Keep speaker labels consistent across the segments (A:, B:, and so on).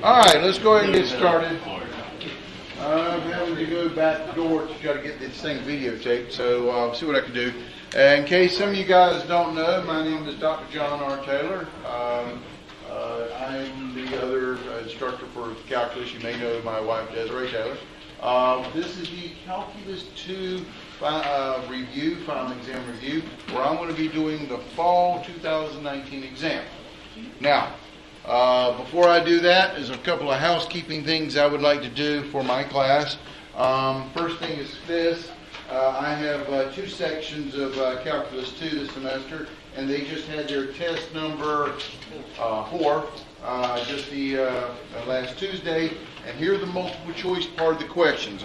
A: All right, let's go ahead and get started. I'm having to go back the door to try to get this thing videotaped, so I'll see what I can do. In case some of you guys don't know, my name is Dr. John R. Taylor. I'm the other instructor for calculus. You may know my wife, Desiree Taylor. This is the Calculus 2 review, final exam review, where I'm going to be doing the fall 2019 exam. Now, before I do that, there's a couple of housekeeping things I would like to do for my class. First thing is this. I have 2 sections of Calculus 2 this semester, and they just had their test number 4 just the last Tuesday. And here are the multiple choice part of the questions.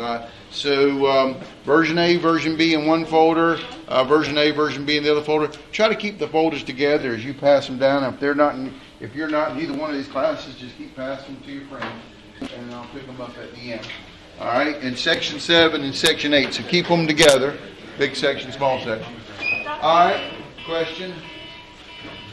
A: So version A, version B in one folder, version A, version B in the other folder. Try to keep the folders together as you pass them down. If you're not in either one of these classes, just keep passing them to your friends, and I'll pick them up at the end. All right, in section 7 and section 8. So keep them together. Big section, small section. All right, question?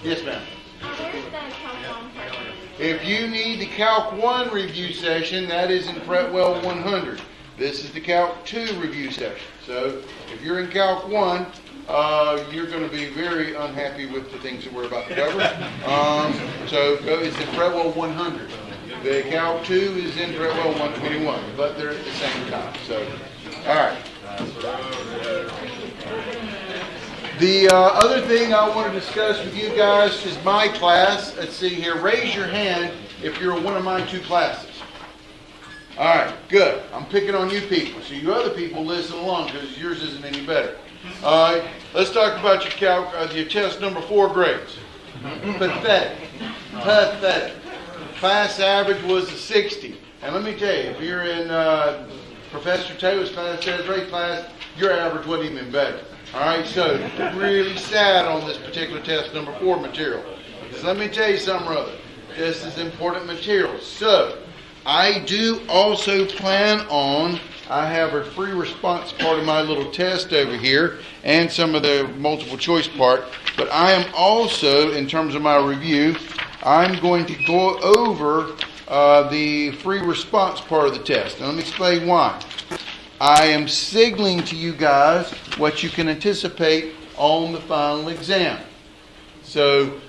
A: Yes, ma'am.
B: Where's the Calc 1 part?
A: If you need the Calc 1 review session, that is in Fretwell 100. This is the Calc 2 review session. So if you're in Calc 1, you're going to be very unhappy with the things that we're about to cover. So it's in Fretwell 100. The Calc 2 is in Fretwell 121, but they're at the same time. So, all right. The other thing I want to discuss with you guys is my class. Let's see here. Raise your hand if you're in one of my 2 classes. All right, good. I'm picking on you people. So you other people listen along because yours isn't any better. All right, let's talk about your test number 4 grades. Pathetic. Pathetic. Class average was a 60. And let me tell you, if you're in Professor Taylor's class, Desiree's class, your average wasn't even better. All right, so really sad on this particular test number 4 material. Because let me tell you something, brother. This is important material. So I do also plan on, I have a free response part of my little test over here and some of the multiple choice part. But I am also, in terms of my review, I'm going to go over the free response part of the test. And let me explain why. I am signaling to you guys what you can anticipate on the final exam. So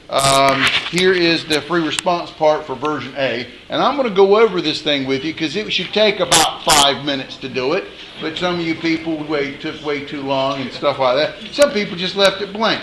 A: here is the free response part for version A. And I'm going to go over this thing with you because it should take about 5 minutes to do it. But some of you people took way too long and stuff like that. Some people just left it blank.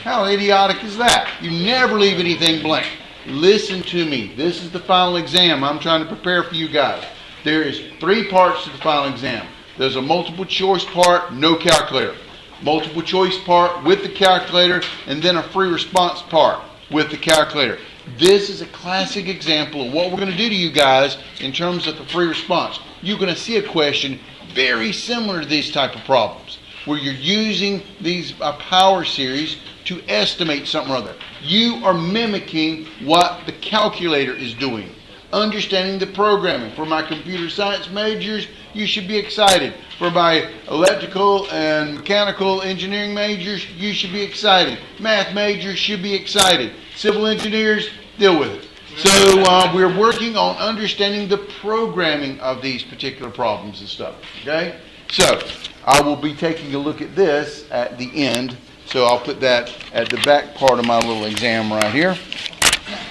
A: How idiotic is that? You never leave anything blank. Listen to me. This is the final exam. I'm trying to prepare for you guys. There is 3 parts to the final exam. There's a multiple choice part, no calculator. Multiple choice part with the calculator, and then a free response part with the calculator. This is a classic example of what we're going to do to you guys in terms of the free response. You're going to see a question very similar to these type of problems, where you're using these power series to estimate something or other. You are mimicking what the calculator is doing. Understanding the programming. For my computer science majors, you should be excited. For my electrical and mechanical engineering majors, you should be excited. Math majors should be excited. Civil engineers, deal with it. So we're working on understanding the programming of these particular problems and stuff. Okay? So I will be taking a look at this at the end. So I'll put that at the back part of my little exam right here.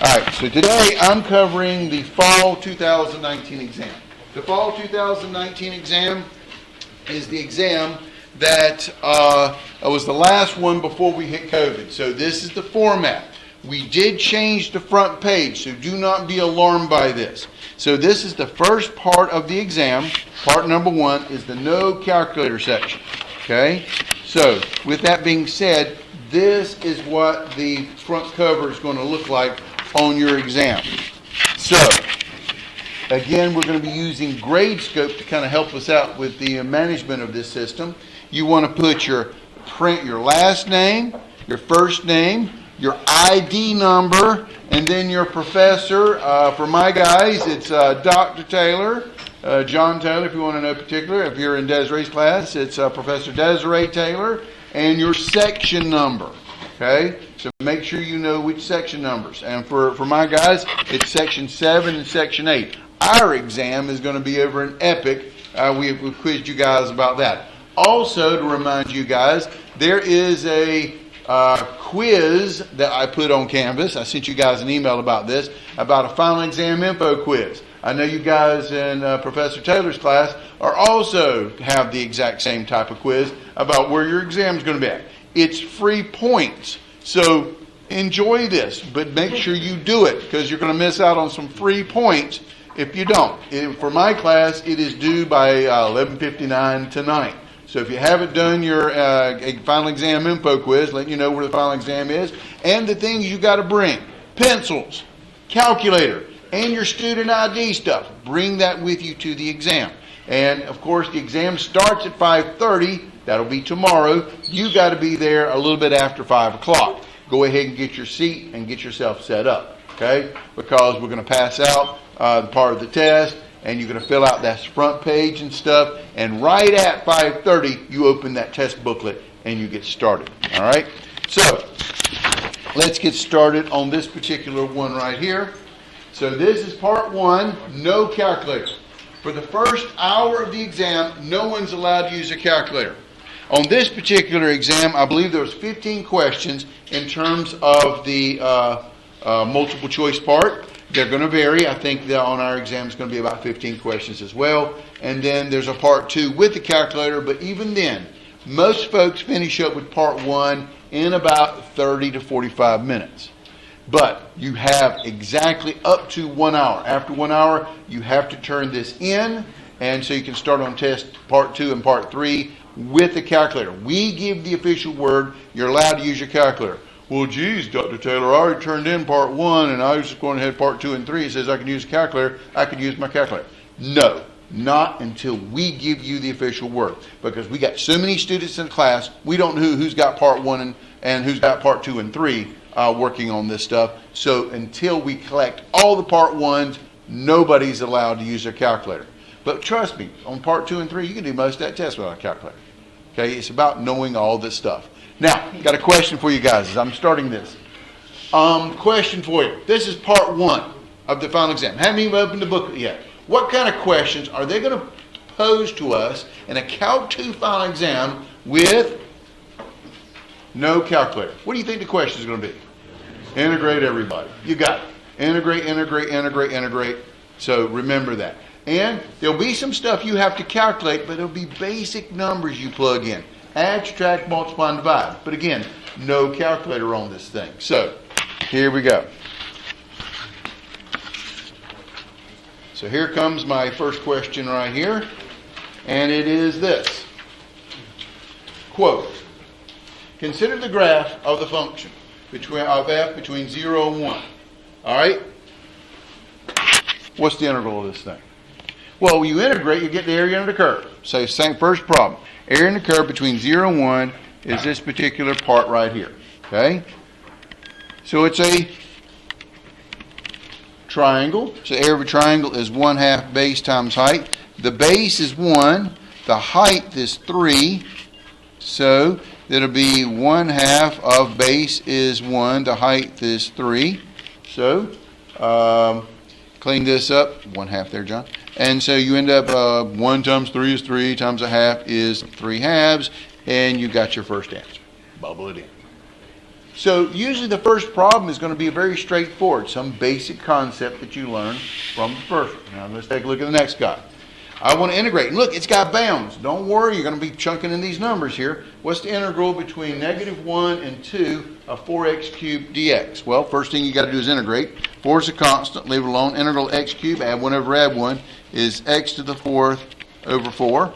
A: All right, so today I'm covering the fall 2019 exam. The fall 2019 exam is the exam that was the last one before we hit COVID. So this is the format. We did change the front page, so do not be alarmed by this. So this is the first part of the exam. Part number 1 is the no calculator section. Okay? So with that being said, this is what the front cover is going to look like on your exam. So, again, we're going to be using GradeScope to kind of help us out with the management of this system. You want to put your last name, your first name, your ID number, and then your professor. For my guys, it's Dr. Taylor, John Taylor, if you want to know particular. If you're in Desiree's class, it's Professor Desiree Taylor, and your section number. Okay? So make sure you know which section numbers. And for my guys, it's section 7 and section 8. Our exam is going to be over in EPIC. We've quizzed you guys about that. Also, to remind you guys, there is a quiz that I put on Canvas. I sent you guys an email about this, about a final exam info quiz. I know you guys in Professor Taylor's class are also have the exact same type of quiz about where your exam is going to be at. It's free points. So enjoy this, but make sure you do it because you're going to miss out on some free points if you don't. For my class, it is due by 11:59 tonight. So if you haven't done your final exam info quiz, letting you know where the final exam is, and the things you got to bring, pencils, calculator, and your student ID stuff, bring that with you to the exam. And of course, the exam starts at 5:30. That'll be tomorrow. You got to be there a little bit after 5 o'clock. Go ahead and get your seat and get yourself set up, okay? Because we're going to pass out the part of the test, and you're going to fill out that front page and stuff. And right at 5:30, you open that test booklet and you get started. All right? So let's get started on this particular one right here. So this is part 1, no calculator. For the first hour of the exam, no one's allowed to use a calculator. On this particular exam, I believe there was 15 questions in terms of the multiple choice part. They're going to vary. I think that on our exam it's going to be about 15 questions as well. And then there's a part 2 with the calculator, but even then, most folks finish up with part 1 in about 30 to 45 minutes. But you have exactly up to 1 hour. After 1 hour, you have to turn this in, and so you can start on test part 2 and part 3 with the calculator. We give the official word. You're allowed to use your calculator. Well, geez, Dr. Taylor, I already turned in part 1, and I was just going ahead part 2 and 3. It says I can use a calculator. I can use my calculator. No, not until we give you the official word. Because we got so many students in class, we don't know who's got part 1 and who's got part 2 and 3 working on this stuff. So until we collect all the part 1s, nobody's allowed to use their calculator. But trust me, on part 2 and 3, you can do most of that test without a calculator. Okay, it's about knowing all this stuff. Now, got a question for you guys as I'm starting this. Question for you. This is part 1 of the final exam. Haven't even opened the booklet yet. What kind of questions are they going to pose to us in a Calc 2 final exam with no calculator? What do you think the question is going to be? Integrate everybody. You got it. Integrate, integrate, integrate, integrate. So remember that. And there'll be some stuff you have to calculate, but it'll be basic numbers you plug in. Add, subtract, multiply, and divide. But again, no calculator on this thing. So here we go. So here comes my first question right here. And it is this. Quote, consider the graph of the function of f between 0 and 1. All right? What's the integral of this thing? Well, when you integrate, you get the area under the curve. So same first problem. Area under the curve between 0 and 1 is this particular part right here. Okay? So it's a triangle. So the area of a triangle is 1/2 base times height. The base is 1. The height is 3. So it'll be 1/2 of base is 1. The height is 3. So clean this up. 1/2 there, John. And so you end up 1 times 3 is 3 times 1/2 is 3/2, and you got your first answer. Bubble it in. So usually the first problem is going to be very straightforward, some basic concept that you learned from the first one. Now let's take a look at the next guy. I want to integrate. And look, it's got bounds. Don't worry, you're going to be chunking in these numbers here. What's the integral between -1 and 2 of 4x cubed dx? Well, first thing you got to do is integrate. 4 is a constant, leave it alone. Integral x cubed, add 1 over add 1, is x to the 4th over 4.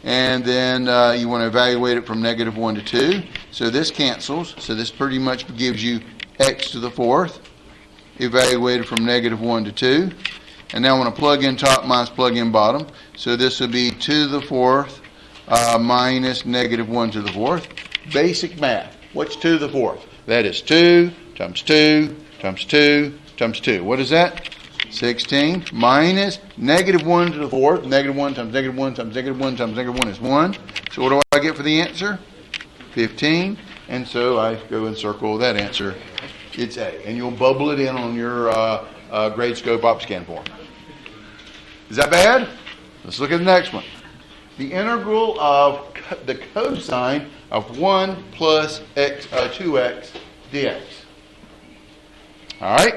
A: And then you want to evaluate it from -1 to 2. So this cancels. So this pretty much gives you x to the 4th, evaluated from -1 to 2. And now I want to plug in top minus plug in bottom. So this will be 2 to the 4th minus -1 to the 4th. Basic math. What's 2 to the 4th? That is 2 times 2 times 2 times 2. What is that? 16 minus -1 to the 4th. -1 times -1 times -1 times -1 is 1. So what do I get for the answer? 15. And so I go and circle that answer. It's A. And you'll bubble it in on your grade scope OpScan form. Is that bad? Let's look at the next one. The integral of the cosine of 1 plus 2x dx. All right?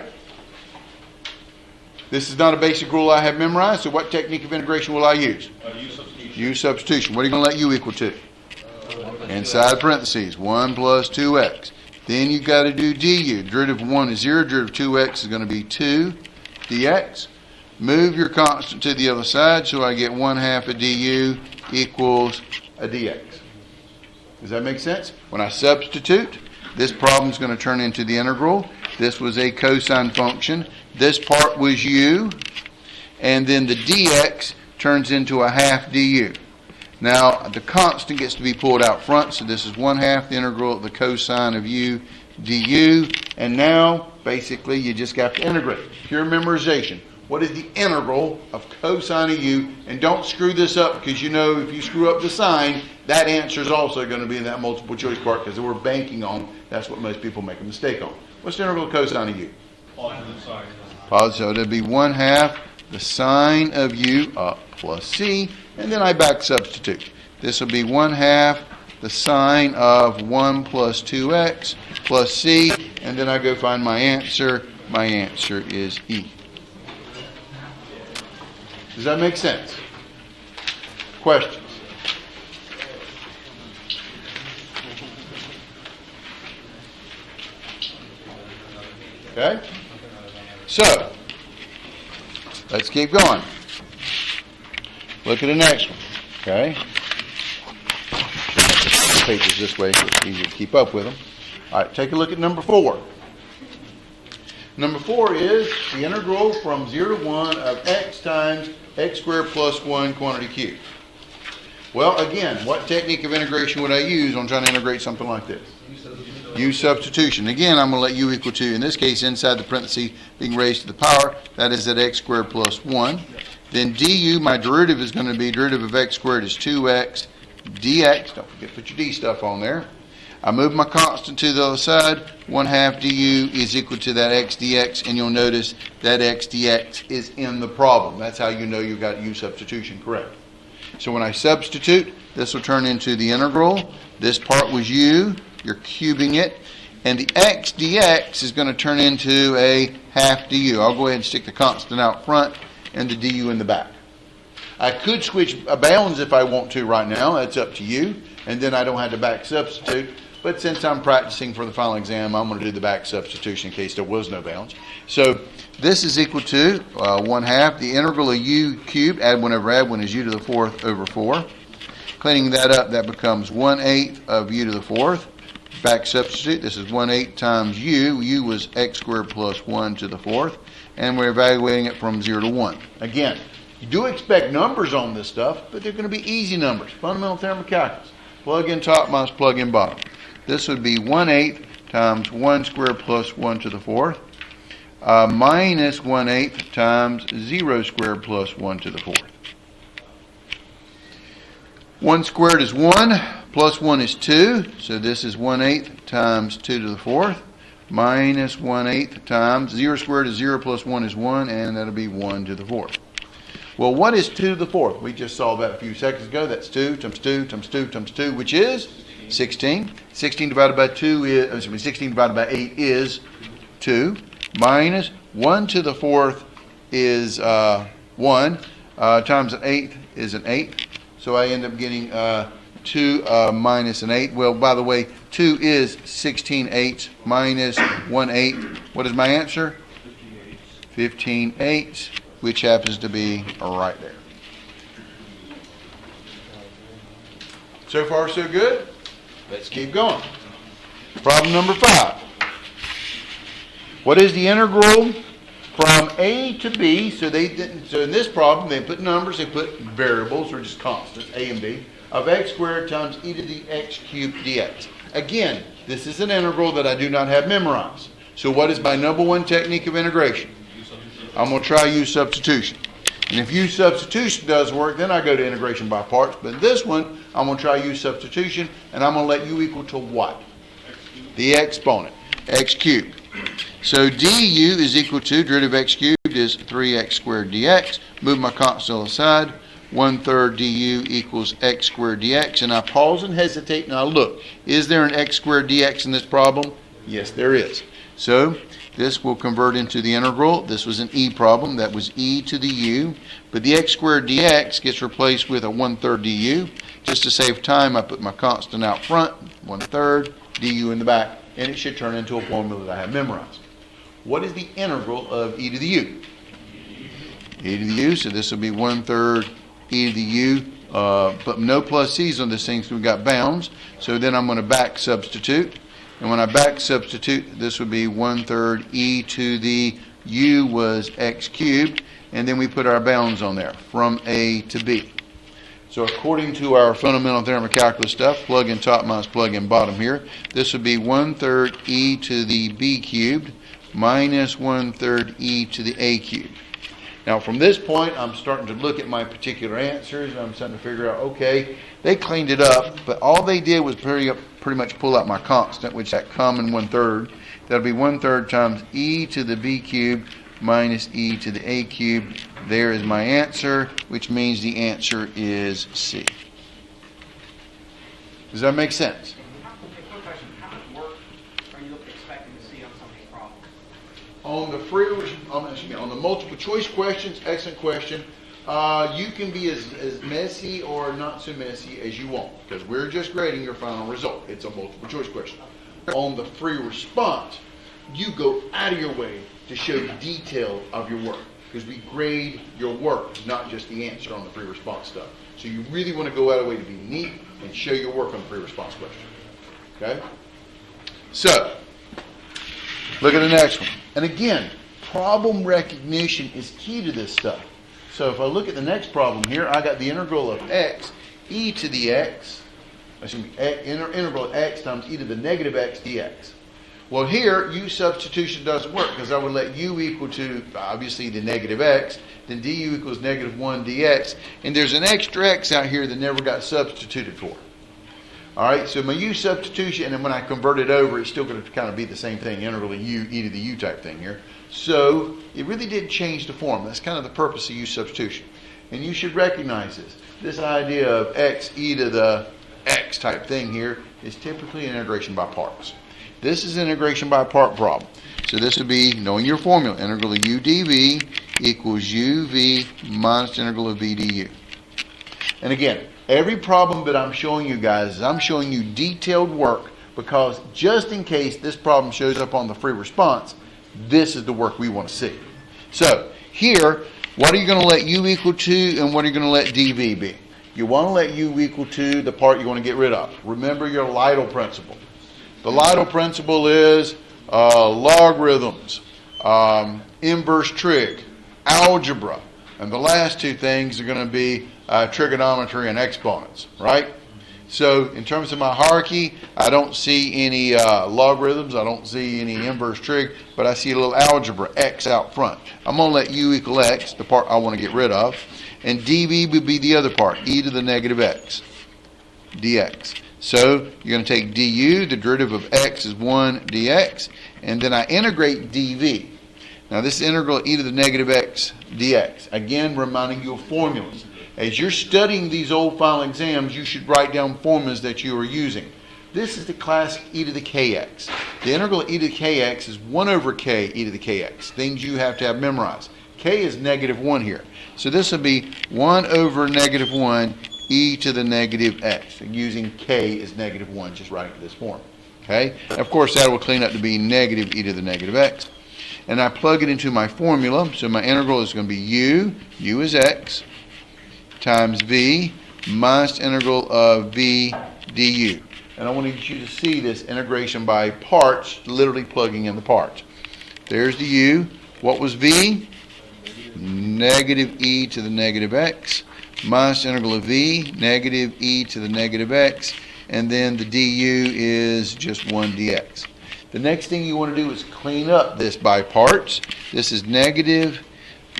A: This is not a basic rule I have memorized, so what technique of integration will I use?
C: U substitution.
A: U substitution. What are you going to let u equal to? Inside parentheses, 1 plus 2x. Then you've got to do du. Derivative of 1 is 0. Derivative of 2x is going to be 2 dx. Move your constant to the other side, so I get 1/2 of du equals a dx. Does that make sense? When I substitute, this problem is going to turn into the integral. This was a cosine function. This part was u. And then the dx turns into a 1/2 du. Now, the constant gets to be pulled out front, so this is 1/2 the integral of the cosine of u du. And now, basically, you just got to integrate. Pure memorization. What is the integral of cosine of u? And don't screw this up, because you know if you screw up the sign, that answer is also going to be in that multiple choice part, because we're banking on, that's what most people make a mistake on. What's the integral of cosine of u?
C: Positive side.
A: Positive, so it'll be 1/2 the sine of u up plus c, and then I back substitute. This will be 1/2 the sine of 1 plus 2x plus c, and then I go find my answer. My answer is E. Does that make sense? Questions? Okay? So, let's keep going. Look at the next one. Okay? Pages this way so it's easier to keep up with them. All right, take a look at number 4. Number 4 is the integral from 0 to 1 of x times x squared plus 1 quantity cubed. Well, again, what technique of integration would I use on trying to integrate something like this? U substitution. Again, I'm going to let u equal to, in this case, inside the parentheses, being raised to the power. That is at x squared plus 1. Then du, my derivative is going to be, derivative of x squared is 2x dx. Don't forget to put your d stuff on there. I move my constant to the other side. 1/2 du is equal to that x dx, and you'll notice that x dx is in the problem. That's how you know you got u substitution correct. So when I substitute, this will turn into the integral. This part was u. You're cubing it. And the x dx is going to turn into a 1/2 du. I'll go ahead and stick the constant out front and the du in the back. I could switch bounds if I want to right now. That's up to you. And then I don't have to back substitute. But since I'm practicing for the final exam, I'm going to do the back substitution in case there was no bounds. So this is equal to 1/2 the integral of u cubed. Add 1 over add 1 is u to the 4th over 4. Cleaning that up, that becomes 1/8 of u to the 4th. Back substitute, this is 1/8 times u. U was x squared plus 1 to the 4th. And we're evaluating it from 0 to 1. Again, you do expect numbers on this stuff, but they're going to be easy numbers. Fundamental theorem of calculus. Plug in top minus plug in bottom. This would be 1/8 times 1 squared plus 1 to the 4th minus 1/8 times 0 squared plus 1 to the 4th. 1 squared is 1, plus 1 is 2, so this is 1/8 times 2 to the 4th minus 1/8 times 0 squared is 0 plus 1 is 1, and that'll be 1 to the 4th. Well, what is 2 to the 4th? We just saw that a few seconds ago. That's 2 times 2 times 2 times 2, which is 16. 16 divided by 16 divided by 8 is 2. Minus 1 to the 4th is 1. Times an 8 is an 8. So I end up getting 2 minus an 8. Well, by the way, 2 is 16/8 minus 1/8. What is my answer? 15/8, which happens to be right there. So far, so good? Let's keep going. Problem number 5. What is the integral from a to b? So in this problem, they put numbers, they put variables, or just constants, a and b, of x squared times e to the x cubed dx. Again, this is an integral that I do not have memorized. So what is my number 1 technique of integration? I'm going to try u substitution. And if u substitution does work, then I go to integration by parts. But in this one, I'm going to try u substitution, and I'm going to let u equal to what? The exponent, x cubed. So du is equal to derivative of x cubed is 3x squared dx. Move my constant aside. 1/3 du equals x squared dx. And I pause and hesitate. Now look, is there an x squared dx in this problem? Yes, there is. So this will convert into the integral. This was an e problem. That was e to the u. But the x squared dx gets replaced with a 1/3 du. Just to save time, I put my constant out front, 1/3 du in the back, and it should turn into a formula that I have memorized. What is the integral of e to the u? E to the u, so this will be 1/3 e to the u, but no plus c's on this thing, so we've got bounds. So then I'm going to back substitute. And when I back substitute, this would be 1/3 e to the u was x cubed, and then we put our bounds on there from a to b. So according to our fundamental theorem of calculus stuff, plug in top minus plug in bottom here, this would be 1/3 e to the b cubed minus 1/3 e to the a cubed. Now from this point, I'm starting to look at my particular answers, and I'm starting to figure out, okay, they cleaned it up, but all they did was pretty much pull out my constant, which is that common 1/3. That'll be 1/3 times e to the b cubed minus e to the a cubed. There is my answer, which means the answer is C. Does that make sense?
D: Quick question. How much work are you expecting to see on some of these problems?
A: On the multiple choice questions, excellent question. You can be as messy or not so messy as you want, because we're just grading your final result. It's a multiple choice question. On the free response, you go out of your way to show the detail of your work, because we grade your work, not just the answer on the free response stuff. So you really want to go out of the way to be neat and show your work on the free response question. Okay? So, look at the next one. And again, problem recognition is key to this stuff. So if I look at the next problem here, I got the integral of x, e to the x, integral of x times e to the negative x dx. Well, here, u substitution doesn't work, because I would let u equal to, obviously, the negative x, then du equals negative 1 dx, and there's an extra x out here that never got substituted for. All right, so my u substitution, and then when I convert it over, it's still going to kind of be the same thing, integral of u, e to the u type thing here. So it really did change the form. That's kind of the purpose of u substitution. And you should recognize this. This idea of x, e to the x type thing here is typically an integration by parts. This is an integration by part problem. So this would be, knowing your formula, integral of u dv equals uv minus integral of v du. And again, every problem that I'm showing you guys is I'm showing you detailed work, because just in case this problem shows up on the free response, this is the work we want to see. So here, what are you going to let u equal to, and what are you going to let dv be? You want to let u equal to the part you want to get rid of. Remember your Lytle principle. The Lytle principle is logarithms, inverse trig, algebra, and the last two things are going to be trigonometry and exponents, right? So in terms of my hierarchy, I don't see any logarithms, I don't see any inverse trig, but I see a little algebra, x out front. I'm going to let u equal x, the part I want to get rid of, and dv would be the other part, e to the negative x, dx. So you're going to take du, the derivative of x is 1 dx, and then I integrate dv. Now this is integral e to the negative x dx. Again, reminding you of formulas. As you're studying these old final exams, you should write down formulas that you are using. This is the classic e to the kx. The integral of e to the kx is 1 over k e to the kx. Things you have to have memorized. K is negative 1 here. So this will be 1 over negative 1 e to the negative x. Using k as negative 1, just writing it this form. Okay? And of course, that will clean up to be negative e to the negative x. And I plug it into my formula. So my integral is going to be u is x, times v minus integral of v du. And I want you to see this integration by parts, literally plugging in the parts. There's the u. What was v? Negative e to the negative x minus integral of v, negative e to the negative x, and then the du is just 1 dx. The next thing you want to do is clean up this by parts. This is negative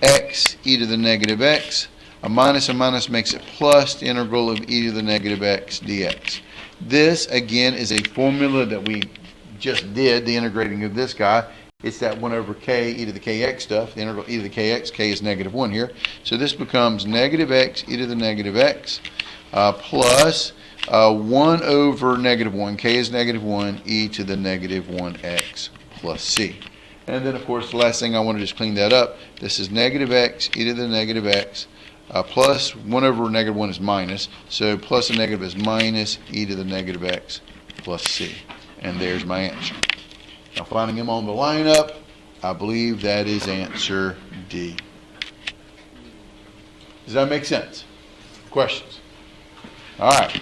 A: x e to the negative x. A minus makes it plus the integral of e to the negative x dx. This, again, is a formula that we just did, the integrating of this guy. It's that 1 over k e to the kx stuff. The integral e to the kx, k is negative 1 here. So this becomes negative x e to the negative x plus 1 over negative 1. K is negative 1 e to the negative 1x plus c. And then, of course, the last thing I want to just clean that up. This is negative x e to the negative x plus 1 over negative 1 is minus. So plus a negative is minus e to the negative x plus c. And there's my answer. Now, finding them on the lineup, I believe that is answer D. Does that make sense? Questions? All right.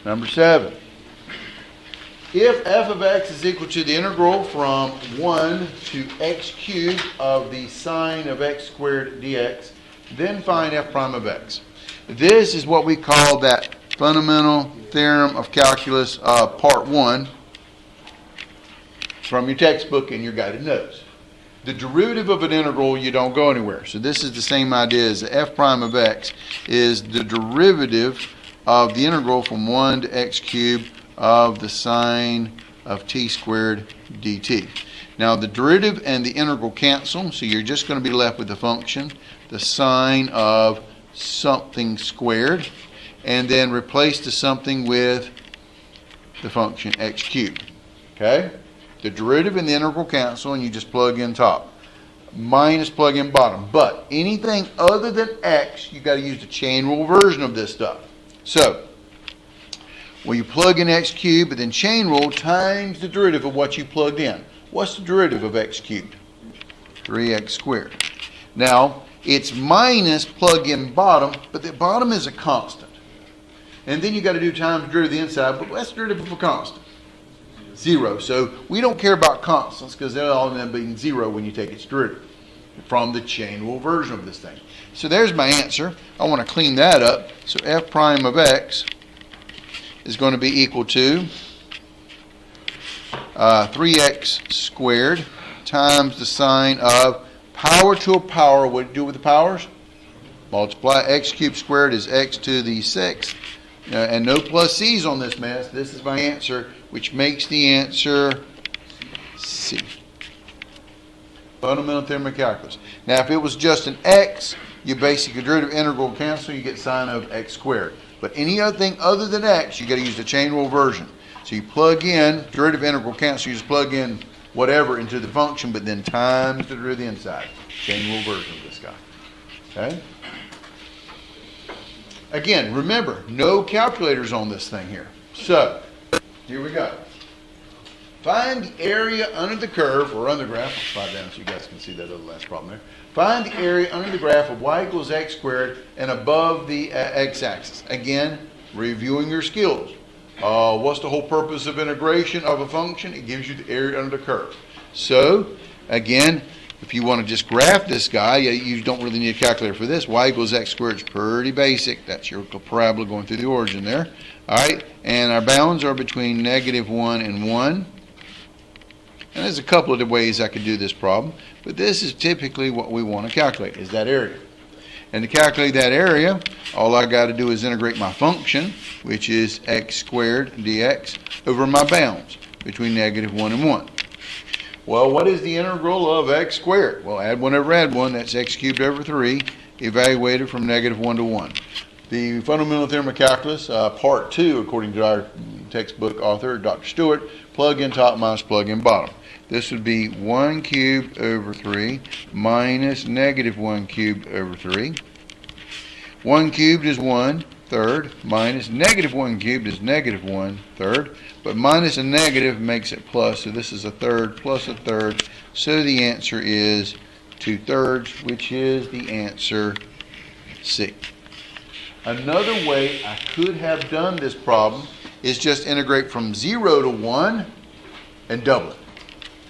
A: Number 7. If f of x is equal to the integral from 1 to x cubed of the sine of x squared dx, then find f prime of x. This is what we call that fundamental theorem of calculus part 1 from your textbook and your guided notes. The derivative of an integral, you don't go anywhere. So this is the same idea as the f prime of x is the derivative of the integral from 1 to x cubed of the sine of t squared dt. Now the derivative and the integral cancel, so you're just going to be left with the function, the sine of something squared, and then replace the something with the function x cubed. Okay? The derivative and the integral cancel, and you just plug in top. Minus plug in bottom. But anything other than x, you got to use the chain rule version of this stuff. So, well, you plug in x cubed, but then chain rule times the derivative of what you plugged in. What's the derivative of x cubed? 3x squared. Now, it's minus plug in bottom, but the bottom is a constant. And then you got to do times the derivative of the inside, but what's the derivative of a constant? 0. So we don't care about constants because they'll all end up being 0 when you take its derivative from the chain rule version of this thing. So there's my answer. I want to clean that up. So f prime of x is going to be equal to 3x squared times the sine of power to a power. What do you do with the powers? Multiply. X cubed squared is x to the 6th. And no plus c's on this mess. This is my answer, which makes the answer C. Fundamental theorem of calculus. Now, if it was just an x, you basically derivative integral cancel, you get sine of x squared. But any other thing other than x, you got to use the chain rule version. So you plug in derivative integral cancel, you just plug in whatever into the function, but then times the derivative inside. Chain rule version of this guy. Okay? Again, remember, no calculators on this thing here. So, here we go. Find the area under the curve, or under the graph. I'll slide down so you guys can see that other last problem there. Find the area under the graph of y equals x squared and above the x-axis. Again, reviewing your skills. What's the whole purpose of integration of a function? It gives you the area under the curve. So, again, if you want to just graph this guy, you don't really need a calculator for this. Y equals x squared is pretty basic. That's your parabola going through the origin there. All right, and our bounds are between -1 and 1. And there's a couple of ways I could do this problem, but this is typically what we want to calculate, is that area. And to calculate that area, all I got to do is integrate my function, which is x squared dx, over my bounds between -1 and 1. Well, what is the integral of x squared? Well, add 1 over add 1, that's x cubed over 3, evaluated from -1 to 1. The fundamental theorem of calculus, part 2, according to our textbook author, Dr. Stewart, plug in top minus plug in bottom. This would be 1 cubed over 3 minus -1 cubed over 3. 1 cubed is 1/3 minus -1 cubed is -1/3. But minus a negative makes it plus, so this is 1/3 plus 1/3. So the answer is 2/3, which is the answer C. Another way I could have done this problem is just integrate from 0 to 1 and double it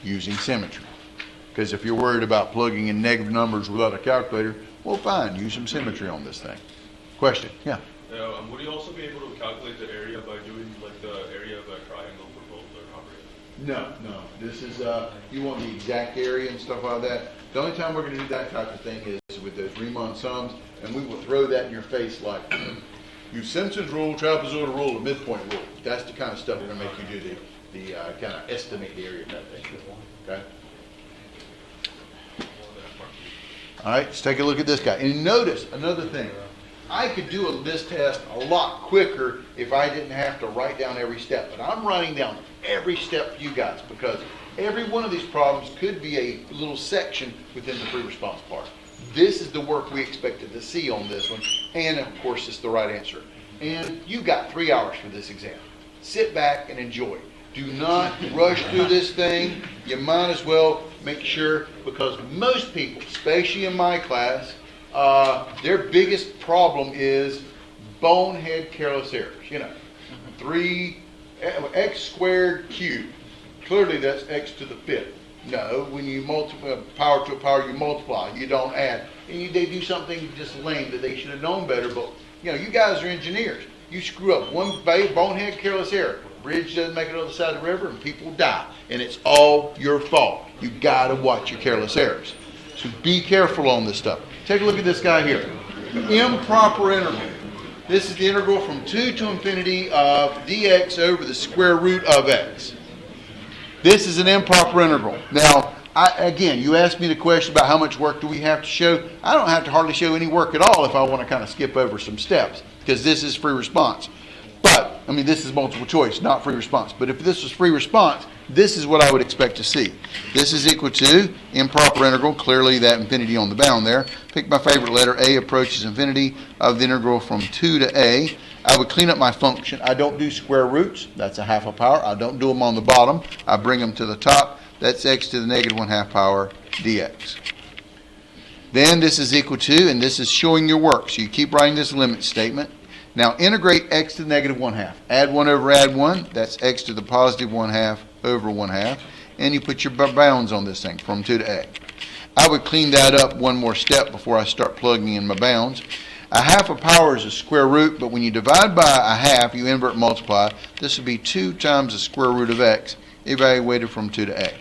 A: using symmetry. Because if you're worried about plugging in negative numbers without a calculator, well, fine, use some symmetry on this thing. Question? Yeah.
C: Would you also be able to calculate the area by doing like the area of a triangle for both, or not really?
A: No. This is, you want the exact area and stuff like that. The only time we're going to do that type of thing is with those Riemann sums, and we will throw that in your face like, use Simpson's rule, trapezoidal rule, or midpoint rule. That's the kind of stuff we're going to make you do the kind of estimate the area of that thing. Okay? All right, let's take a look at this guy. And notice another thing. I could do this test a lot quicker if I didn't have to write down every step. But I'm writing down every step for you guys because every one of these problems could be a little section within the free response part. This is the work we expected to see on this one. And of course, it's the right answer. And you got 3 hours for this exam. Sit back and enjoy. Do not rush through this thing. You might as well make sure, because most people, especially in my class, their biggest problem is bonehead careless errors. You know, 3 x squared cubed. Clearly that's x to the 5th. No, when you multiply power to a power, you multiply. You don't add. And they do something just lame that they should have known better. But you know, you guys are engineers. You screw up one bonehead careless error. Bridge doesn't make it on the other side of the river, and people die. And it's all your fault. You got to watch your careless errors. So be careful on this stuff. Take a look at this guy here. Improper integral. This is the integral from 2 to infinity of dx over the square root of x. This is an improper integral. Now, again, you asked me the question about how much work do we have to show. I don't have to hardly show any work at all if I want to kind of skip over some steps, because this is free response. But, I mean, this is multiple choice, not free response. But if this was free response, this is what I would expect to see. This is equal to improper integral, clearly that infinity on the bound there. Pick my favorite letter, a approaches infinity of the integral from 2 to a. I would clean up my function. I don't do square roots. That's a half a power. I don't do them on the bottom. I bring them to the top. That's x to the negative 1/2 power dx. Then this is equal to, and this is showing your work. So you keep writing this limit statement. Now integrate x to the negative 1/2. Add 1 over add 1. That's x to the positive 1/2 over 1/2. And you put your bounds on this thing from 2 to a. I would clean that up one more step before I start plugging in my bounds. A half a power is a square root, but when you divide by a half, you invert and multiply. This would be 2 times the square root of x, evaluated from 2 to a.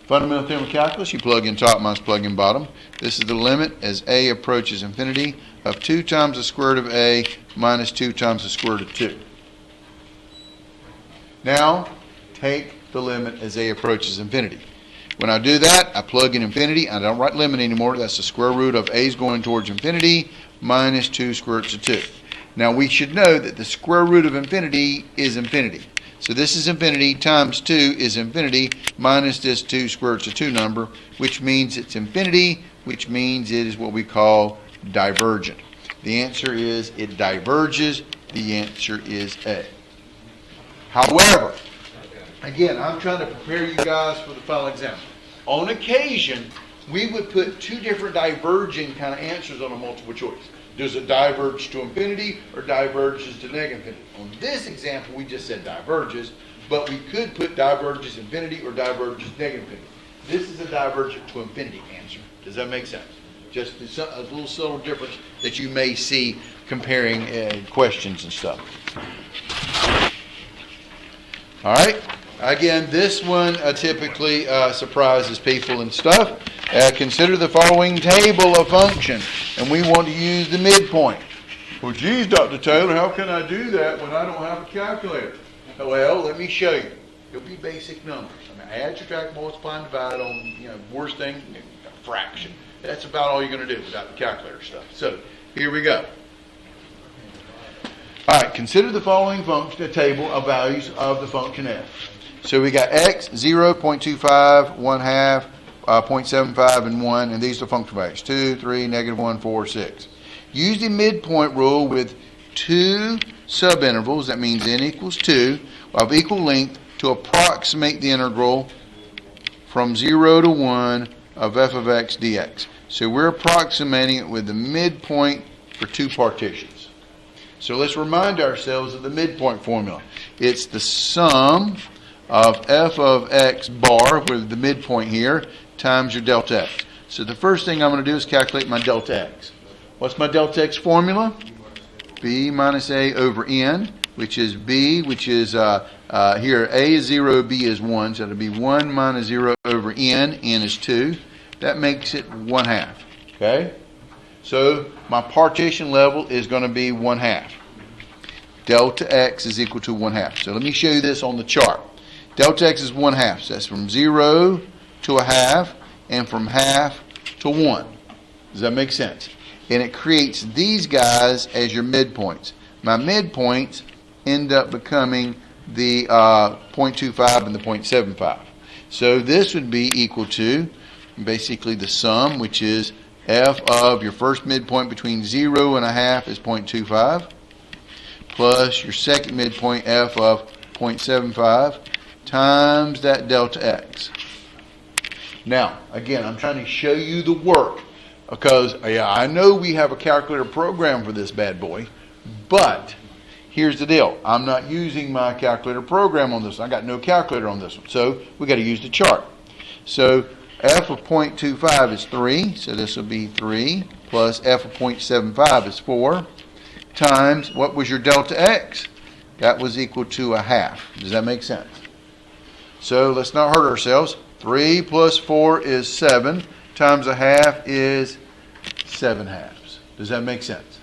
A: Fundamental theorem of calculus, you plug in top minus plug in bottom. This is the limit as a approaches infinity of 2 times the square root of a minus 2 times the square root of 2. Now, take the limit as a approaches infinity. When I do that, I plug in infinity. I don't write limit anymore. That's the square root of a is going towards infinity minus 2 square roots of 2. Now, we should know that the square root of infinity is infinity. So this is infinity times 2 is infinity minus this 2 square roots of 2 number, which means it's infinity, which means it is what we call divergent. The answer is it diverges. The answer is A. However, again, I'm trying to prepare you guys for the final exam. On occasion, we would put 2 different diverging kind of answers on a multiple choice. Does it diverge to infinity or diverges to negative infinity? On this example, we just said diverges, but we could put diverges infinity or diverges negative infinity. This is a divergent to infinity answer. Does that make sense? Just a little subtle difference that you may see comparing questions and stuff. All right. Again, this one typically surprises people and stuff. Consider the following table of function, and we want to use the midpoint. Well, geez, Dr. Taylor, how can I do that when I don't have a calculator? Well, let me show you. It'll be basic numbers. I mean, add, subtract, multiply, and divide on, worst thing, a fraction. That's about all you're going to do without the calculator stuff. So, here we go. All right, consider the following function, a table of values of the function f. So we got x, 0, 0.25, 1/2, 0.75, and 1, and these are function values, 2, 3, negative 1, 4, 6. Use the midpoint rule with 2 subintervals, that means n equals 2, of equal length to approximate the integral from 0 to 1 of f of x dx. So we're approximating it with the midpoint for 2 partitions. So let's remind ourselves of the midpoint formula. It's the sum of f of x bar, with the midpoint here, times your delta x. So the first thing I'm going to do is calculate my delta x. What's my delta x formula? B minus a over n, which is b, which is here, a is 0, b is 1, so it'll be 1 minus 0 over n is 2. That makes it 1/2, okay? So my partition level is going to be 1/2. Delta x is equal to 1/2. So let me show you this on the chart. Delta x is 1/2. So that's from 0 to 1/2 and from 1/2 to 1. Does that make sense? And it creates these guys as your midpoints. My midpoints end up becoming the 0.25 and the 0.75. So this would be equal to basically the sum, which is f of your first midpoint between 0 and 1/2 is 0.25, plus your second midpoint f of 0.75 times that delta x. Now, again, I'm trying to show you the work because I know we have a calculator program for this bad boy, but here's the deal. I'm not using my calculator program on this one. I got no calculator on this one. So we got to use the chart. So f of 0.25 is 3. So this will be 3 plus f of 0.75 is 4 times, what was your delta x? That was equal to 1/2. Does that make sense? So let's not hurt ourselves. 3 plus 4 is 7 times 1/2 is 7/2. Does that make sense?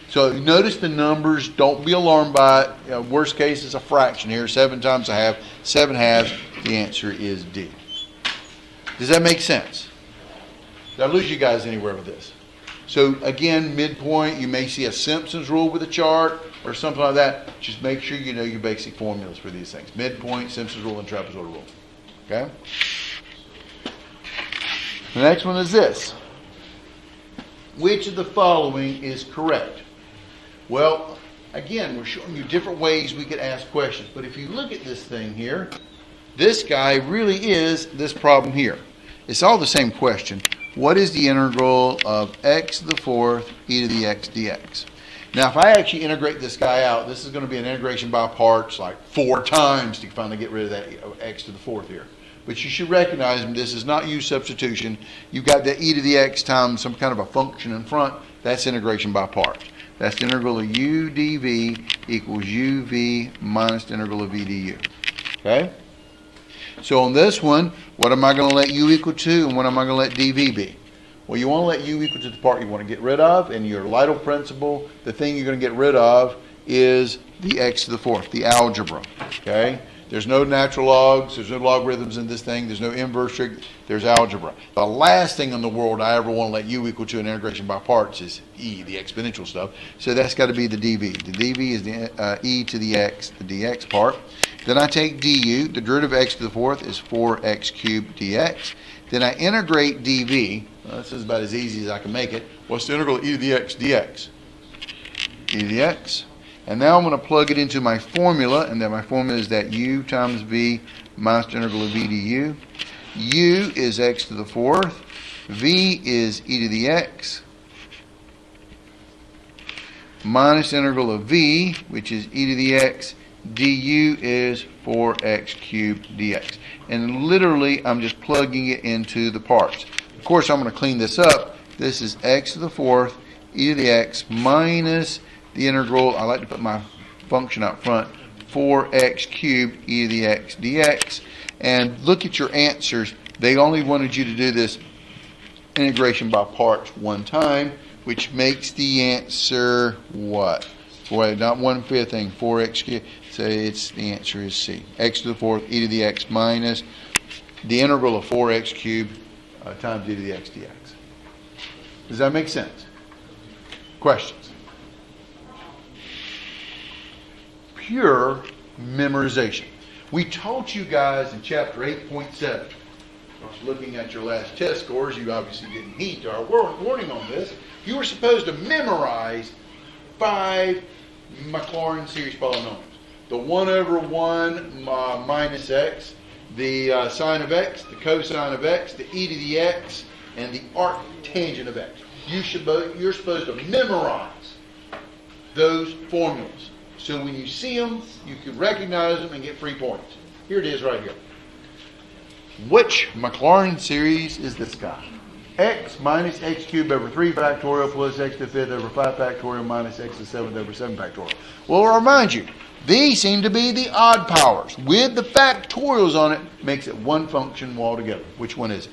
A: So notice the numbers. Don't be alarmed by it. Worst case is a fraction here. 7 times 1/2, 7/2. The answer is D. Does that make sense? Did I lose you guys anywhere with this? So again, midpoint, you may see a Simpson's rule with a chart or something like that. Just make sure you know your basic formulas for these things. Midpoint, Simpson's rule, and trapezoidal rule. Okay? The next one is this. Which of the following is correct? Well, again, we're showing you different ways we could ask questions. But if you look at this thing here, this guy really is this problem here. It's all the same question. What is the integral of x to the 4th e to the x dx? Now, if I actually integrate this guy out, this is going to be an integration by parts like 4 times to finally get rid of that x to the 4th here. But you should recognize this is not u substitution. You've got the e to the x times some kind of a function in front. That's integration by parts. That's the integral of u dv equals uv minus the integral of v du. Okay? So on this one, what am I going to let u equal to and what am I going to let dv be? Well, you want to let u equal to the part you want to get rid of, and your Lytle principle, the thing you're going to get rid of is the x to the 4th, the algebra. Okay? There's no natural logs, there's no logarithms in this thing, there's no inverse trig, there's algebra. The last thing in the world I ever want to let u equal to an integration by parts is e, the exponential stuff. So that's got to be the dv. The dv is the e to the x, the dx part. Then I take du, the derivative of x to the 4th is 4x cubed dx. Then I integrate dv, well, this is about as easy as I can make it. What's the integral of e to the x dx? E to the x. And now I'm going to plug it into my formula, and then my formula is that u times v minus the integral of v du. U is x to the 4th. V is e to the x minus the integral of v, which is e to the x. Du is 4x cubed dx. And literally, I'm just plugging it into the parts. Of course, I'm going to clean this up. This is x to the 4th, e to the x minus the integral, I like to put my function up front, 4x cubed e to the x dx. And look at your answers. They only wanted you to do this integration by parts one time, which makes the answer what? Boy, not 1/5 thing, 4x cubed. So the answer is C. X to the 4th, e to the x minus the integral of 4x cubed times e to the x dx. Does that make sense? Questions? Pure memorization. We taught you guys in chapter 8.7, looking at your last test scores, you obviously didn't heed our warning on this. You were supposed to memorize 5 Maclaurin series polynomials. The 1/1 minus x, the sine of x, the cosine of x, the e to the x, and the arctangent of x. You're supposed to memorize those formulas. So when you see them, you can recognize them and get free points. Here it is right here. Which Maclaurin series is this guy? X minus x cubed over 3 factorial plus x to the 5th over 5 factorial minus x to the 7th over 7 factorial. Well, I'll remind you, these seem to be the odd powers. With the factorials on it, makes it one function altogether. Which one is it?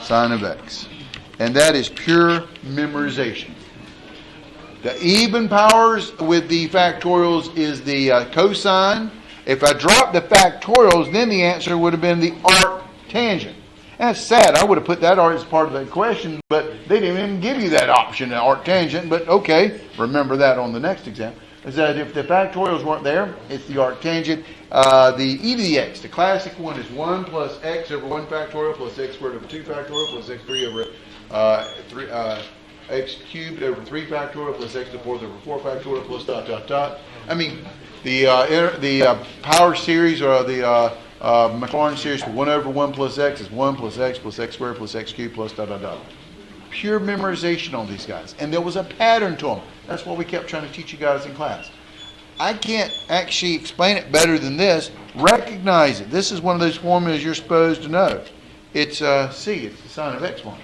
A: Sine of x. and that is pure memorization. The even powers with the factorials is the cosine. If I dropped the factorials, then the answer would have been the arctangent. That's sad. I would have put that as part of the question, but they didn't even give you that option, the arctangent. But okay, remember that on the next exam. Is that if the factorials weren't there, it's the arctangent. The e to the x, the classic one is 1 plus x over 1 factorial plus x squared over 2 factorial plus x3 over x cubed over 3 factorial plus x to the 4th over 4 factorial plus dot dot dot. I mean, the power series or the Maclaurin series for 1 over 1 plus x is 1 plus x squared plus x cubed plus dot dot dot. Pure memorization on these guys. And there was a pattern to them. That's what we kept trying to teach you guys in class. I can't actually explain it better than this. Recognize it. This is one of those formulas you're supposed to know. It's C. It's the sine of x1.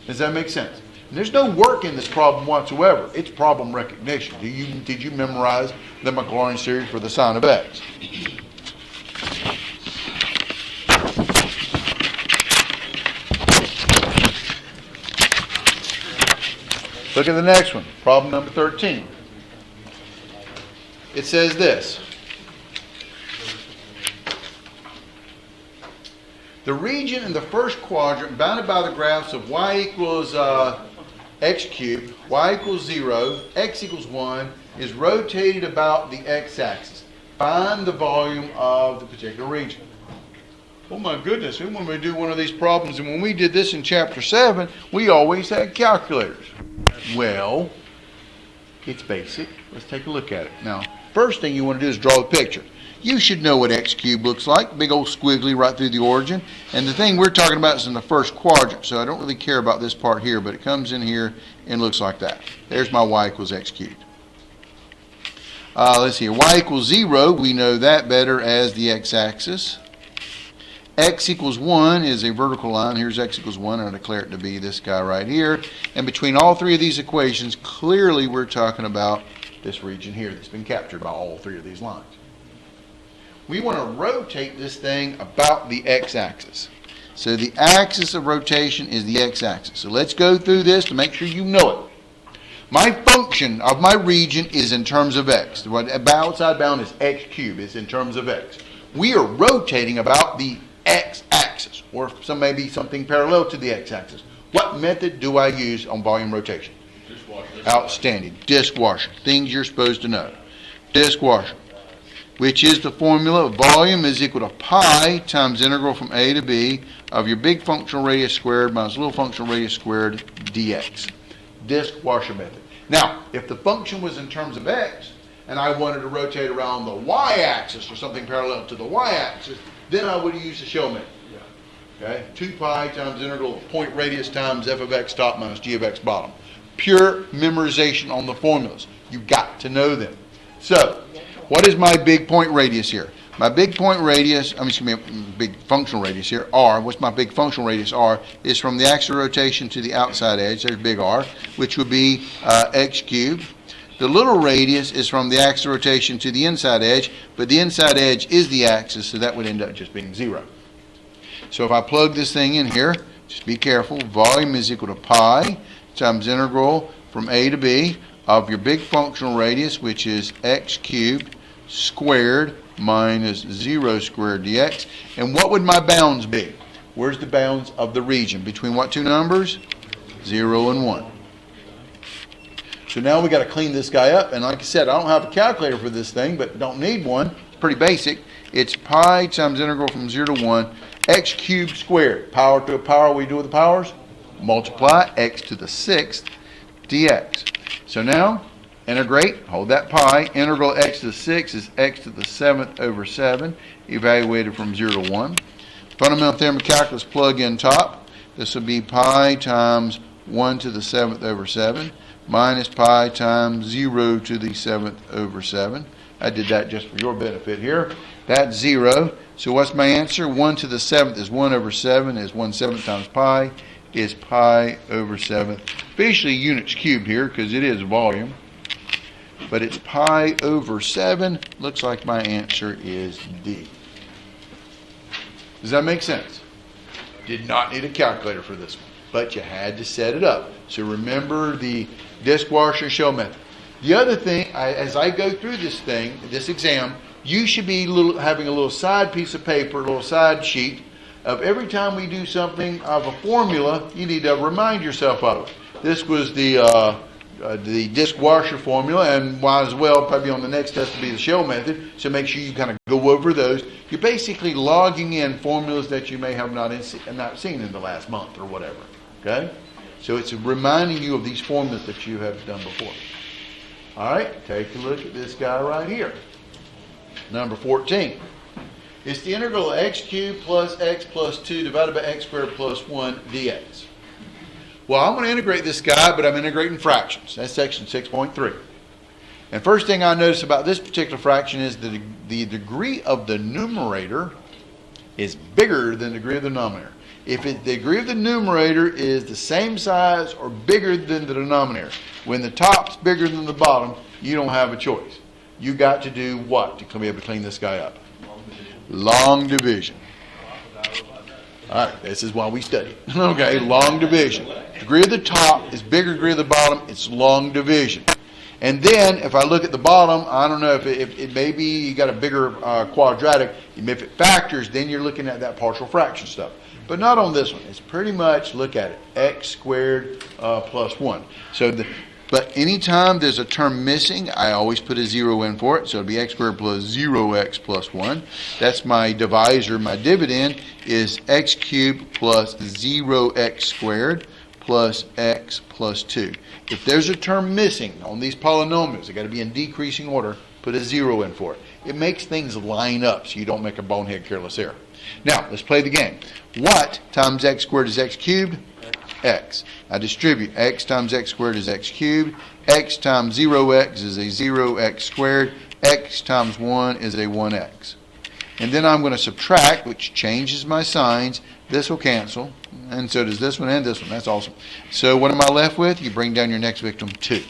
A: Does that make sense? And there's no work in this problem whatsoever. It's problem recognition. Did you memorize the Maclaurin series for the sine of x? Look at the next one, problem number 13. It says this. The region in the first quadrant bounded by the graphs of y equals x cubed, y equals 0, x equals 1 is rotated about the x-axis. Find the volume of the particular region. Oh my goodness, we want to do one of these problems, and when we did this in chapter 7, we always had calculators. Well, it's basic. Let's take a look at it. Now, first thing you want to do is draw the picture. You should know what x cubed looks like, big old squiggly right through the origin. And the thing we're talking about is in the first quadrant, so I don't really care about this part here, but it comes in here and looks like that. There's my y equals x cubed. Let's see here. Y equals 0, we know that better as the x-axis. X equals 1 is a vertical line. Here's x equals 1, and I declare it to be this guy right here. And between all three of these equations, clearly we're talking about this region here that's been captured by all three of these lines. We want to rotate this thing about the x-axis. So the axis of rotation is the x-axis. So let's go through this to make sure you know it. My function of my region is in terms of x. The outside bound is x cubed. It's in terms of x. We are rotating about the x-axis, or maybe something parallel to the x-axis. What method do I use on volume rotation? Dishwasher. Outstanding. Dishwasher. Things you're supposed to know. Dishwasher, which is the formula of volume is equal to pi times integral from a to b of your big functional radius squared minus little functional radius squared dx. Dishwasher method. Now, if the function was in terms of x, and I wanted to rotate around the y-axis or something parallel to the y-axis, then I would use the shell method. Okay, 2 pi times integral of point radius times f of x top minus g of x bottom. Pure memorization on the formulas. You've got to know them. So, what is my big point radius here? My big point radius, big functional radius here, r, what's my big functional radius, r, is from the axis of rotation to the outside edge, there's big R, which would be x cubed. The little radius is from the axis of rotation to the inside edge, but the inside edge is the axis, so that would end up just being 0. So if I plug this thing in here, just be careful, volume is equal to pi times integral from a to b of your big functional radius, which is x cubed squared minus 0 squared dx. And what would my bounds be? Where's the bounds of the region? Between what two numbers? 0 and 1. So now we got to clean this guy up, and like I said, I don't have a calculator for this thing, but don't need one. It's pretty basic. It's pi times integral from 0 to 1, x cubed squared. Power to a power, what do you do with the powers? Multiply x to the 6th dx. So now, integrate, hold that pi, integral x to the 6th is x to the 7th over 7, evaluated from 0 to 1. Fundamental theorem of calculus, plug in top. This would be pi times 1 to the 7th over 7. Minus pi times 0 to the 7th over 7. I did that just for your benefit here. That's 0. So what's my answer? 1 to the 7th is 1 over 7, is 1/7 times pi, is pi over 7th. Officially units cubed here because it is volume. But it's pi over 7. Looks like my answer is D. Does that make sense? Did not need a calculator for this one. but you had to set it up. So remember the disc washer shell method. The other thing, as I go through this exam, you should be having a little side piece of paper, a little side sheet of every time we do something of a formula, you need to remind yourself of it. This was the disc washer formula, and might as well probably on the next test to be the shell method. So make sure you kind of go over those. You're basically logging in formulas that you may have not seen in the last month or whatever. Okay, so it's reminding you of these formulas that you have done before. All right, take a look at this guy right here. Number 14. It's the integral of x cubed plus x plus 2 divided by x squared plus 1 dx. Well, I'm going to integrate this guy, but I'm integrating fractions. That's section 6.3. And first thing I notice about this particular fraction is that the degree of the numerator is bigger than the degree of the denominator. If the degree of the numerator is the same size or bigger than the denominator, when the top's bigger than the bottom, you don't have a choice. You got to do what to be able to clean this guy up? Long division. All right, this is why we study. Okay, long division. Degree of the top is bigger than degree of the bottom. It's long division. And then if I look at the bottom, I don't know if it maybe you got a bigger quadratic. If it factors, then you're looking at that partial fraction stuff. But not on this one. It's pretty much, look at it, x squared plus 1. But anytime there's a term missing, I always put a 0 in for it. So it'll be x squared plus 0x plus 1. That's my divisor. My dividend is x cubed plus 0x squared plus x plus 2. If there's a term missing on these polynomials, they got to be in decreasing order, put a 0 in for it. It makes things line up so you don't make a bonehead careless error. Now, let's play the game. What times x squared is x cubed? X. I distribute. X times x squared is x cubed. X times 0x is a 0x squared. X times 1 is a 1x. And then I'm going to subtract, which changes my signs. This will cancel. And so does this one and this one. That's awesome. So what am I left with? You bring down your next victim, 2.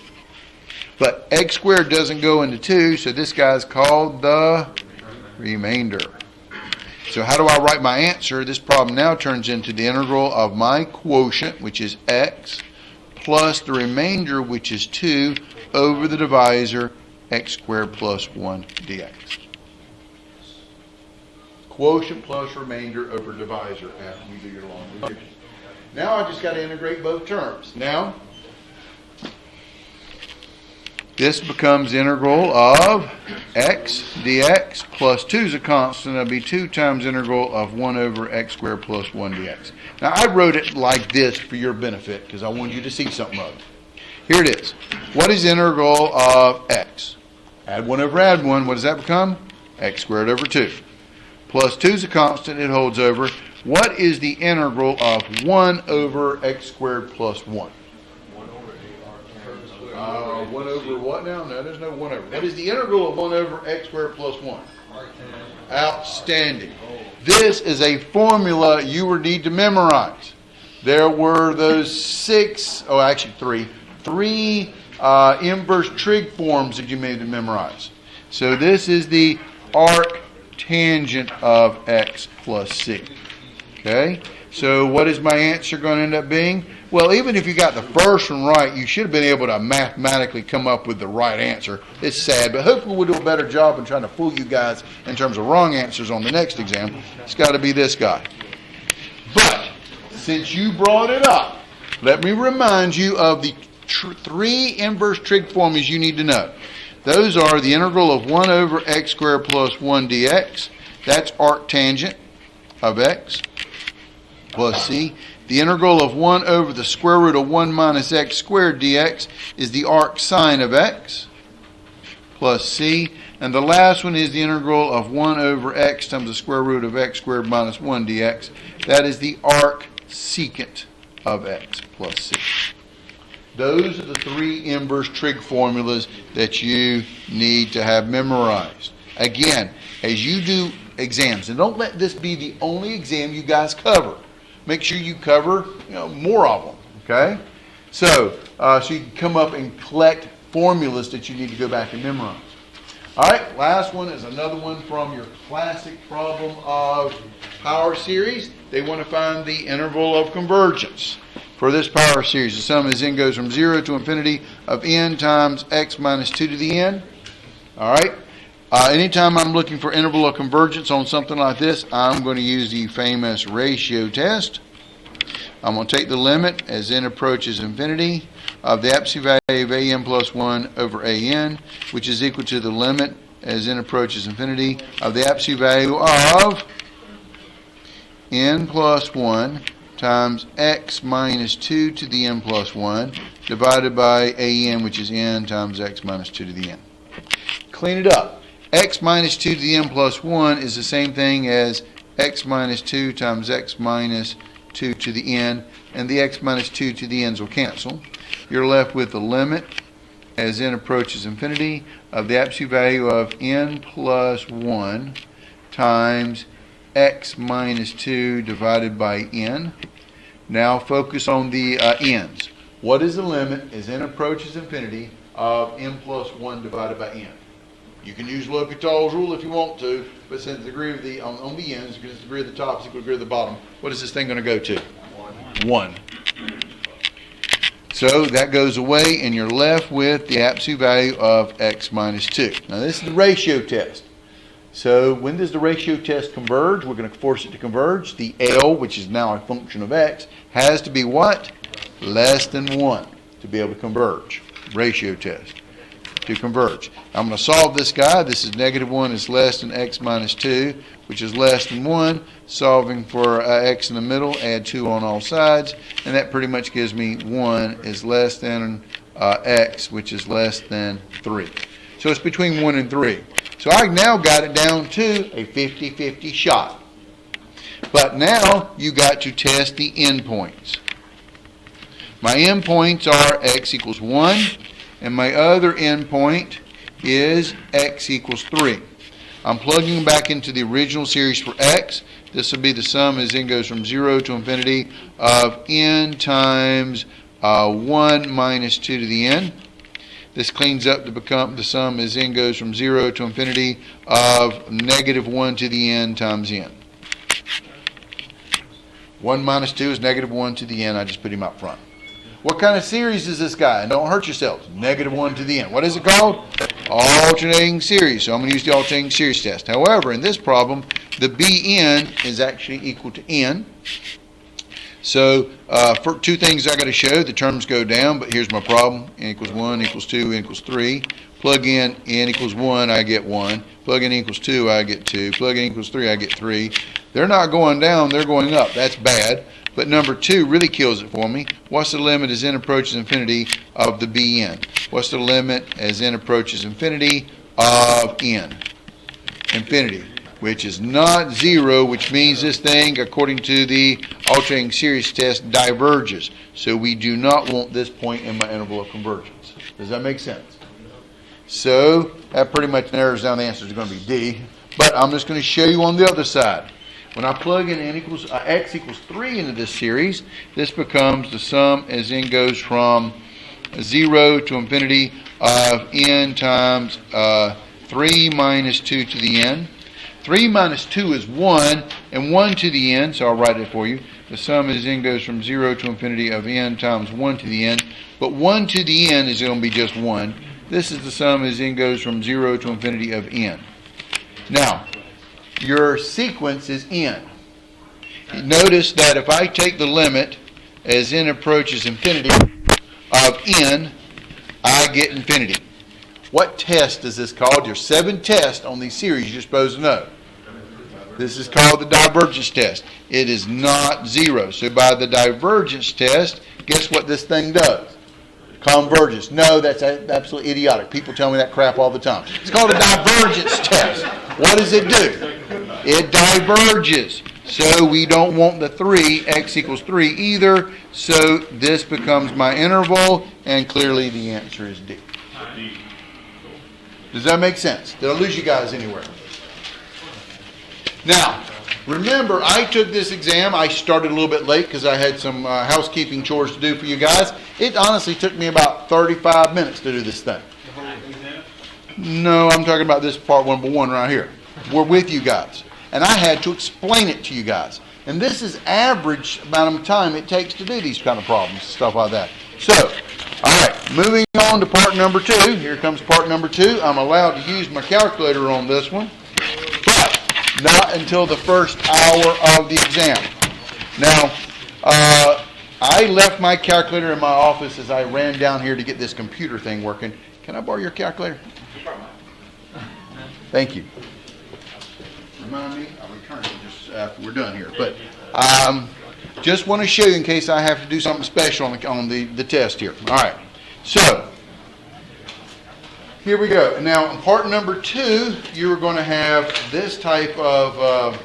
A: But x squared doesn't go into 2, so this guy's called the remainder. So how do I write my answer? This problem now turns into the integral of my quotient, which is x, plus the remainder, which is 2, over the divisor, x squared plus 1 dx. Quotient plus remainder over divisor after you do your long division. Now I just got to integrate both terms. Now, this becomes integral of x dx plus 2 is a constant. It'll be 2 times integral of 1 over x squared plus 1 dx. Now, I wrote it like this for your benefit because I wanted you to see something of it. Here it is. What is integral of x? Add 1 over add 1. What does that become? X squared over 2. Plus 2 is a constant. It holds over. What is the integral of 1 over x squared plus 1? 1 over what now? No, there's no 1 over. What is the integral of 1 over x squared plus 1? Outstanding. This is a formula you would need to memorize. There were those 3 inverse trig forms that you made to memorize. So this is the arc tangent of x plus c. Okay? So what is my answer going to end up being? Well, even if you got the first one right, you should have been able to mathematically come up with the right answer. It's sad, but hopefully we'll do a better job in trying to fool you guys in terms of wrong answers on the next exam. It's got to be this guy. But since you brought it up, let me remind you of the 3 inverse trig formulas you need to know. Those are the integral of 1 over x squared plus 1 dx. That's arc tangent of x plus c. The integral of 1 over the square root of 1 minus x squared dx is the arc sine of x plus c. And the last one is the integral of 1 over x times the square root of x squared minus 1 dx. That is the arc secant of x plus c. Those are the 3 inverse trig formulas that you need to have memorized. Again, as you do exams, and don't let this be the only exam you guys cover. Make sure you cover, more of them. Okay, so you can come up and collect formulas that you need to go back and memorize. All right, last one is another one from your classic problem of power series. They want to find the interval of convergence. for this power series. The sum as n goes from 0 to infinity of n times x minus 2 to the n. All right? Anytime I'm looking for interval of convergence on something like this, I'm going to use the famous ratio test. I'm going to take the limit as n approaches infinity of the absolute value of an plus 1 over an, which is equal to the limit as n approaches infinity of the absolute value of n plus 1 times x minus 2 to the n plus 1 divided by an, which is n times x minus 2 to the n. Clean it up. X minus 2 to the n plus 1 is the same thing as x minus 2 times x minus 2 to the n, and the x minus 2 to the n's will cancel. You're left with the limit as n approaches infinity of the absolute value of n plus 1 times x minus 2 divided by n. Now focus on the n's. What is the limit as n approaches infinity of n plus 1 divided by n? You can use L'Hopital's rule if you want to, but since the degree of the on the ends, because the degree of the top is equal to the degree of the bottom, what is this thing going to go to? 1. So that goes away, and you're left with the absolute value of x minus 2. Now this is the ratio test. So when does the ratio test converge? We're going to force it to converge. The L, which is now a function of x, has to be what? Less than 1 to be able to converge. Ratio test to converge. I'm going to solve this guy. This is negative 1 is less than x minus 2, which is less than 1. Solving for x in the middle, add 2 on all sides, and that pretty much gives me 1 is less than x, which is less than 3. So it's between 1 and 3. So I now got it down to a 50-50 shot. But now you got to test the endpoints. My endpoints are x equals 1, and my other endpoint is x equals 3. I'm plugging back into the original series for x. This will be the sum as n goes from 0 to infinity of n times 1 minus 2 to the n. This cleans up to become the sum as n goes from 0 to infinity of negative 1 to the n times n. 1 minus 2 is negative 1 to the n. I just put him out front. What kind of series is this guy? And don't hurt yourselves. Negative 1 to the n. What is it called? Alternating series. So I'm going to use the alternating series test. However, in this problem, the Bn is actually equal to n. So for two things I got to show. The terms go down, but here's my problem. N equals 1, equals 2, n equals 3. Plug in n equals 1, I get 1. Plug in equals 2, I get 2. Plug in equals 3, I get 3. They're not going down, they're going up. That's bad. But number 2 really kills it for me. What's the limit as n approaches infinity of the Bn? What's the limit as n approaches infinity of n? Infinity, which is not 0, which means this thing, according to the alternating series test, diverges. So we do not want this point in my interval of convergence. Does that make sense? So that pretty much narrows down the answer. It's going to be D. But I'm just going to show you on the other side. When I plug in x equals 3 into this series, this becomes the sum as n goes from 0 to infinity of n times 3 minus 2 to the n. 3 minus 2 is 1, and 1 to the n, so I'll write it for you. The sum as n goes from 0 to infinity of n times 1 to the n. But 1 to the n is going to be just 1. This is the sum as n goes from 0 to infinity of n. Now, your sequence is n. Notice that if I take the limit as n approaches infinity of n, I get infinity. What test is this called? There's 7 tests on these series you're supposed to know. This is called the divergence test. It is not 0. So by the divergence test, guess what this thing does? Converges. No, that's absolutely idiotic. People tell me that crap all the time. It's called a divergence test. What does it do? It diverges. So we don't want the 3, x equals 3 either. So this becomes my interval, and clearly the answer is D. Does that make sense? Did I lose you guys anywhere? Now, remember, I took this exam. I started a little bit late because I had some housekeeping chores to do for you guys. It honestly took me about 35 minutes to do this thing. No, I'm talking about this part number 1 right here. We're with you guys. And I had to explain it to you guys. And this is average amount of time it takes to do these kind of problems, stuff like that. So, all right, moving on to part number 2. Here comes part number 2. I'm allowed to use my calculator on this one, but not until the first hour of the exam. Now, I left my calculator in my office as I ran down here to get this computer thing working. Can I borrow your calculator? Thank you. Remind me, I'll return it just after we're done here. But just want to show you in case I have to do something special on the test here. All right. So, here we go. Now, in part number 2, you're going to have this type of...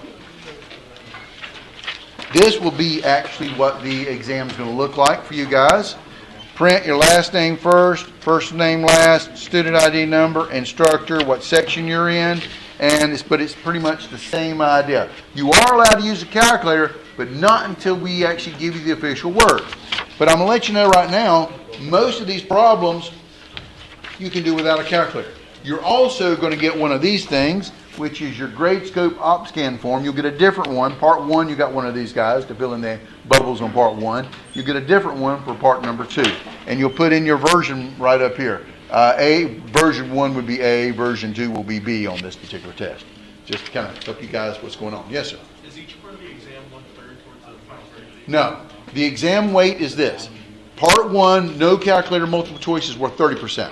A: this will be actually what the exam is going to look like for you guys. Print your last name first, first name last, student ID number, instructor, what section you're in, but it's pretty much the same idea. You are allowed to use a calculator, but not until we actually give you the official word. But I'm going to let you know right now, most of these problems you can do without a calculator. You're also going to get one of these things, which is your GradeScope OpScan form. You'll get a different one. Part 1, you got one of these guys to fill in the bubbles on part 1. You get a different one for part number 2. And you'll put in your version right up here. Version 1 would be A, version 2 will be B on this particular test. Just to kind of tell you guys what's going on. Yes, sir?
C: Is each part of the exam 1/3 towards the final grade?
A: No. The exam weight is this. Part 1, no calculator multiple choice is worth 30%.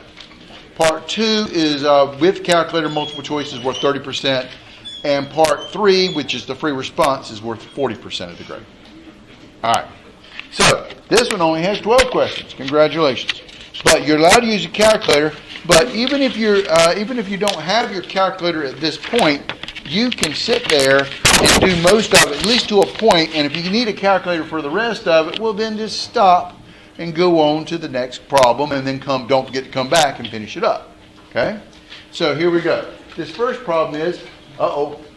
A: Part 2 is with calculator multiple choice is worth 30%. And part 3, which is the free response, is worth 40% of the grade. All right. So this one only has 12 questions. Congratulations. But you're allowed to use a calculator. But even if you don't have your calculator at this point, you can sit there and do most of it, at least to a point. And if you need a calculator for the rest of it, well, then just stop and go on to the next problem, and then don't forget to come back and finish it up. Okay? So here we go. This first problem is,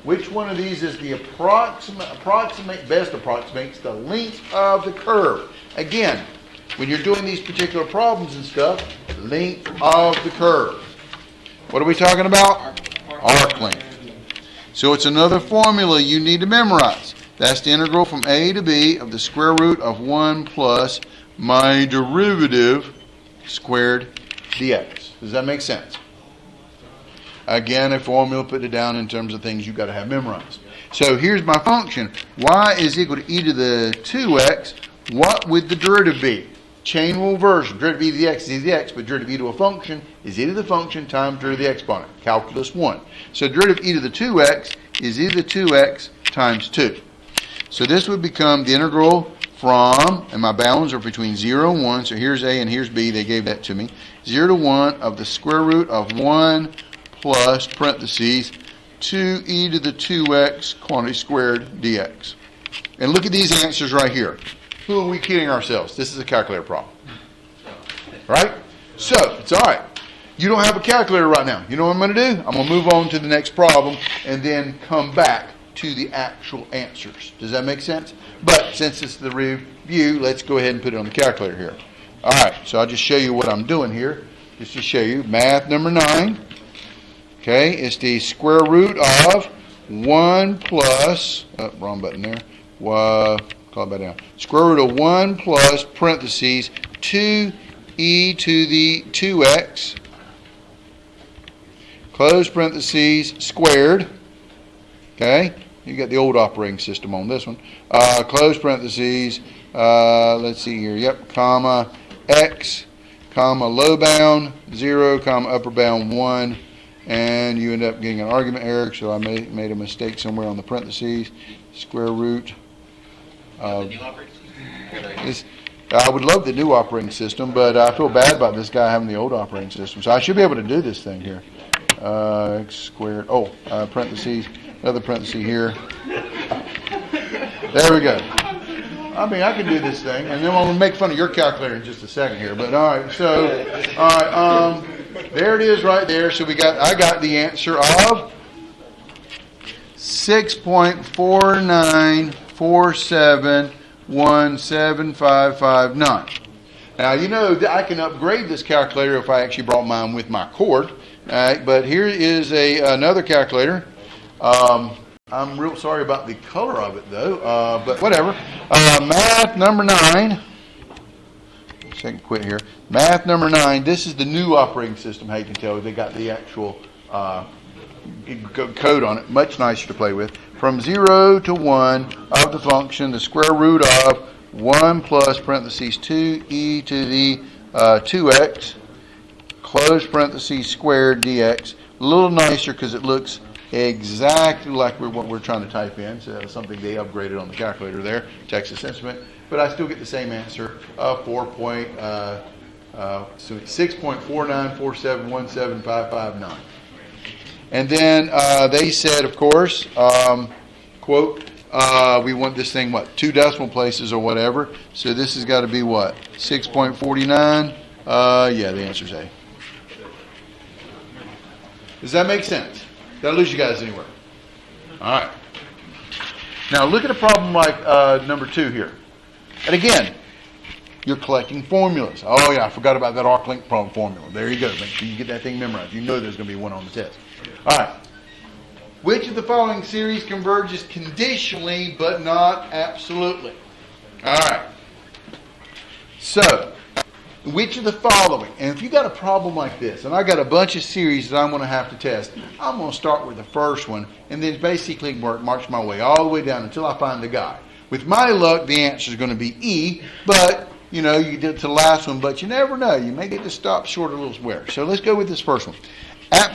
A: which one of these is the best approximates the length of the curve? Again, when you're doing these particular problems and stuff, length of the curve. What are we talking about? Arc length. So it's another formula you need to memorize. That's the integral from a to b of the square root of 1 plus my derivative squared dx. Does that make sense? Again, a formula put it down in terms of things you've got to have memorized. So here's my function. Y is equal to e to the 2x. What would the derivative be? Chain rule version. Derivative e to the x is e to the x, but derivative e to a function is e to the function times derivative of the exponent. Calculus 1. So derivative e to the 2x is e to the 2x times 2. So this would become the integral from, and my bounds are between 0 and 1, so here's a and here's b, they gave that to me, 0 to 1 of the square root of 1 plus parentheses 2e to the 2x quantity squared dx. And look at these answers right here. Who are we kidding ourselves? This is a calculator problem. Right? So, it's all right. You don't have a calculator right now. You know what I'm going to do? I'm going to move on to the next problem and then come back to the actual answers. Does that make sense? But since it's the review, let's go ahead and put it on the calculator here. All right, so I'll just show you what I'm doing here, just to show you. Math number 9. Okay, it's the square root of 1 plus, wrong button there. Call that down. Square root of 1 plus parentheses 2e to the 2x, close parentheses, squared. Okay, you got the old operating system on this one. Close parentheses, let's see here, yep, comma, x, comma, low bound, 0, comma, upper bound, 1, and you end up getting an argument error, so I made a mistake somewhere on the parentheses, square root of, I would love the new operating system, but I feel bad about this guy having the old operating system, so I should be able to do this thing here. X squared, parentheses, another parenthesis here. There we go. I mean, I can do this thing, and then I'm going to make fun of your calculator in just a second here. But all right, so there it is right there. So I got the answer of 6.494717559. Now you know that I can upgrade this calculator if I actually brought mine with my cord. But here is another calculator. I'm real sorry about the color of it though, but whatever. Math number 9. Second quit here. Math number 9. This is the new operating system. How you can tell they got the actual code on it. Much nicer to play with. From 0 to 1 of the function, the square root of 1 plus parentheses 2e to the 2x, close parentheses squared dx. A little nicer because it looks exactly like what we're trying to type in. So that's something they upgraded on the calculator there, Texas Instrument. But I still get the same answer of 6.4947175559. And then they said, of course, quote, we want this thing, what, 2 decimal places or whatever. So this has got to be what, 6.49? Yeah, the answer's A. Does that make sense? Did I lose you guys anywhere? All right. Now look at a problem like number 2 here. And again, you're collecting formulas. Oh yeah, I forgot about that arc length problem formula. There you go. Make sure you get that thing memorized. You know there's going to be one on the test. All right. Which of the following series converges conditionally but not absolutely? All right. So, which of the following? And if you got a problem like this, and I got a bunch of series that I'm going to have to test, I'm going to start with the first one and then basically march my way all the way down until I find the guy. With my luck, the answer is going to be E, but you know, you get to the last one, but you never know. You may get to stop short a little somewhere. So let's go with this first one.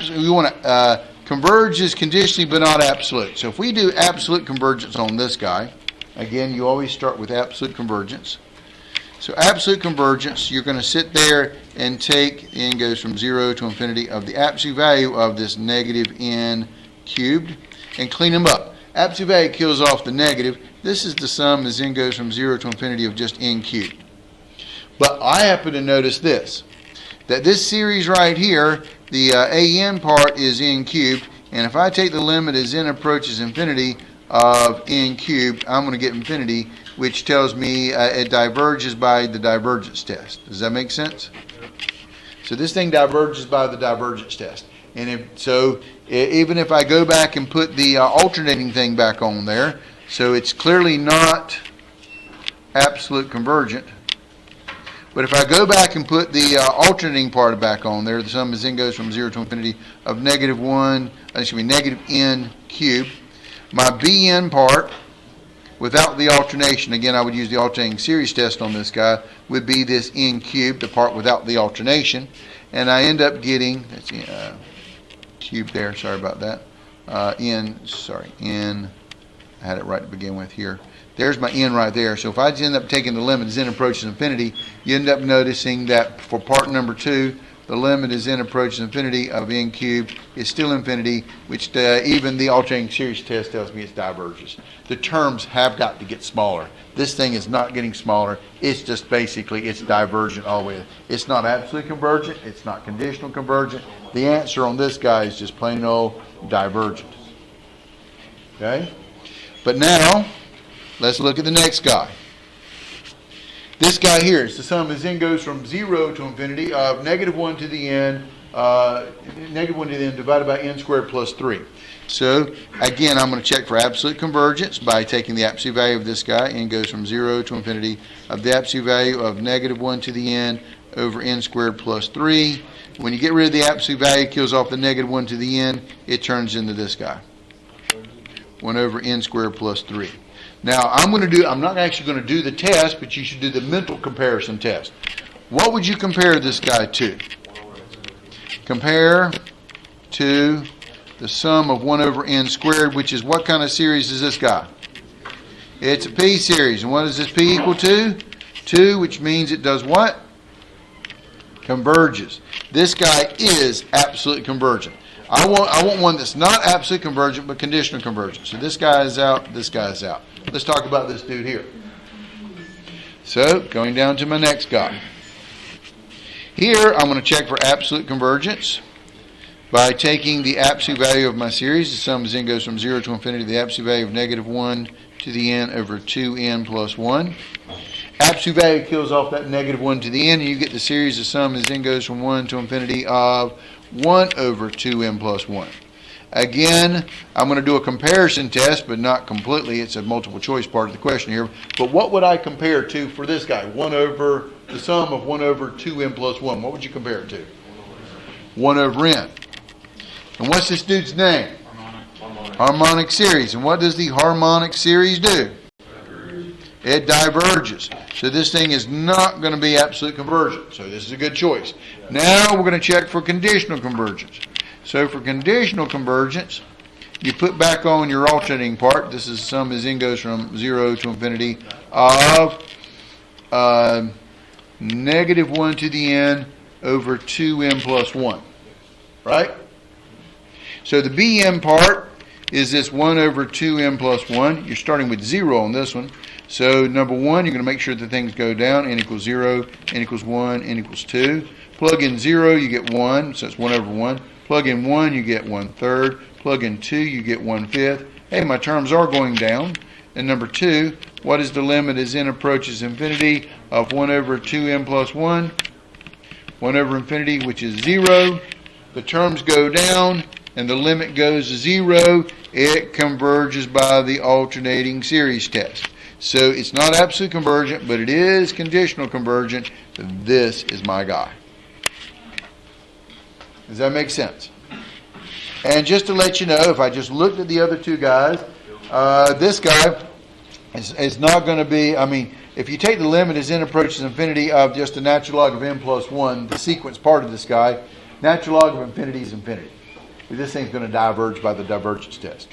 A: We want to converges conditionally but not absolute. So if we do absolute convergence on this guy, again, you always start with absolute convergence. So absolute convergence, you're going to sit there and take, n goes from 0 to infinity of the absolute value of this negative n cubed, and clean them up. Absolute value kills off the negative. This is the sum as n goes from 0 to infinity of just n cubed. But I happen to notice this, that this series right here, the an part is n cubed, and if I take the limit as n approaches infinity of n cubed, I'm going to get infinity, which tells me it diverges by the divergence test. Does that make sense? So this thing diverges by the divergence test. And even if I go back and put the alternating thing back on there, so it's clearly not absolute convergent. But if I go back and put the alternating part back on there, the sum as n goes from 0 to infinity of negative n cubed. My bn part, without the alternation, again I would use the alternating series test on this guy, would be this n cubed, the part without the alternation. And I end up getting, that's cubed there, sorry about that, n, I had it right to begin with here. There's my n right there. So if I just end up taking the limit as n approaches infinity, you end up noticing that for part number 2, the limit as n approaches infinity of n cubed is still infinity, which even the alternating series test tells me it diverges. The terms have got to get smaller. This thing is not getting smaller. It's just basically, it's divergent all the way. It's not absolute convergent. It's not conditional convergent. The answer on this guy is just plain old divergent. Okay? But now, let's look at the next guy. This guy here is the sum as n goes from 0 to infinity of negative 1 to the n, divided by n squared plus 3. So, again, I'm going to check for absolute convergence by taking the absolute value of this guy. N goes from 0 to infinity of the absolute value of negative 1 to the n over n squared plus 3. When you get rid of the absolute value, it kills off the negative 1 to the n. It turns into this guy. 1 over n squared plus 3. Now, I'm not actually going to do the test, but you should do the mental comparison test. What would you compare this guy to? Compare to the sum of 1 over n squared, which is what kind of series is this guy? It's a p series. And what does this p equal to? 2, which means it does what? Converges. This guy is absolutely convergent. I want one that's not absolute convergent, but conditional convergent. So this guy is out, this guy is out. Let's talk about this dude here. So, going down to my next guy. Here, I'm going to check for absolute convergence by taking the absolute value of my series. The sum as n goes from 0 to infinity, the absolute value of negative 1 to the n over 2n plus 1. Absolute value kills off that negative 1 to the n, and you get the series. The sum as n goes from 1 to infinity of 1 over 2n plus 1. Again, I'm going to do a comparison test, but not completely. It's a multiple choice part of the question here. But what would I compare to for this guy? 1 over the sum of 1 over 2n plus 1. What would you compare it to? 1 over n. And what's this dude's name? Harmonic series. And what does the harmonic series do? It diverges. So this thing is not going to be absolute convergence. So this is a good choice. Now we're going to check for conditional convergence. So for conditional convergence, you put back on your alternating part. This is sum as n goes from 0 to infinity of negative 1 to the n over 2n plus 1. Right? So the bm part is this 1 over 2n plus 1. You're starting with 0 on this one. So number 1, you're going to make sure that things go down. N equals 0, n equals 1, n equals 2. Plug in 0, you get 1, so it's 1 over 1. Plug in 1, you get 1/3. Plug in 2, you get 1/5. Hey, my terms are going down. And number 2, what is the limit as n approaches infinity of 1 over 2n plus 1? 1 over infinity, which is 0. The terms go down, and the limit goes to 0. It converges by the alternating series test. So it's not absolute convergent, but it is conditional convergent. This is my guy. Does that make sense? And just to let you know, if I just looked at the other two guys, this guy is not going to be, I mean, if you take the limit as n approaches infinity of just the natural log of n plus 1, the sequence part of this guy, natural log of infinity is infinity. This thing's going to diverge by the divergence test.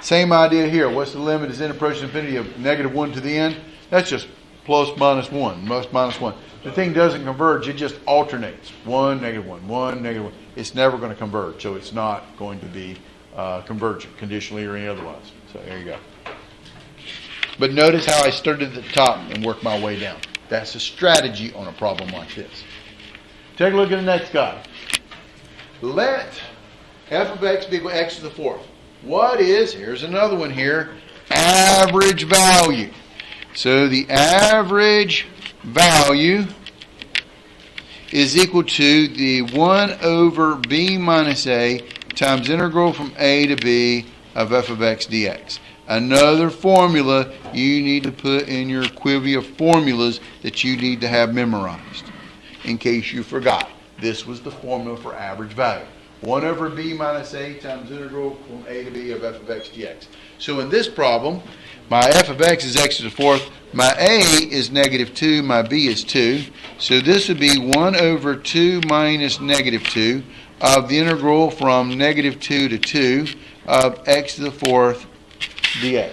A: Same idea here. What's the limit as n approaches infinity of negative 1 to the n? That's just plus minus 1, minus 1. The thing doesn't converge. It just alternates. 1, negative 1, 1, negative 1. It's never going to converge, so it's not going to be convergent, conditionally or any otherwise. So there you go. But notice how I started at the top and worked my way down. That's a strategy on a problem like this. Take a look at the next guy. Let f of x be equal to x to the fourth. What is, here's another one here, average value. So the average value is equal to the 1 over b minus a times integral from a to b of f of x dx. Another formula you need to put in your quiver of formulas that you need to have memorized. In case you forgot, this was the formula for average value. 1 over b minus a times integral from a to b of f of x dx. So in this problem, my f of x is x to the fourth, my a is negative 2, my b is 2. So this would be 1 over 2 minus negative 2 of the integral from negative 2 to 2 of x to the fourth dx.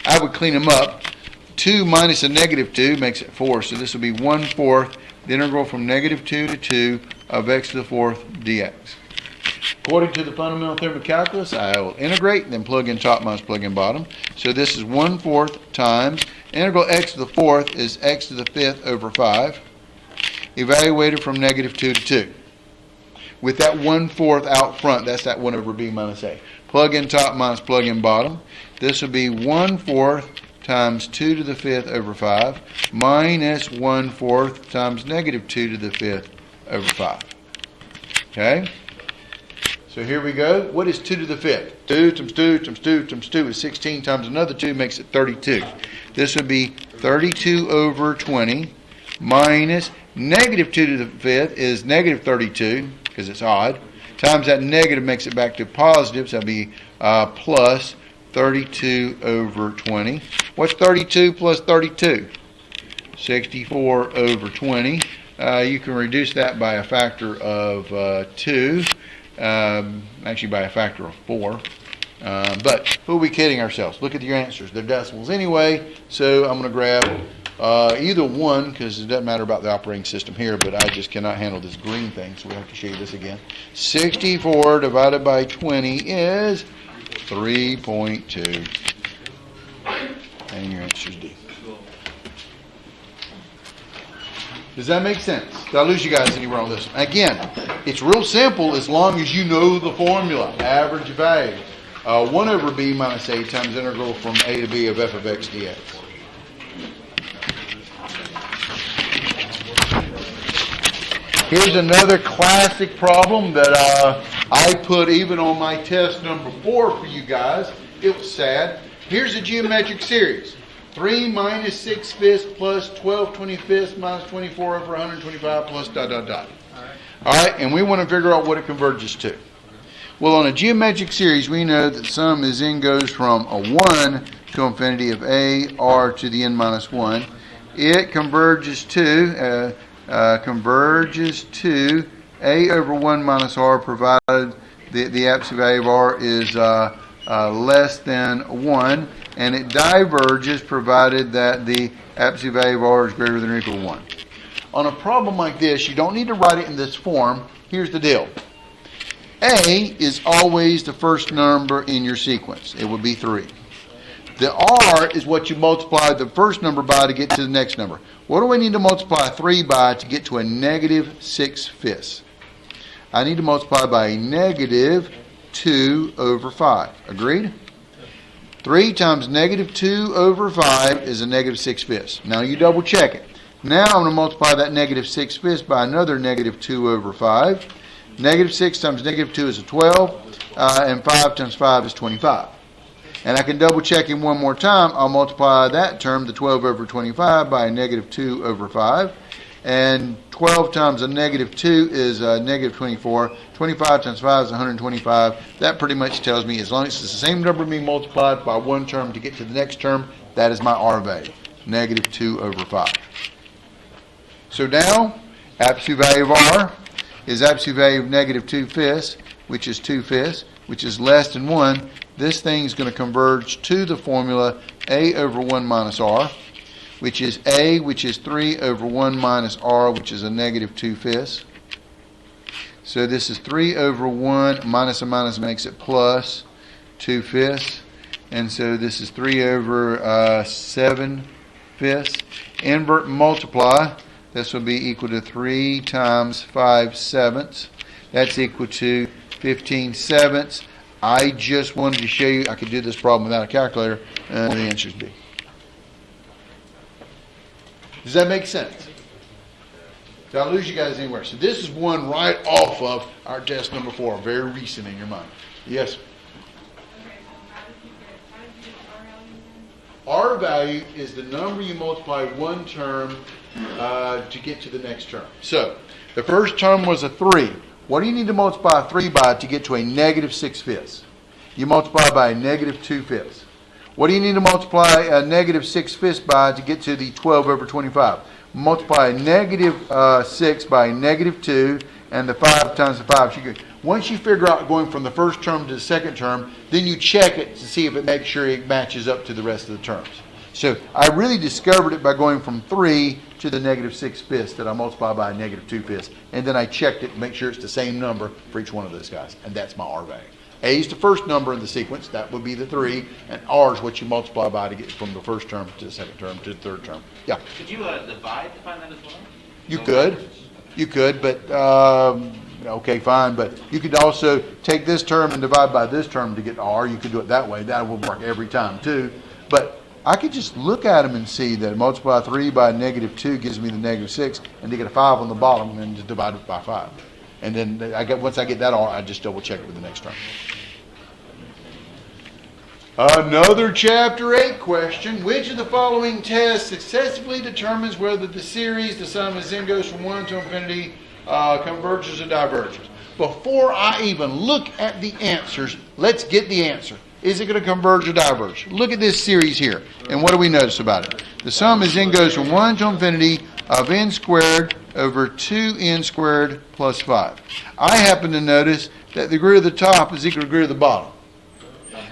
A: I would clean them up. 2 minus a negative 2 makes it 4, so this would be 1/4 the integral from negative 2 to 2 of x to the fourth dx. According to the fundamental theorem of calculus, I will integrate and then plug in top minus plug in bottom. So this is 1/4 times integral x to the fourth is x to the fifth over 5, evaluated from negative 2 to 2. With that 1/4 out front, that's that 1 over b minus a. Plug in top minus plug in bottom. This would be 1/4 times 2 to the fifth over 5 minus 1/4 times negative 2 to the fifth over 5. Okay? So here we go. What is 2 to the fifth? 2 times 2 times 2 times 2 is 16 times another 2 makes it 32. This would be 32 over 20 minus negative 2 to the fifth is negative 32 because it's odd. Times that negative makes it back to positive, so that'd be plus 32 over 20. What's 32 plus 32? 64 over 20. You can reduce that by a factor of 2. Actually by a factor of 4. But who are we kidding ourselves? Look at your answers. They're decimals anyway, so I'm going to grab either one because it doesn't matter about the operating system here, but I just cannot handle this green thing, so we have to show you this again. 64 divided by 20 is 3.2. And your answer is D. Does that make sense? Did I lose you guys anywhere on this? Again, it's real simple as long as you know the formula. Average value. 1 over b minus a times integral from a to b of f of x dx. Here's another classic problem that I put even on my test number 4 for you guys, it was sad. Here's a geometric series. 3 minus 6 fifths plus 12 25ths minus 24 over 125 plus dot, dot, dot. All right, and we want to figure out what it converges to. Well, on a geometric series, we know that sum is n goes from a 1 to infinity of a r to the n minus 1. It converges to a over 1 minus r, provided the absolute value of r is less than 1, and it diverges provided that the absolute value of r is greater than or equal to 1. On a problem like this, you don't need to write it in this form. Here's the deal. A is always the first number in your sequence. It would be 3. The r is what you multiply the first number by to get to the next number. What do I need to multiply 3 by to get to a negative 6 fifths? I need to multiply by a negative 2 over 5. Agreed? 3 times negative 2 over 5 is a negative 6 fifths. Now you double check it. Now I'm going to multiply that negative 6 fifths by another negative 2 over 5. Negative 6 times negative 2 is a 12, and 5 times 5 is 25. And I can double check it one more time. I'll multiply that term, the 12 over 25, by a negative 2 over 5. And 12 times a negative 2 is negative 24. 25 times 5 is 125. That pretty much tells me as long as it's the same number being multiplied by one term to get to the next term, that is my R value, negative 2 over 5. So now, absolute value of R is absolute value of negative 2 fifths, which is 2 fifths, which is less than 1. This thing is going to converge to the formula A over 1 minus R, which is A, which is 3 over 1 minus R, which is a negative 2 fifths. So this is 3 over 1, minus a minus makes it plus 2 fifths. And so this is 3 over 7 fifths. Invert and multiply. This will be equal to 3 times 5 sevenths. That's equal to 15 sevenths. I just wanted to show you I could do this problem without a calculator, and the answer is B. Does that make sense? Did I lose you guys anywhere? So this is one right off of our test number 4, very recent in your mind. Yes? R value is the number you multiply one term to get to the next term. So the first term was a 3. What do you need to multiply 3 by to get to a negative 6 fifths? You multiply by a negative 2 fifths. What do you need to multiply a negative 6 fifths by to get to the 12 over 25? Multiply a negative 6 by a negative 2, and the 5 times the 5. Once you figure out going from the first term to the second term, then you check it to see if it makes sure it matches up to the rest of the terms. So I really discovered it by going from 3 to the negative 6 fifths that I multiply by a negative 2 fifths. And then I checked it to make sure it's the same number for each one of those guys. And that's my R value. A is the first number in the sequence. That would be the 3. And R is what you multiply by to get from the first term to the second term to the third term. Yeah?
D: Could you divide to find that as well?
A: You could. You could, but okay, fine. But you could also take this term and divide by this term to get R. You could do it that way. That will work every time too. But I could just look at them and see that multiply 3 by negative 2 gives me the negative 6, and to get a 5 on the bottom, and then just divide it by 5. And then once I get that R, I just double check it with the next term. Another Chapter 8 question. Which of the following tests successfully determines whether the series, the sum as n goes from 1 to infinity, converges or diverges? Before I even look at the answers, let's get the answer. Is it going to converge or diverge? Look at this series here. And what do we notice about it? The sum as n goes from 1 to infinity of n squared over 2n squared plus 5. I happen to notice that the degree of the top is equal to the degree of the bottom.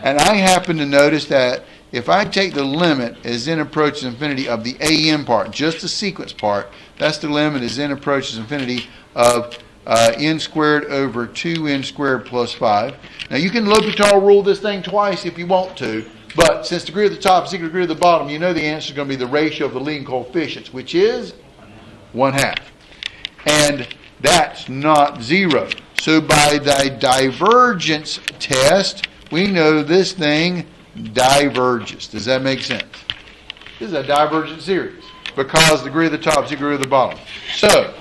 A: And I happen to notice that if I take the limit as n approaches infinity of the an part, just the sequence part, that's the limit as n approaches infinity of n squared over 2n squared plus 5. Now you can L'Hopital rule this thing twice if you want to, but since the degree of the top is equal to the degree of the bottom, you know the answer is going to be the ratio of the leading coefficients, which is 1/2. And that's not 0. So by the divergence test, we know this thing diverges. Does that make sense? This is a divergent series because the degree of the top is the degree of the bottom. So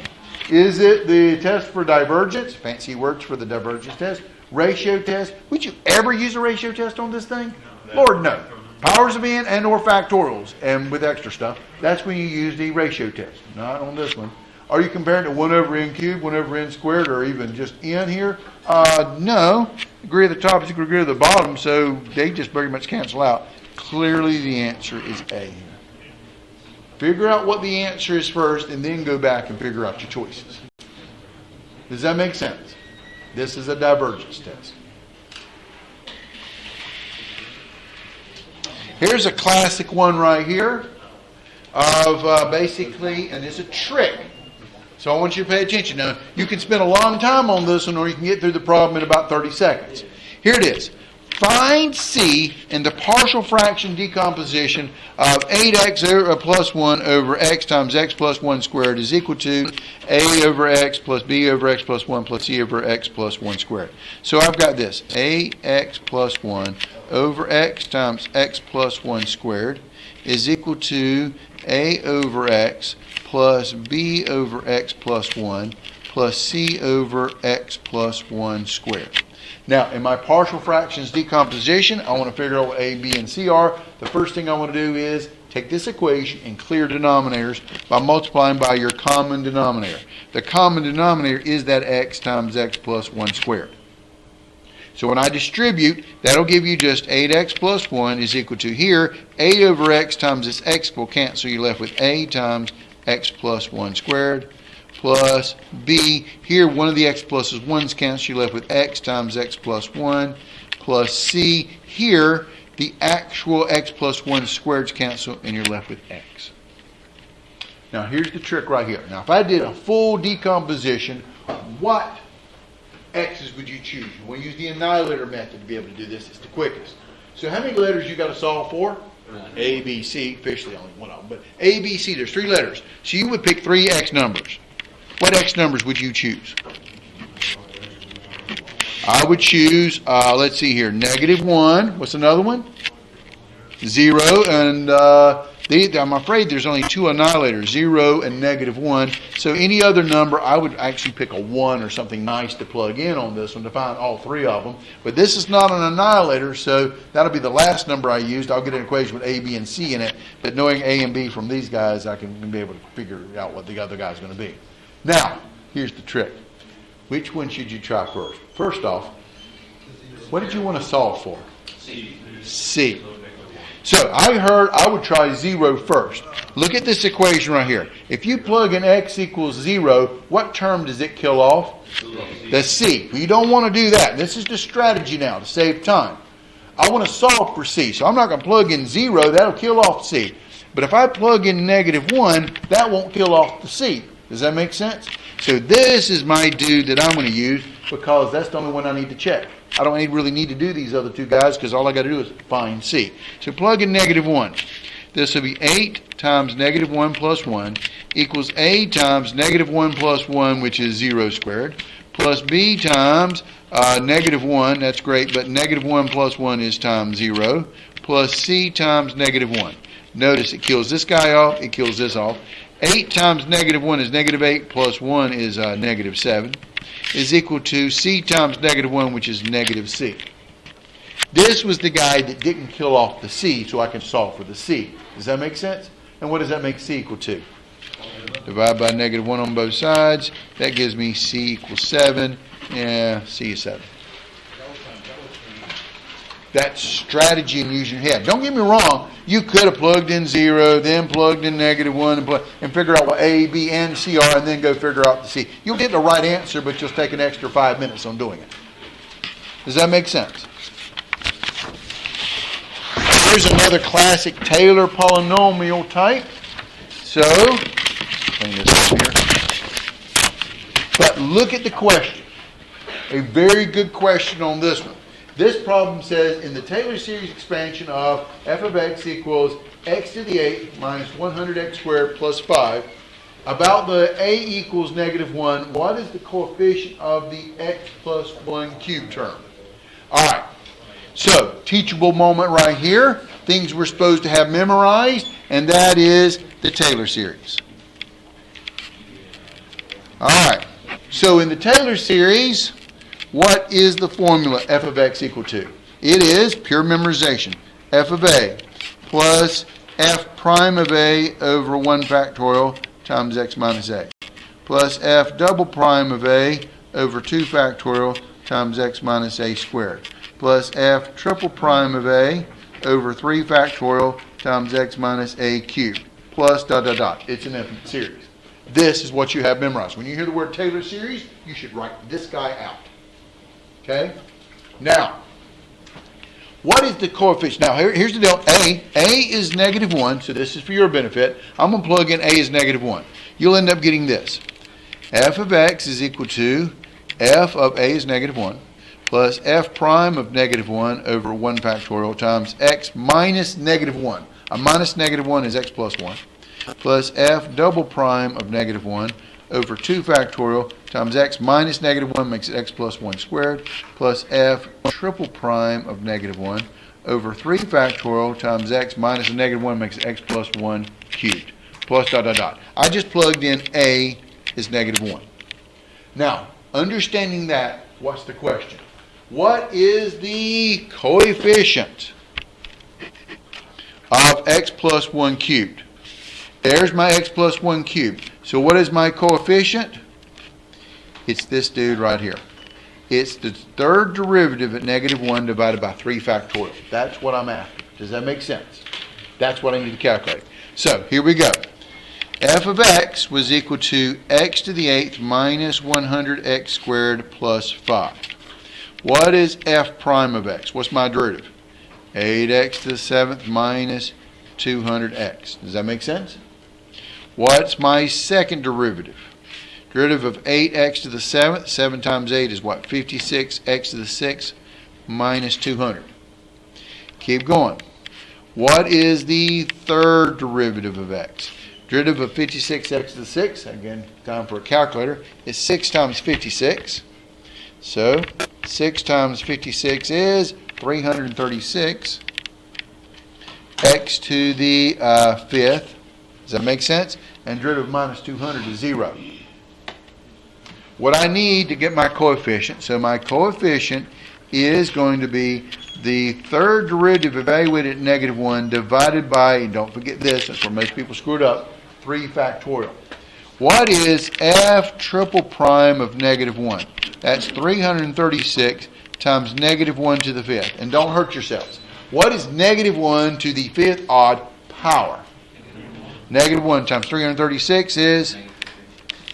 A: Is it the test for divergence? Fancy words for the divergence test. Ratio test. Would you ever use a ratio test on this thing? Lord, no. Powers of n and or factorials, and with extra stuff, that's when you use the ratio test. Not on this one. Are you comparing to 1 over n cubed, 1 over n squared, or even just n here? No. Degree of the top is equal to degree of the bottom, so they just very much cancel out. Clearly the answer is A here. Figure out what the answer is first, and then go back and figure out your choices. Does that make sense? This is a divergence test. Here's a classic one right here of basically, and it's a trick. So I want you to pay attention. Now, you can spend a long time on this one, or you can get through the problem in about 30 seconds. Here it is. Find C in the partial fraction decomposition of 8x plus 1 over x times x plus 1 squared is equal to a over x plus b over x plus 1 plus c over x plus 1 squared. So I've got this. ax plus 1 over x times x plus 1 squared is equal to a over x plus b over x plus 1 plus c over x plus 1 squared. Now, in my partial fractions decomposition, I want to figure out what a, b, and c are. The first thing I want to do is take this equation and clear denominators by multiplying by your common denominator. The common denominator is that x times x plus 1 squared. So when I distribute, that'll give you just 8x plus 1 is equal to here, a over x times this x will cancel. You're left with a times x plus 1 squared. Plus b, here one of the x pluses 1's cancel, you're left with x times x plus 1, plus c, here the actual x plus 1 squareds cancel, and you're left with x. Now here's the trick right here. Now if I did a full decomposition, what x's would you choose? You want to use the annihilator method to be able to do this. It's the quickest. So how many letters you got to solve for? A, B, C, officially only one of them, but A, B, C, there's 3 letters. So you would pick 3 x numbers. What x numbers would you choose? I would choose, let's see here, -1. What's another one? 0. And I'm afraid there's only 2 annihilators, 0 and -1. So any other number, I would actually pick a 1 or something nice to plug in on this one to find all 3 of them. But this is not an annihilator, so that'll be the last number I used. I'll get an equation with A, B, and C in it. But knowing A and B from these guys, I can be able to figure out what the other guy's going to be. Now, here's the trick. Which one should you try first? First off, what did you want to solve for? C. So I heard I would try 0 first. Look at this equation right here. If you plug in x equals 0, what term does it kill off? The c. You don't want to do that. This is the strategy now to save time. I want to solve for c. So I'm not going to plug in 0. That'll kill off c. But if I plug in -1, that won't kill off the c. Does that make sense? So this is my dude that I'm going to use because that's the only one I need to check. I don't really need to do these other 2 guys because all I got to do is find C. So plug in -1. This will be 8 times -1 plus 1 equals A times -1 plus 1, which is 0 squared, plus B times -1, that's great, but -1 plus 1 is times 0, plus C times -1. Notice it kills this guy off, it kills this off. 8 times -1 is -8 plus 1 is -7 is equal to C times -1, which is -C. This was the guy that didn't kill off the C, so I can solve for the C. Does that make sense? And what does that make C equal to? Divide by -1 on both sides. That gives me C equals 7. Yeah, C is 7. That strategy and using your head. Don't get me wrong, you could have plugged in 0, then plugged in -1 and figure out what A, B, and C are, and then go figure out the C. You'll get the right answer, but you'll take an extra 5 minutes on doing it. Does that make sense? Here's another classic Taylor polynomial type. So, clean this up here. But look at the question. A very good question on this one. This problem says in the Taylor series expansion of f of x equals x to the 8 minus 100x squared plus 5, about the a equals -1, what is the coefficient of the x plus 1 cubed term? All right, so teachable moment right here, things we're supposed to have memorized, and that is the Taylor series. All right. So in the Taylor series, what is the formula f of x equal to? It is pure memorization. F of a plus f prime of a over 1 factorial times x minus a plus f double prime of a over 2 factorial times x minus a squared plus f triple prime of a over 3 factorial times x minus a cubed plus dot dot dot. It's an infinite series. This is what you have memorized. When you hear the word Taylor series, you should write this guy out. Okay? Now, what is the coefficient? Now, here's the deal. A is negative 1, so this is for your benefit. I'm going to plug in A is negative 1. You'll end up getting this. F of x is equal to f of A is negative 1 plus f prime of negative 1 over 1 factorial times x minus negative 1. A minus negative 1 is x plus 1. Plus f double prime of negative 1 over 2 factorial times x minus negative 1 makes it x plus 1 squared plus f triple prime of negative 1 over 3 factorial times x minus a negative 1 makes it x plus 1 cubed plus dot dot dot. I just plugged in a is negative 1. Now, understanding that, what's the question? What is the coefficient of x plus 1 cubed? There's my x plus 1 cubed. So what is my coefficient? It's this dude right here. It's the third derivative at negative 1 divided by 3 factorial. That's what I'm after. Does that make sense? That's what I need to calculate. So here we go. F of x was equal to x to the 8th minus 100x squared plus 5. What is f prime of x? What's my derivative? 8x to the 7th minus 200x. Does that make sense? What's my second derivative? Derivative of 8x to the 7th. 7 times 8 is what? 56x to the 6th minus 200. Keep going. What is the third derivative of x? Derivative of 56x to the 6th, again, time for a calculator, is 6 times 56. So 6 times 56 is 336. X to the 5th. Does that make sense? And derivative of minus 200 is 0. What I need to get my coefficient, so my coefficient is going to be the third derivative evaluated at negative 1 divided by, don't forget this, that's where most people screwed up, 3 factorial. What is f triple prime of negative 1? That's 336 times negative 1 to the 5th. And don't hurt yourselves. What is negative 1 to the 5th odd power? Negative 1 times 336 is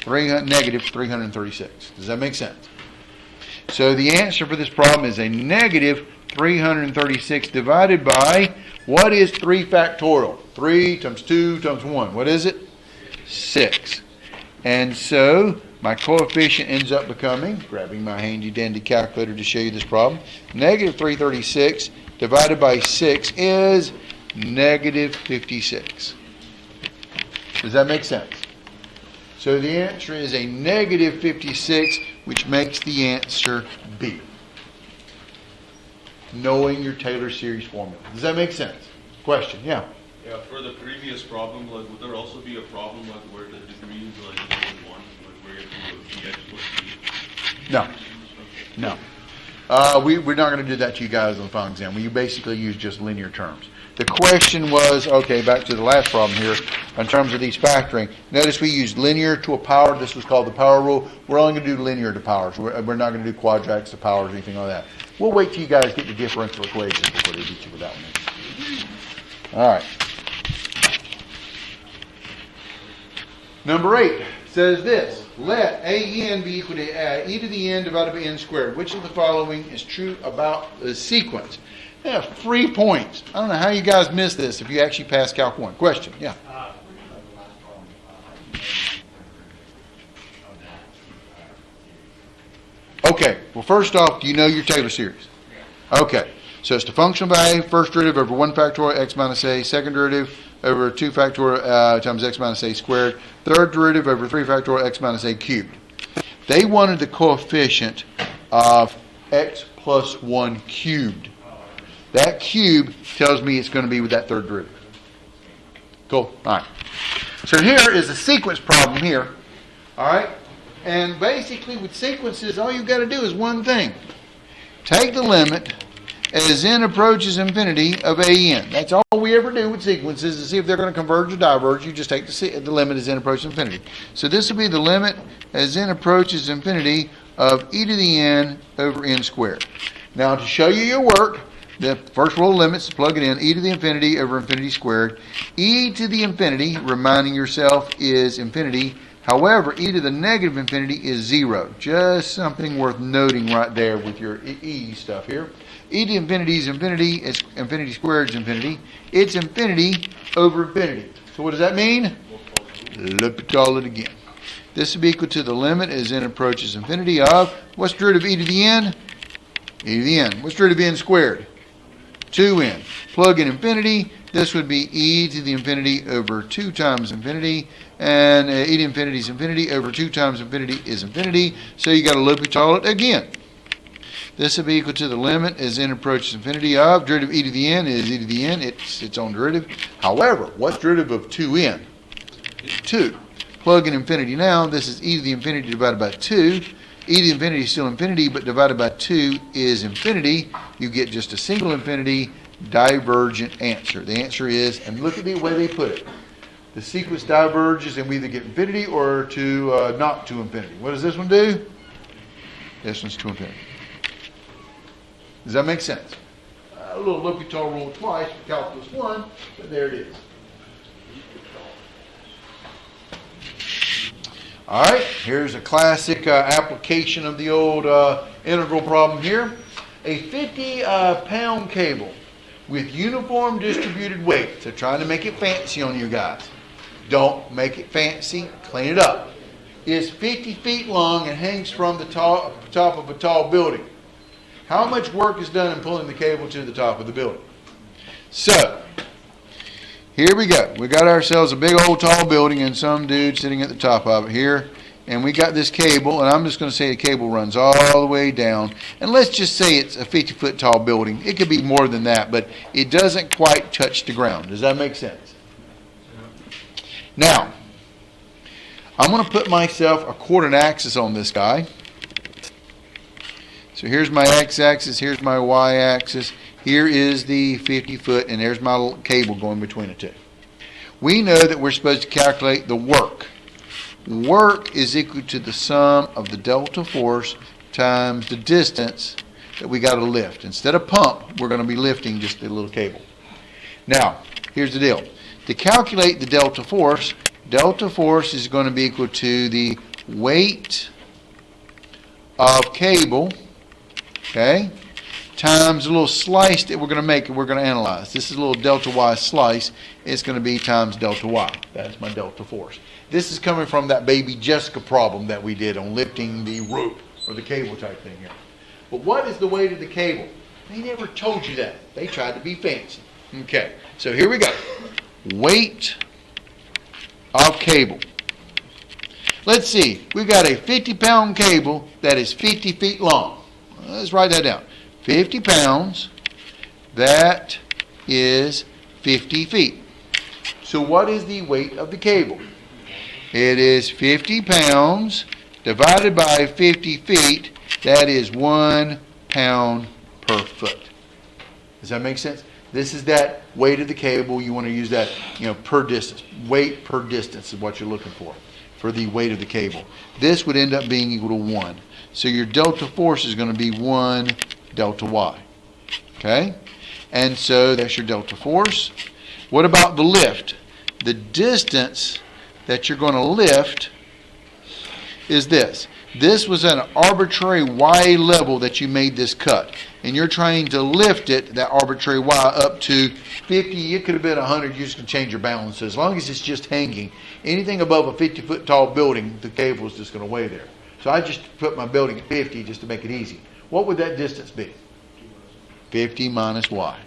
A: negative 336. Does that make sense? So the answer for this problem is a negative 336 divided by, what is 3 factorial? 3 times 2 times 1. What is it? 6. And so my coefficient ends up becoming, grabbing my handy dandy calculator to show you this problem, negative 336 divided by 6 is negative 56. Does that make sense? So the answer is a negative 56, which makes the answer B. Knowing your Taylor series formula. Does that make sense? Question? Yeah.
C: Yeah, for the previous problem, like, would there also be a problem like where the degree is like more than 1, like where you have to do bx plus b?
A: No. No. We're not going to do that to you guys on the final exam. We basically use just linear terms. The question was, okay, back to the last problem here, in terms of these factoring. Notice we used linear to a power. This was called the power rule. We're only going to do linear to powers. We're not going to do quadratics to powers or anything like that. We'll wait till you guys get the differential equations before they beat you with that one. All right. Number 8 says this. Let a(n) be equal to e to the n divided by n squared. Which of the following is true about the sequence? They have 3 points. I don't know how you guys missed this if you actually passed Calc 1. Question? Yeah. Okay. Well, first off, do you know your Taylor series? Okay. So it's the function of a, first derivative over 1 factorial x minus a, second derivative over 2 factorial times x minus a squared, third derivative over 3 factorial x minus a cubed. They wanted the coefficient of x plus 1 cubed. That cube tells me it's going to be with that third derivative. Cool. All right. So here is a sequence problem here. All right. And basically with sequences, all you've got to do is one thing. Take the limit as n approaches infinity of an. That's all we ever do with sequences, to see if they're going to converge or diverge. You just take the limit as n approaches infinity. So this will be the limit as n approaches infinity of e to the n over n squared. Now to show you your work, the first rule of limits, plug it in, e to the infinity over infinity squared. E to the infinity, reminding yourself, is infinity. However, e to the negative infinity is 0. Just something worth noting right there with your e stuff here. E to the infinity is infinity. It's infinity squared is infinity. It's infinity over infinity. So what does that mean? Call it again. This will be equal to the limit as n approaches infinity of, what's the root of e to the n? E to the n. What's the root of n squared? 2n. Plug in infinity. This would be e to the infinity over 2 times infinity. And e to infinity is infinity over 2 times infinity is infinity. So you got to L'Hopital it again. This will be equal to the limit as n approaches infinity of, derivative of e to the n is e to the n. It's its own derivative. However, what's derivative of 2n? 2. Plug in infinity now. This is e to the infinity divided by 2. E to the infinity is still infinity, but divided by 2 is infinity. You get just a single infinity divergent answer. The answer is, and look at the way they put it. The sequence diverges and we either get infinity or to not to infinity. What does this one do? This one's to infinity. Does that make sense? A little L'Hopital rule twice, calculus 1, but there it is. All right, here's a classic application of the old integral problem here. A 50-pound cable with uniform distributed weight. So trying to make it fancy on you guys. Don't make it fancy, clean it up. Is 50 feet long and hangs from the top of a tall building. How much work is done in pulling the cable to the top of the building? So, here we go. We got ourselves a big old tall building and some dude sitting at the top of it here. And we got this cable, and I'm just going to say the cable runs all the way down. And let's just say it's a 50-foot tall building. It could be more than that, but it doesn't quite touch the ground. Does that make sense? Now, I'm going to put myself a coordinate axis on this guy. So here's my x-axis, here's my y-axis. Here is the 50-foot, and there's my little cable going between the two. We know that we're supposed to calculate the work. Work is equal to the sum of the delta force times the distance that we got to lift. Instead of pump, we're going to be lifting just the little cable. Now, here's the deal. To calculate the delta force is going to be equal to the weight of cable, okay, times a little slice that we're going to make and we're going to analyze. This is a little delta y slice. It's going to be times delta y. That's my delta force. This is coming from that baby Jessica problem that we did on lifting the rope or the cable type thing here. But what is the weight of the cable? They never told you that. They tried to be fancy. Okay, so here we go. Weight of cable. Let's see. We've got a 50-pound cable that is 50 feet long. Let's write that down. 50 pounds, that is 50 feet. So what is the weight of the cable? It is 50 pounds divided by 50 feet. That is 1 pound per foot. Does that make sense? This is that weight of the cable. You want to use that, per distance. Weight per distance is what you're looking for the weight of the cable. This would end up being equal to 1. So your delta force is going to be 1 delta y. Okay? And so that's your delta force. What about the lift? The distance that you're going to lift is this. This was an arbitrary y level that you made this cut. And you're trying to lift it, that arbitrary y, up to 50. It could have been 100. You're just going to change your balance. As long as it's just hanging. Anything above a 50-foot tall building, the cable is just going to weigh there. So I just put my building at 50 just to make it easy. What would that distance be? 50 minus y.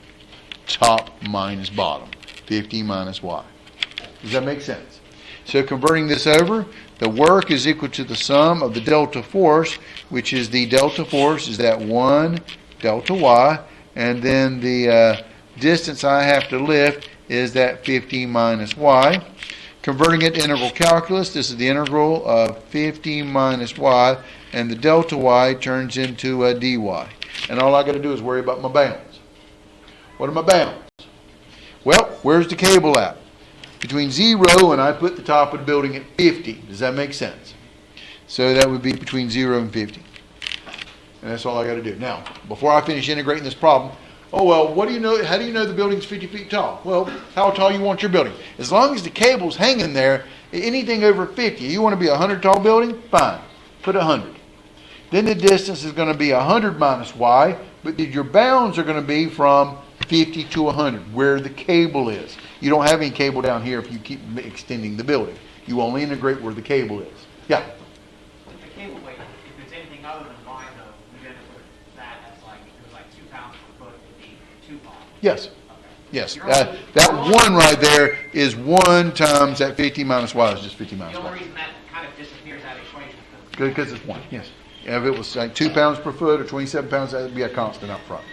A: Top minus bottom. 50 minus y. Does that make sense? So converting this over, the work is equal to the sum of the delta force, which is the delta force is that 1 delta y, and then the distance I have to lift is that 50 minus y. Converting it to integral calculus, this is the integral of 50 minus y, and the delta y turns into a dy. And all I got to do is worry about my bounds. What are my bounds? Well, where's the cable at? Between 0 and I put the top of the building at 50. Does that make sense? So that would be between 0 and 50. And that's all I got to do. Now, before I finish integrating this problem, oh, well, what do you know? How do you know the building's 50 feet tall? Well, how tall you want your building. As long as the cable's hanging there, anything over 50, you want to be a 100 tall building? Fine. Put 100. Then the distance is going to be 100 minus y, but your bounds are going to be from 50 to 100, where the cable is. You don't have any cable down here if you keep extending the building. You only integrate where the cable is. Yeah?
D: The cable weight, if it's anything other than line though, we end up with that as like, if it was like 2 pounds per foot, it'd be 2 pounds.
A: Yes.
D: Okay.
A: Yes.
D: You're
A: That one right there is 1 times that 50 minus y is just 50 minus
D: The only
A: y.
D: reason that kind of disappears out of the equation is
A: Good, because it's 1, yes. If it was like 2 pounds per foot or 27 pounds, that would be a constant up front.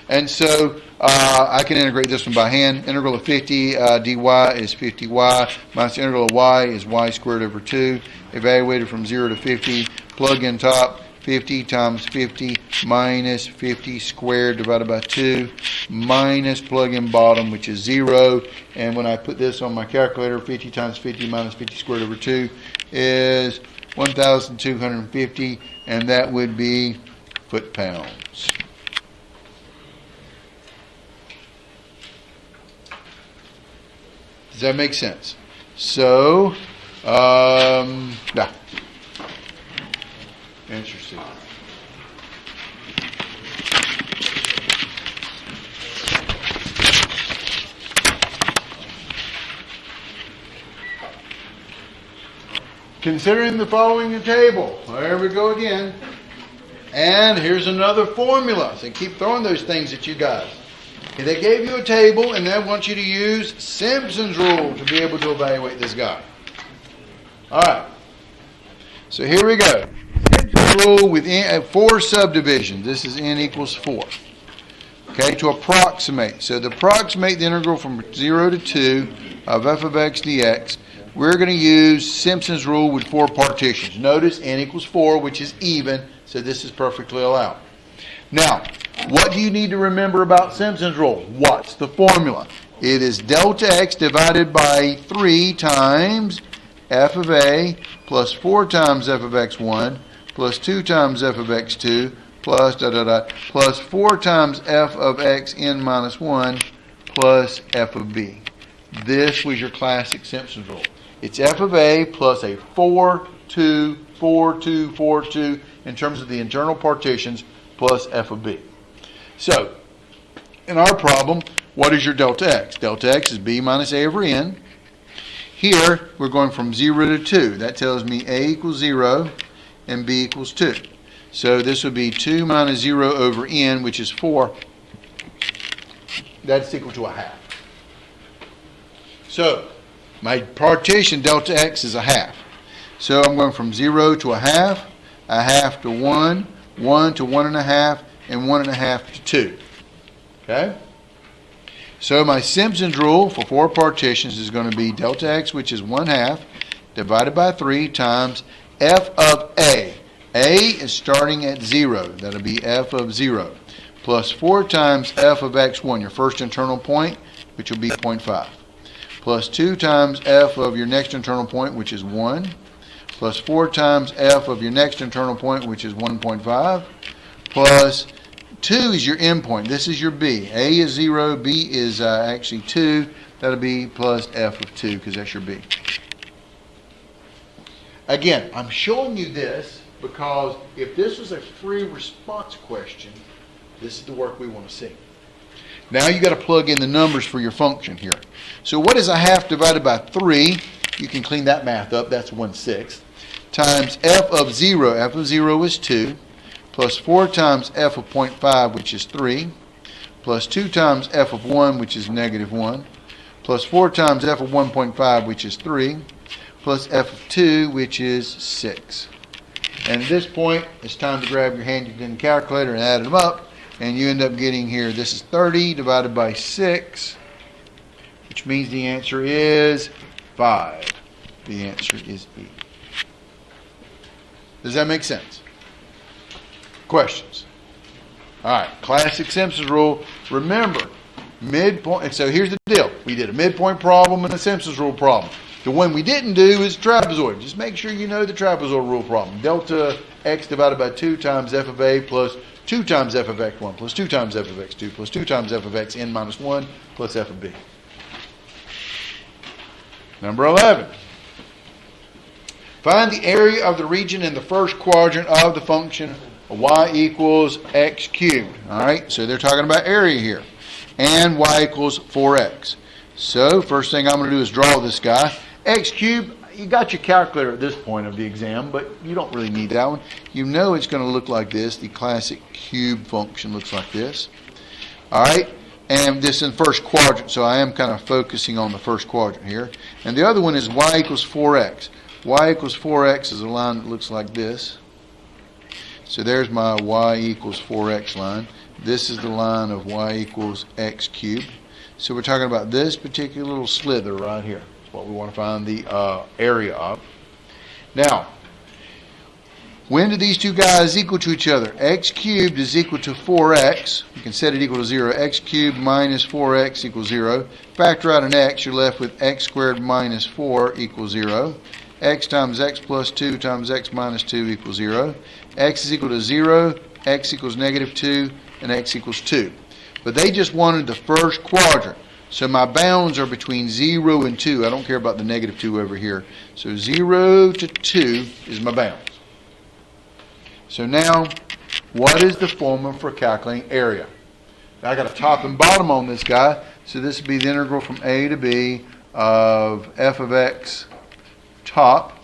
A: And so I can integrate this one by hand. Integral of 50 dy is 50y minus the integral of y is y squared over 2. Evaluated from 0 to 50. Plug in top. 50 times 50 minus 50 squared divided by 2 minus plug in bottom, which is 0. And when I put this on my calculator, 50 times 50 minus 50 squared over 2 is 1,250, and that would be foot-pounds. Does that make sense? So, yeah. Answer C. Considering the following table. There we go again. And here's another formula. So keep throwing those things at you guys. They gave you a table and they want you to use Simpson's rule to be able to evaluate this guy. All right. So here we go. Simpson's rule with 4 subdivisions. This is n equals 4. Okay, to approximate. So to approximate the integral from 0 to 2 of f of x dx, we're going to use Simpson's rule with 4 partitions. Notice n equals 4, which is even, so this is perfectly allowed. Now, what do you need to remember about Simpson's rule? What's the formula? It is delta x divided by 3 times f of a plus 4 times f of x1 plus 2 times f of x2 plus plus 4 times f of xn minus 1 plus f of b. This was your classic Simpson's rule. It's f of a plus a 4, 2, 4, 2, 4, 2 in terms of the internal partitions plus f of b. So, in our problem, what is your delta x? Delta x is b minus a over n. Here, we're going from 0 to 2. That tells me a equals 0 and b equals 2. So this would be 2 minus 0 over n, which is 4. That's equal to a half. So, my partition delta x is a half. So I'm going from 0 to a half to 1, 1 to 1.5, and 1.5 to 2. Okay? So my Simpson's rule for 4 partitions is going to be delta x, which is 1/2, divided by 3 times f of a. A is starting at 0. That'll be f of 0. Plus 4 times f of x1, your first internal point, which will be 0.5. Plus 2 times f of your next internal point, which is 1. Plus 4 times f of your next internal point, which is 1.5. Plus 2 is your endpoint. This is your b. A is 0. B is actually 2. That'll be plus f of 2 because that's your b. Again, I'm showing you this because if this was a free response question, this is the work we want to see. Now you got to plug in the numbers for your function here. So what is a half divided by 3? You can clean that math up. That's 1/6. Times f of 0. F of 0 is 2. Plus 4 times f of 0.5, which is 3. Plus 2 times f of 1, which is negative 1. Plus 4 times f of 1.5, which is 3. Plus f of 2, which is 6. And at this point, it's time to grab your handy-dandy calculator and add them up. And you end up getting here, this is 30 divided by 6, which means the answer is 5. The answer is E. Does that make sense? Questions? All right, classic Simpsons rule. Remember, midpoint, and so here's the deal. We did a midpoint problem and a Simpsons rule problem. The one we didn't do is trapezoid. Just make sure you know the trapezoid rule problem. Delta x divided by 2 times f of a plus 2 times f of x1 plus 2 times f of x2 plus 2 times f of x n minus 1 plus f of b. Number 11. Find the area of the region in the first quadrant of the function y equals x cubed. All right, so they're talking about area here. And y equals 4x. So first thing I'm going to do is draw this guy. X cubed, you got your calculator at this point of the exam, but you don't really need that one. You know it's going to look like this. The classic cube function looks like this. All right, and this in first quadrant, so I am kind of focusing on the first quadrant here. And the other one is y equals 4x. Y equals 4x is a line that looks like this. So there's my y equals 4x line. This is the line of y equals x cubed. So we're talking about this particular little slither right here. That's what we want to find the area of. Now, when do these two guys equal to each other? X cubed is equal to 4x. You can set it equal to 0. X cubed minus 4x equals 0. Factor out an x, you're left with x squared minus 4 equals 0. X times x plus 2 times x minus 2 equals 0. X is equal to 0, x equals negative 2, and x equals 2. But they just wanted the first quadrant. So my bounds are between 0 and 2. I don't care about the negative 2 over here. So 0 to 2 is my bounds. So now, what is the formula for calculating area? Now I got a top and bottom on this guy. So this would be the integral from a to b of f of x top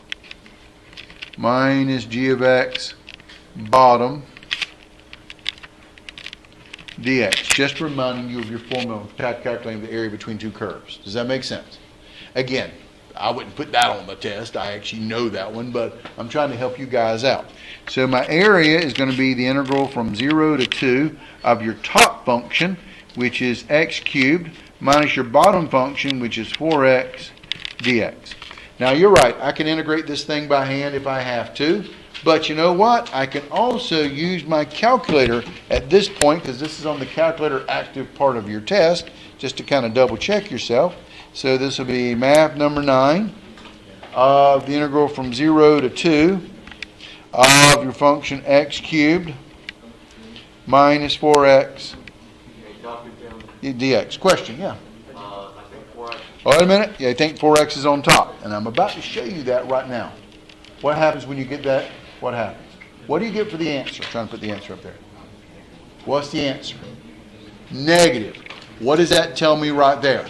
A: minus g of x bottom dx. Just reminding you of your formula for calculating the area between two curves. Does that make sense? Again, I wouldn't put that on the test. I actually know that one, but I'm trying to help you guys out. So my area is going to be the integral from 0 to 2 of your top function, which is x cubed, minus your bottom function, which is 4x dx. Now you're right, I can integrate this thing by hand if I have to, but you know what? I can also use my calculator at this point, because this is on the calculator active part of your test, just to kind of double check yourself. So this will be math number 9 of the integral from 0 to 2 of your function x cubed minus 4x dx. Question, yeah. Wait a minute. Yeah, I think 4x is on top. And I'm about to show you that right now. What happens when you get that? What happens? What do you get for the answer? I'm trying to put the answer up there. What's the answer? Negative. What does that tell me right there?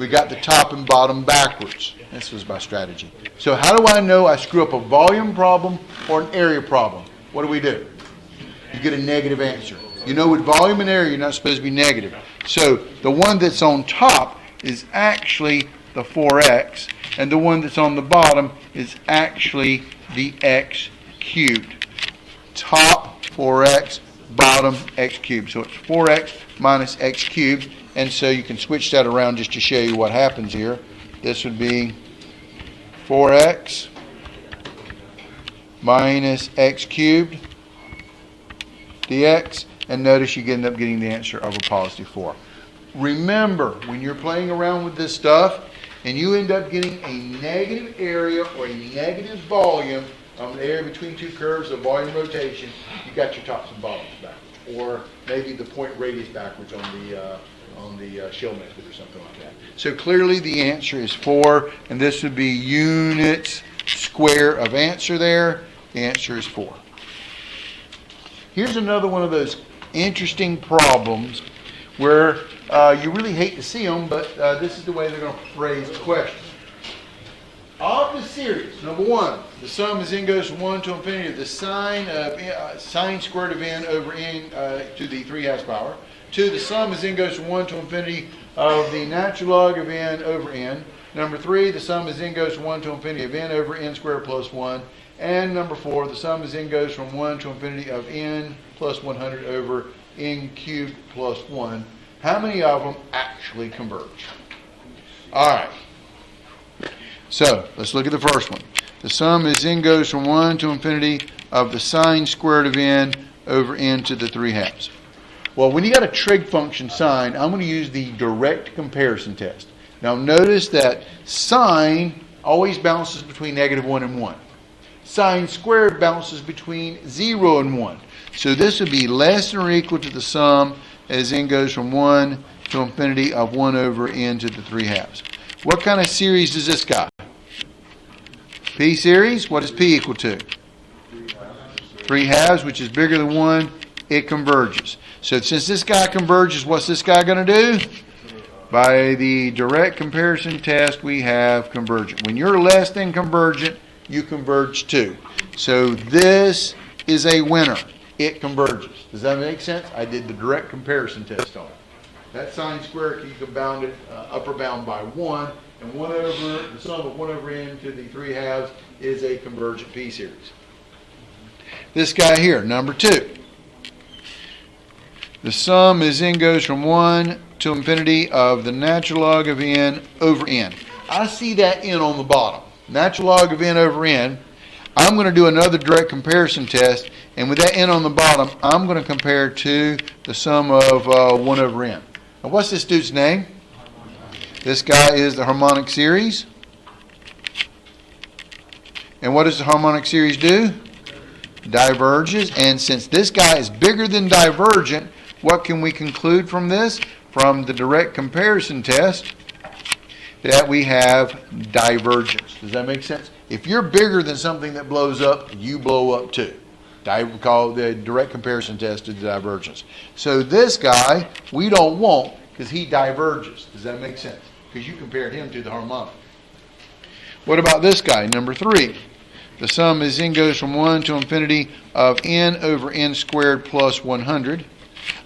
A: We got the top and bottom backwards. This was my strategy. So how do I know I screw up a volume problem or an area problem? What do? You get a negative answer. You know with volume and area, you're not supposed to be negative. So the one that's on top is actually the 4x, and the one that's on the bottom is actually the x cubed. Top 4x, bottom x cubed. So it's 4x minus x cubed, and so you can switch that around just to show you what happens here. This would be 4x minus x cubed dx, and notice you end up getting the answer of a positive 4. Remember, when you're playing around with this stuff and you end up getting a negative area or a negative volume of an area between two curves of volume rotation, you got your tops and bottoms backwards, or maybe the point radius backwards on the shell method or something like that. So clearly the answer is 4, and this would be units square of answer there. The answer is 4. Here's another one of those interesting problems where you really hate to see them, but this is the way they're going to phrase the question. Of the series, number 1, the sum as n goes from 1 to infinity of the sine squared of n over n to the 3/2 power. 2, the sum as n goes from 1 to infinity of the natural log of n over n. Number 3, the sum as n goes from 1 to infinity of n over n squared plus 1. And number 4, the sum as n goes from 1 to infinity of n plus 100 over n cubed plus 1. How many of them actually converge? All right. So, let's look at the first one. The sum is n goes from 1 to infinity of the sine squared of n over n to the 3 halves. Well, when you got a trig function sine, I'm going to use the direct comparison test. Now, notice that sine always bounces between -1 and 1. Sine squared bounces between 0 and 1. So this would be less than or equal to the sum as n goes from 1 to infinity of 1 over n to the 3 halves. What kind of series is this guy? P series? What is P equal to? 3 halves, which is bigger than 1. It converges. So since this guy converges, what's this guy going to do? By the direct comparison test, we have convergent. When you're less than convergent, you converge too. So this is a winner. It converges. Does that make sense? I did the direct comparison test on it. That sine squared, you can bound it upper bound by 1, and 1 over the sum of 1 over n to the 3 halves is a convergent P series. This guy here, number 2. The sum is n goes from 1 to infinity of the natural log of n over n. I see that n on the bottom. Natural log of n over n. I'm going to do another direct comparison test, and with that n on the bottom, I'm going to compare to the sum of 1 over n. Now, what's this dude's name? This guy is the harmonic series. And what does the harmonic series do? Diverges. And since this guy is bigger than divergent, what can we conclude from this? From the direct comparison test, that we have divergence. Does that make sense? If you're bigger than something that blows up, you blow up too. I call the direct comparison test is divergence. So this guy we don't want because he diverges. Does that make sense? Because you compared him to the harmonic. What about this guy, number 3? The sum is n goes from 1 to infinity of n over n squared plus 100.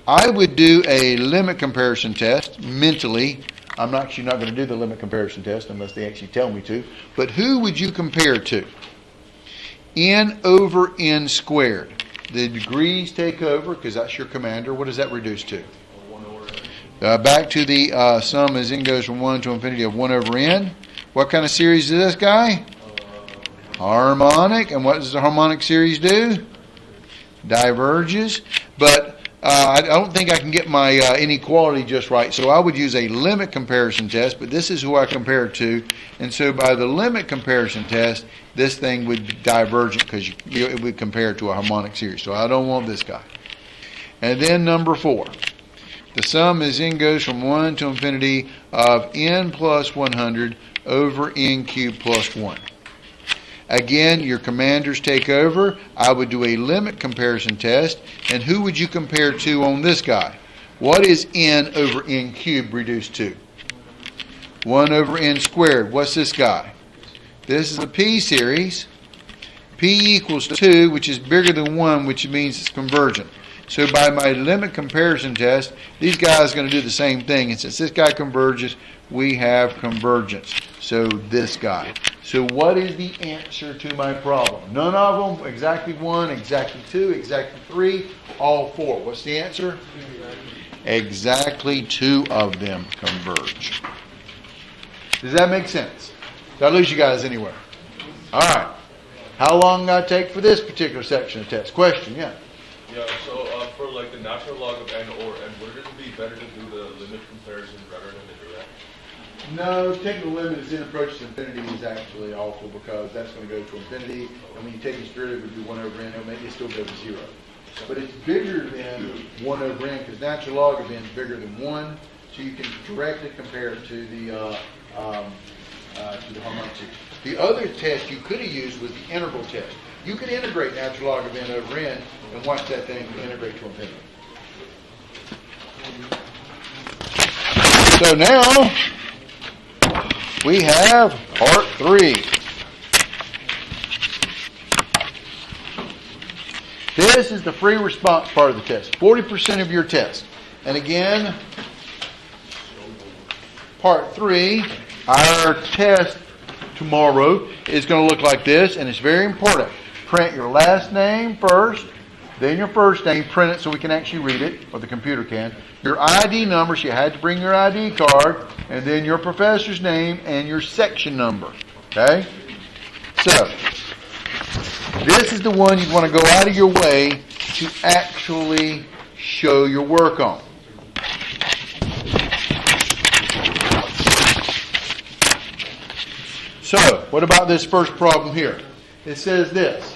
A: I would do a limit comparison test mentally. I'm actually not going to do the limit comparison test unless they actually tell me to. But who would you compare to? N over n squared. The degrees take over because that's your commander. What does that reduce to?
C: 1 over n.
A: Back to the sum as n goes from 1 to infinity of 1 over n. What kind of series is this guy? Harmonic. And what does the harmonic series do? Diverges. But I don't think I can get my inequality just right, so I would use a limit comparison test, but this is who I compare it to, and so by the limit comparison test, this thing would be divergent because it would compare to a harmonic series, so I don't want this guy. And then number 4, the sum is n goes from 1 to infinity of n plus 100 over n cubed plus 1. Again, your commanders take over. I would do a limit comparison test. And who would you compare to on this guy? What is n over n cubed reduced to? 1 over n squared. What's this guy? This is the P series. P equals 2, which is bigger than 1, which means it's convergent. So by my limit comparison test, these guys are going to do the same thing. And since this guy converges, we have convergence. So this guy. So what is the answer to my problem? None of them, exactly 1, exactly 2, exactly 3, all 4. What's the answer? Exactly 2 of them converge. Does that make sense? Did I lose you guys anywhere? All right. How long did I take for this particular section of test? Question, yeah.
C: Yeah, so for like the natural log of n or n, would it be better to do the limit comparison rather than the direct?
A: No, taking the limit as n approaches infinity is actually awful because that's going to go to infinity. And when you take its derivative, it would be 1 over n. It'll make it still go to 0. But it's bigger than 1 over n because natural log of n is bigger than 1. So you can directly compare it to the harmonic series. The other test you could have used was the integral test. You could integrate natural log of n over n and watch that thing integrate to infinity. So now we have part 3. This is the free response part of the test. 40% of your test. And again, part 3, our test tomorrow is going to look like this, and it's very important. Print your last name first, then your first name, print it so we can actually read it, or the computer can. Your ID number, so you had to bring your ID card, and then your professor's name and your section number. Okay? So, this is the one you want to go out of your way to actually show your work on. So, what about this first problem here? It says this.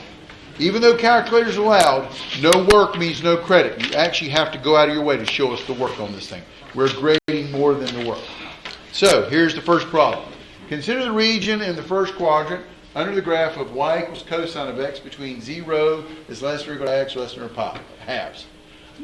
A: Even though calculator is allowed, no work means no credit. You actually have to go out of your way to show us the work on this thing. We're grading more than the work. So, here's the first problem. Consider the region in the first quadrant under the graph of y equals cosine of x between 0 is less or equal to x less than or pi, halves.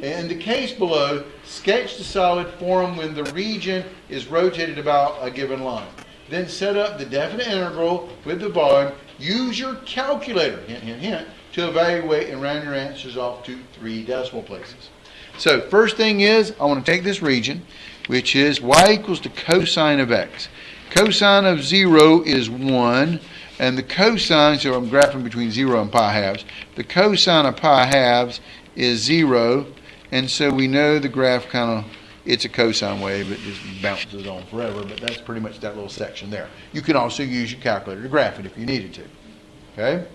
A: In the case below, sketch the solid form when the region is rotated about a given line. Then set up the definite integral with the volume. Use your calculator, hint, hint, hint, to evaluate and round your answers off to 3 decimal places. So first thing is, I want to take this region, which is y equals the cosine of x. Cosine of 0 is 1, and the cosine, so I'm graphing between 0 and pi halves, the cosine of pi halves is 0, and so we know the graph kind of, it's a cosine wave, it just bounces on forever, but that's pretty much that little section there. You can also use your calculator to graph it if you needed to. Okay?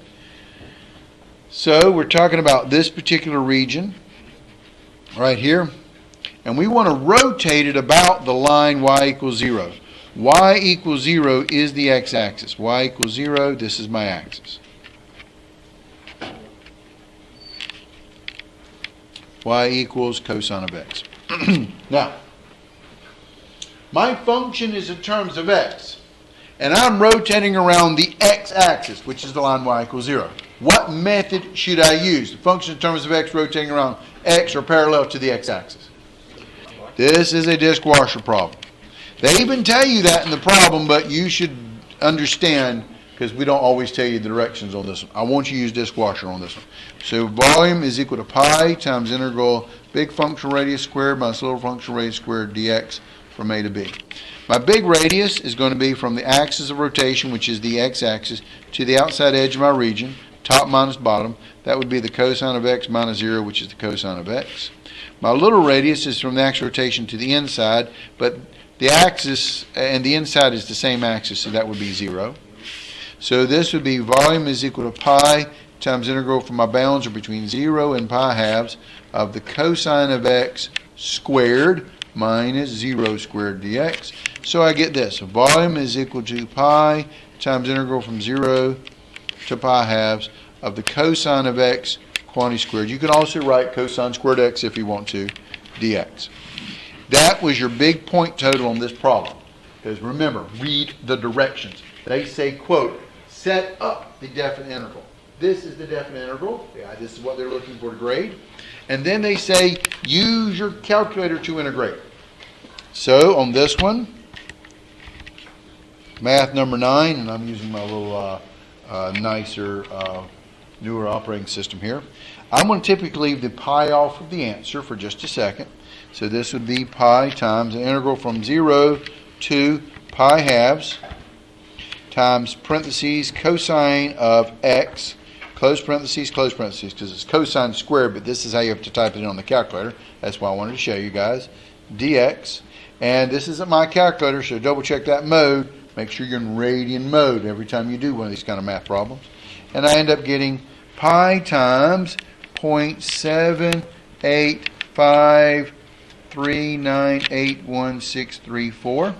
A: So we're talking about this particular region right here, and we want to rotate it about the line y equals 0. Y equals 0 is the x-axis. Y equals 0, this is my axis. Y equals cosine of x. Now, my function is in terms of x, and I'm rotating around the x-axis, which is the line y equals 0. What method should I use? The function in terms of x rotating around x or parallel to the x-axis. This is a disc washer problem. They even tell you that in the problem, but you should understand, because we don't always tell you the directions on this one. I want you to use disc washer on this one. So volume is equal to pi times integral big functional radius squared minus little functional radius squared dx from a to b. My big radius is going to be from the axis of rotation, which is the x-axis, to the outside edge of my region, top minus bottom. That would be the cosine of x minus 0, which is the cosine of x. My little radius is from the axis of rotation to the inside, but the axis and the inside is the same axis, so that would be 0. So this would be volume is equal to pi times integral from my bounds are between 0 and pi halves of the cosine of x squared minus 0 squared dx. So I get this. Volume is equal to pi times integral from 0 to pi halves of the cosine of x quantity squared. You can also write cosine squared x if you want to, dx. That was your big point total on this problem. Because remember, read the directions. They say, quote, set up the definite integral. This is the definite integral. Yeah, this is what they're looking for to grade. And then they say, use your calculator to integrate. So on this one, math number 9, and I'm using my little nicer, newer operating system here. I'm going to typically leave the pi off of the answer for just a second. So this would be pi times an integral from 0 to pi halves times parentheses cosine of x, close parentheses, because it's cosine squared, but this is how you have to type it in on the calculator. That's why I wanted to show you guys. Dx. And this isn't my calculator, so double check that mode. Make sure you're in radian mode every time you do one of these kind of math problems. And I end up getting pi times 0.785398164.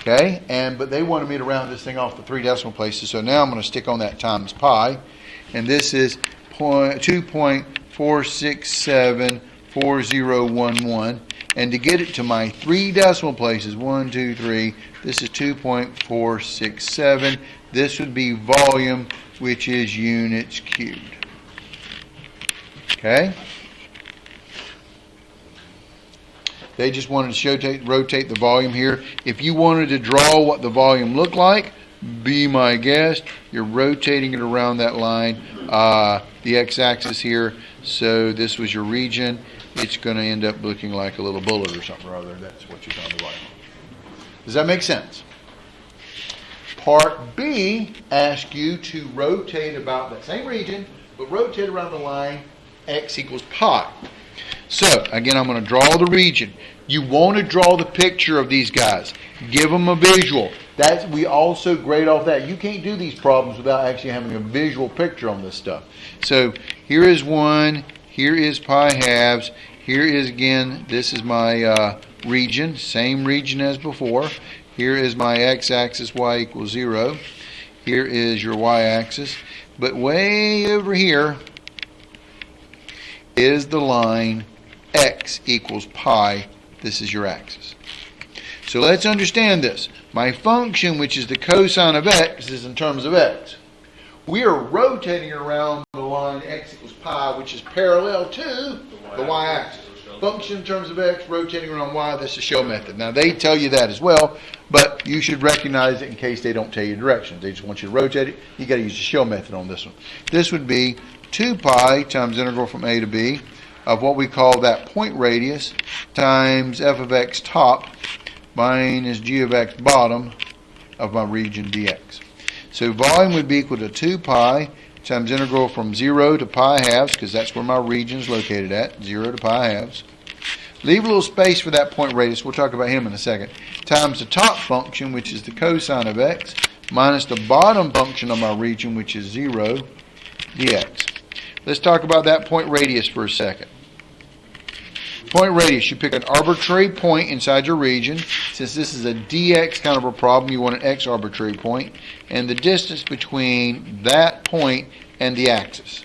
A: Okay, but they wanted me to round this thing off to 3 decimal places, so now I'm going to stick on that times pi, and this is 2.4674011, and to get it to my 3 decimal places, 1, 2, 3, this is 2.467. This would be volume, which is units cubed. Okay? They just wanted to rotate the volume here. If you wanted to draw what the volume looked like, be my guest. You're rotating it around that line, the x-axis here. So this was your region. It's going to end up looking like a little bullet or something or other. That's what you're trying to write. Does that make sense? Part B asks you to rotate about that same region, but rotate around the line x equals pi. So, again, I'm going to draw the region. You want to draw the picture of these guys. Give them a visual. We also grade off that. You can't do these problems without actually having a visual picture on this stuff. So here is 1, here is pi halves, here is again, this is my region, same region as before. Here is my x-axis, y equals 0. Here is your y-axis. But way over here is the line x equals pi. This is your axis. So let's understand this. My function, which is the cosine of x, is in terms of x. We are rotating around the line x equals pi, which is parallel to the y-axis. Function in terms of x, rotating around y, that's the shell method. Now, they tell you that as well, but you should recognize it in case they don't tell you directions. They just want you to rotate it. You got to use the shell method on this one. This would be 2 pi times integral from a to b of what we call that point radius times f of x top minus g of x bottom of my region dx. So volume would be equal to 2 pi times integral from 0 to pi halves, because that's where my region is located at, 0 to pi halves. Leave a little space for that point radius, we'll talk about him in a second, times the top function, which is the cosine of x, minus the bottom function of my region, which is 0 dx. Let's talk about that point radius for a second. Point radius, you pick an arbitrary point inside your region. Since this is a dx kind of a problem, you want an x arbitrary point, and the distance between that point and the axis.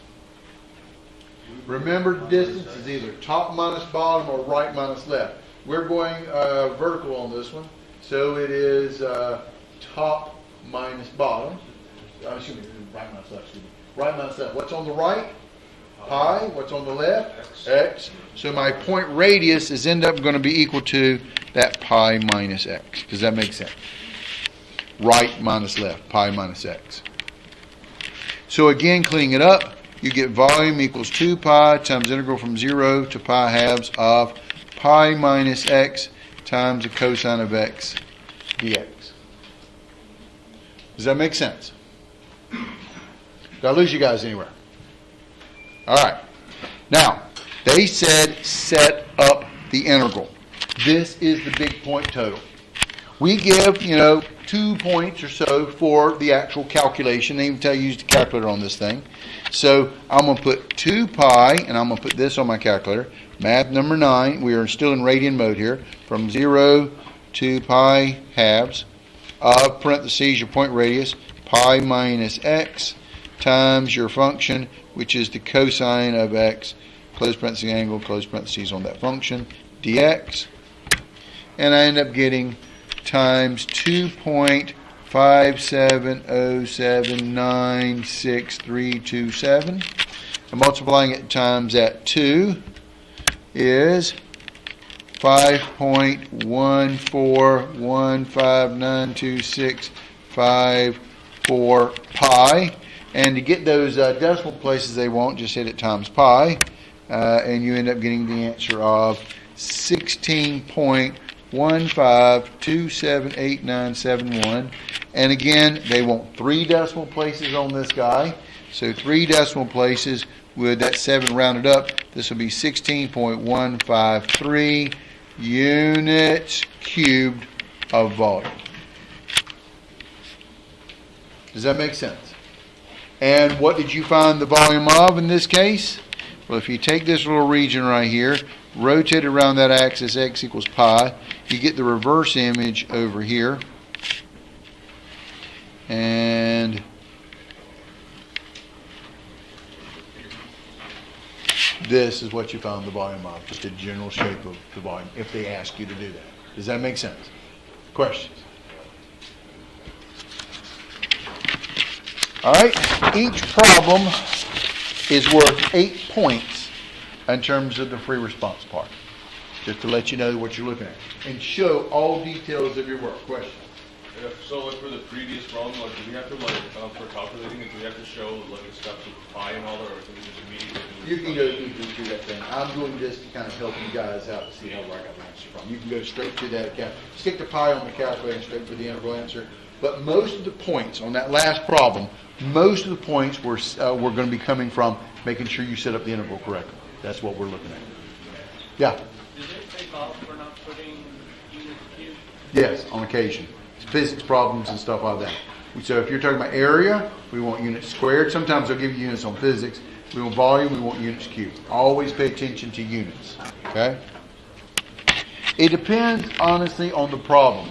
A: Remember, distance is either top minus bottom or right minus left. We're going vertical on this one, so it is top minus bottom. Excuse me, right minus left. Excuse me. Right minus left. What's on the right? Pi. What's on the left? X. So my point radius is end up going to be equal to that pi minus x. Does that make sense? Right minus left. Pi minus x. So again, cleaning it up, you get volume equals 2 pi times integral from 0 to pi halves of pi minus x times the cosine of x dx. Does that make sense? Did I lose you guys anywhere? All right. Now, they said set up the integral. This is the big point total. We give, 2 points or so for the actual calculation. They even tell you to use the calculator on this thing. So I'm going to put 2 pi, and I'm going to put this on my calculator. Math number 9. We are still in radian mode here. From 0 to pi halves of parentheses your point radius, pi minus x times your function, which is the cosine of x, close parentheses angle, close parentheses on that function, dx. And I end up getting times 2.570796327. And multiplying it times that 2 is 5.141592654 pi. And to get those decimal places they want, just hit it times pi, and you end up getting the answer of 16.15278971. And again, they want 3 decimal places on this guy. So 3 decimal places with that 7 rounded up. This will be 16.153 units cubed of volume. Does that make sense? And what did you find the volume of in this case? Well, if you take this little region right here, rotate it around that axis, x equals pi, you get the reverse image over here. And this is what you found the volume of, just a general shape of the volume, if they ask you to do that. Does that make sense? Questions? All right, each problem is worth 8 points in terms of the free response part, just to let you know what you're looking at and show all details of your work. Question?
C: Yeah, so like for the previous problem, do we have to for calculating it, do we have to show the steps of pi and all that, or can we just immediately do it?
A: You can go through that thing. I'm doing this to kind of help you guys out to see how where I got the answer from. You can go straight to that account. Stick the pi on the calculator and straight for the integral answer. But most of the points on that last problem, most of the points were going to be coming from making sure you set up the integral correctly. That's what we're looking at. Yeah?
D: Does it take off for not putting units cubed?
A: Yes, on occasion. physics problems and stuff like that. So if you're talking about area, we want units squared. Sometimes they'll give you units on physics. We want volume, we want units cubed. Always pay attention to units, okay? It depends, honestly, on the problem.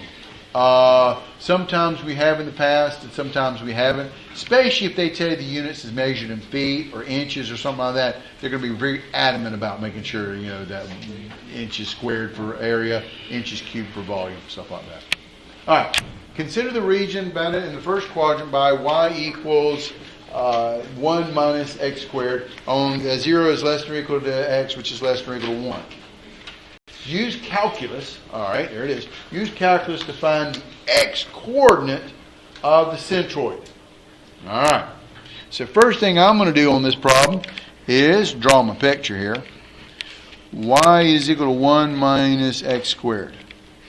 A: Sometimes we have in the past and sometimes we haven't, especially if they tell you the units is measured in feet or inches or something like that. They're going to be very adamant about making sure, you know, that inches squared for area, inches cubed for volume, stuff like that. All right, consider the region bounded in the first quadrant by y equals 1 minus x squared on 0 is less than or equal to x, which is less than or equal to 1. Use calculus, all right, there it is. Use calculus to find the x-coordinate of the centroid. All right. So first thing I'm going to do on this problem is draw my picture here. Y is equal to 1 minus x squared.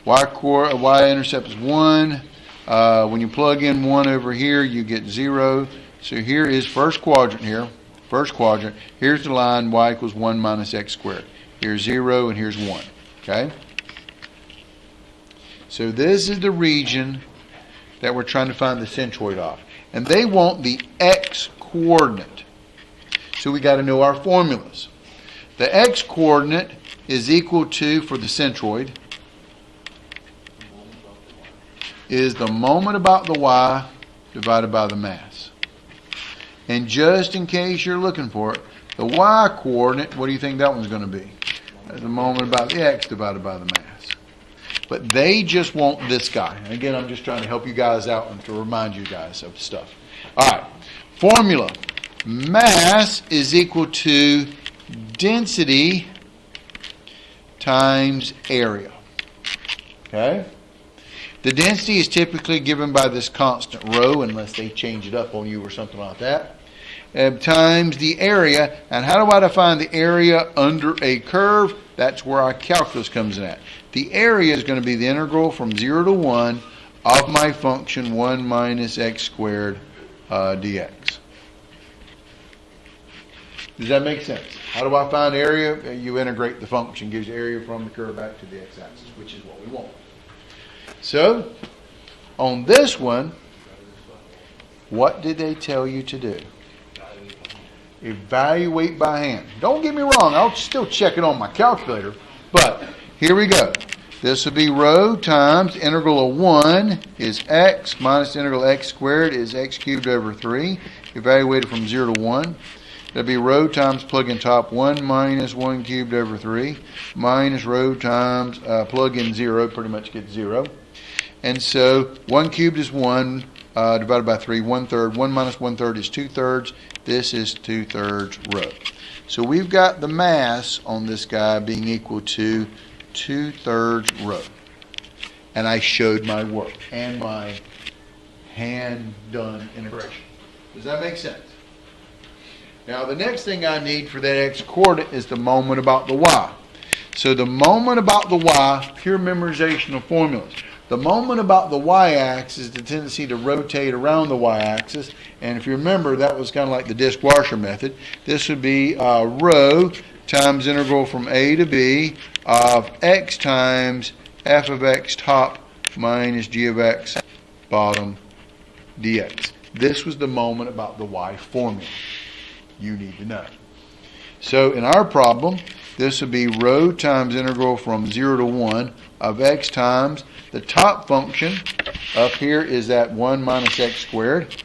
A: Y-intercept is 1. When you plug in 1 over here, you get 0. So here is first quadrant here. First quadrant. Here's the line y equals 1 minus x squared. Here's 0 and here's 1. Okay? So this is the region that we're trying to find the centroid of. And they want the x-coordinate. So we got to know our formulas. The x-coordinate is equal to, for the centroid, is the moment about the y divided by the mass. And just in case you're looking for it, the y-coordinate, what do you think that one's going to be? That's the moment about the x divided by the mass. But they just want this guy. And again, I'm just trying to help you guys out and to remind you guys of stuff. All right. Formula. Mass is equal to density times area. Okay? The density is typically given by this constant rho, unless they change it up on you or something like that. Times the area. And how do I define the area under a curve? That's where our calculus comes in at. The area is going to be the integral from 0 to 1 of my function 1 minus x squared dx. Does that make sense? How do I find area? You integrate the function, gives you area from the curve back to the x-axis, which is what we want. So, on this one, what did they tell you to do? Evaluate by hand. Don't get me wrong, I'll still check it on my calculator, but here we go. This will be rho times integral of 1 is x minus integral x squared is x cubed over 3, evaluated from 0 to 1. That'll be rho times plug in top 1 minus 1 cubed over 3 minus rho times plug in 0, pretty much gets 0. And so 1 cubed is 1 divided by 3, 1/3. 1 minus 1/3 is 2/3. This is 2/3 rho. So we've got the mass on this guy being equal to 2/3 rho. And I showed my work and my hand-done integration. Does that make sense? Now the next thing I need for that x-coordinate is the moment about the y. So the moment about the y, pure memorization of formulas. The moment about the y-axis is the tendency to rotate around the y-axis. And if you remember, that was kind of like the disc washer method. This would be rho times integral from a to b of x times f of x top minus g of x bottom dx. This was the moment about the y formula you need to know. So in our problem, this would be rho times integral from 0 to 1 of x times the top function up here is that 1 minus x squared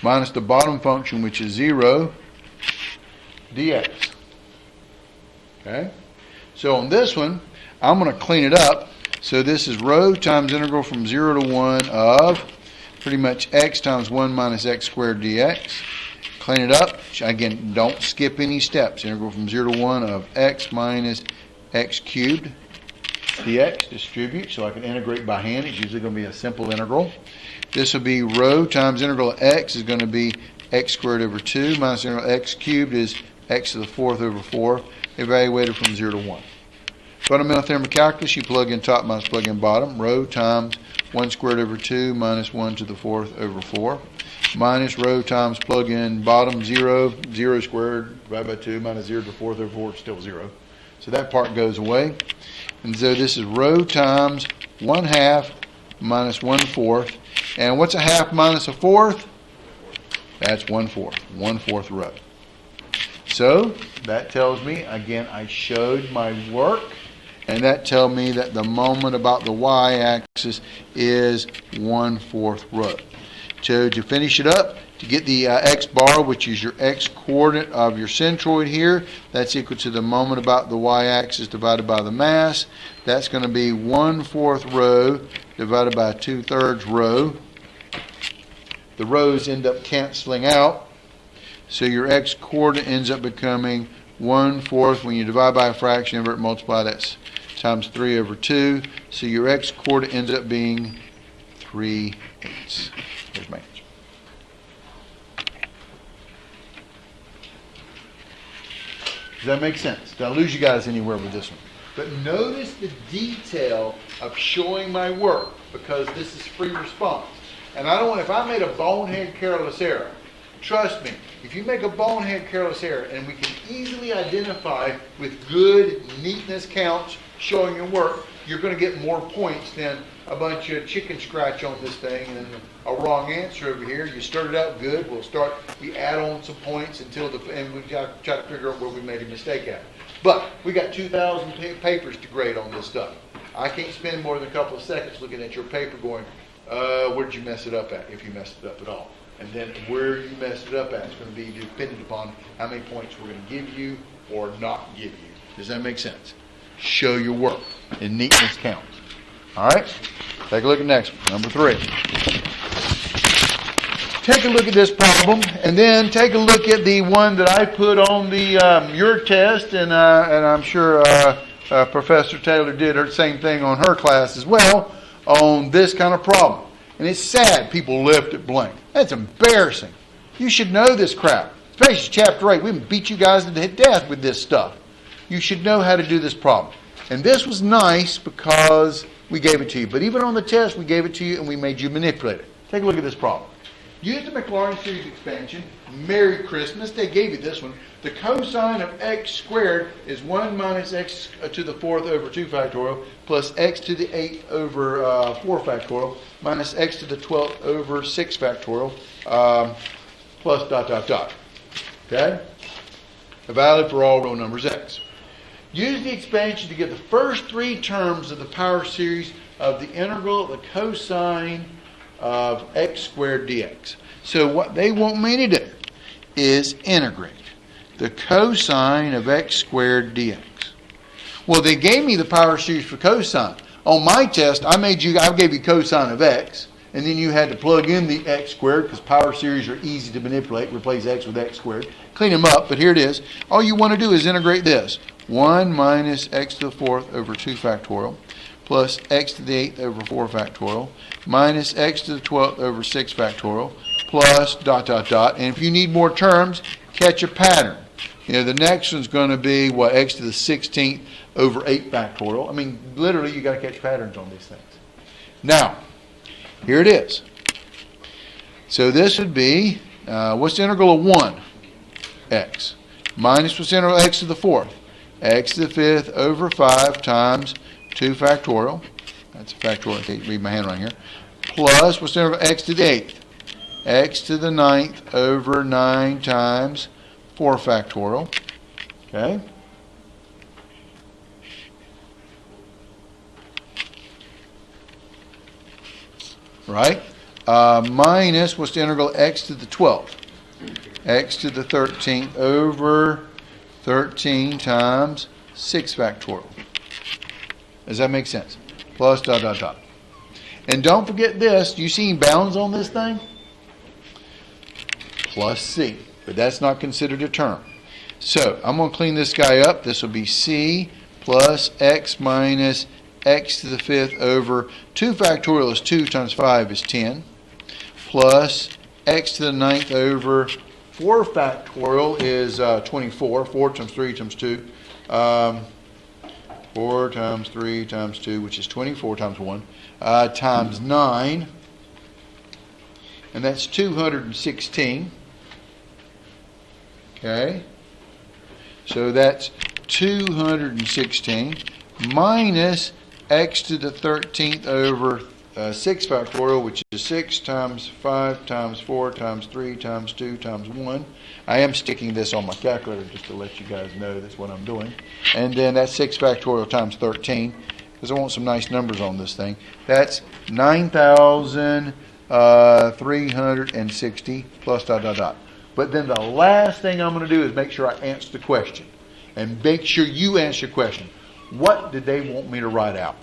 A: minus the bottom function, which is 0 dx. Okay? So on this one, I'm going to clean it up. So this is rho times integral from 0 to 1 of pretty much x times 1 minus x squared dx. Clean it up. Again, don't skip any steps. Integral from 0 to 1 of x minus x cubed dx. Distribute, so I can integrate by hand. It's usually going to be a simple integral. This will be rho times integral of x is going to be x squared over 2 minus integral x cubed is x to the 4th over 4, evaluated from 0 to 1. Fundamental theorem of calculus, you plug in top minus plug in bottom. Rho times 1 squared over 2 minus 1 to the 4th over 4. Minus rho times plug in bottom 0, 0 squared divided by 2 minus 0 to the 4th over 4 is still 0. So that part goes away. And so this is rho times 1/2 minus 1/4. And what's a half minus a fourth? That's 1/4. 1/4 row. So that tells me, again, I showed my work, and that tells me that the moment about the y-axis is 1/4 row. So to finish it up, to get the x bar, which is your x coordinate of your centroid here, that's equal to the moment about the y-axis divided by the mass. That's going to be 1/4 row divided by 2/3 row. The rows end up canceling out. So your x coordinate ends up becoming 1/4. When you divide by a fraction, invert multiply, that's times 3/2. So your x coordinate ends up being 3/8. There's my answer. Does that make sense? Did I lose you guys anywhere with this one? But notice the detail of showing my work, because this is free response. And I don't want, if I made a bonehead careless error, trust me, if you make a bonehead careless error, and we can easily identify with good neatness counts showing your work, you're going to get more points than a bunch of chicken scratch on this thing and a wrong answer over here. You started out good. We add on some points and we try to figure out where we made a mistake at. But we got 2,000 papers to grade on this stuff. I can't spend more than a couple of seconds looking at your paper going, where did you mess it up at, if you messed it up at all. And then where you messed it up at is going to be dependent upon how many points we're going to give you or not give you. Does that make sense? Show your work, and neatness counts. All right? Take a look at the next one, number 3. Take a look at this problem, and then take a look at the one that I put on the your test, and I'm sure Professor Taylor did her same thing on her class as well, on this kind of problem. And it's sad people left it blank. That's embarrassing. You should know this crap. Especially chapter 8. We beat you guys to death with this stuff. You should know how to do this problem. And this was nice because we gave it to you. But even on the test, we gave it to you and we made you manipulate it. Take a look at this problem. Use the Maclaurin series expansion. Merry Christmas. They gave you this one. The cosine of x squared is 1 minus x to the 4th over 2 factorial plus x to the 8th over 4 factorial minus x to the 12th over 6 factorial plus dot, dot, dot. Okay? Valid for all real numbers x. Use the expansion to get the first 3 terms of the power series of the integral of the cosine of x squared dx. So what they want me to do is integrate the cosine of x squared dx. Well, they gave me the power series for cosine. On my test, I gave you cosine of x, and then you had to plug in the x squared, because power series are easy to manipulate. Replace x with x squared. Clean them up, but here it is. All you want to do is integrate this. 1 minus x to the 4th over 2 factorial plus x to the 8th over 4 factorial minus x to the 12th over 6 factorial plus dot, dot, dot. And if you need more terms, catch a pattern. You know, the next one's going to be, what, x to the 16th over 8 factorial. I mean, literally, you got to catch patterns on these things. Now, here it is. So this would be, what's the integral of 1? X. Minus what's the integral of x to the 4th? X to the 5th over 5 times 2 factorial. That's a factorial. I can't read my handwriting here. Plus, what's the integral of x to the 8th? X to the 9th over 9 times 4 factorial. Okay? Right? Minus, what's the integral of x to the 12th? X to the 13th over 13 times 6 factorial. Does that make sense? Plus dot, dot, dot. And don't forget this. Do you see bounds on this thing? Plus c. But that's not considered a term. So I'm going to clean this guy up. This will be c plus x minus x to the 5th over 2 factorial is 2 times 5 is 10 plus x to the 9th over 4 factorial is 24. 4 times 3 times 2. 4 times 3 times 2, which is 24 times 1, times 9. And that's 216. Okay. So that's 216 minus x to the 13th over 6 factorial, which is 6 times 5 times 4 times 3 times 2 times 1. I am sticking this on my calculator just to let you guys know that's what I'm doing. And then that's 6 factorial times 13, because I want some nice numbers on this thing. That's 9,360 plus ... But then the last thing I'm going to do is make sure I answer the question. And make sure you answer the question. What did they want me to write out?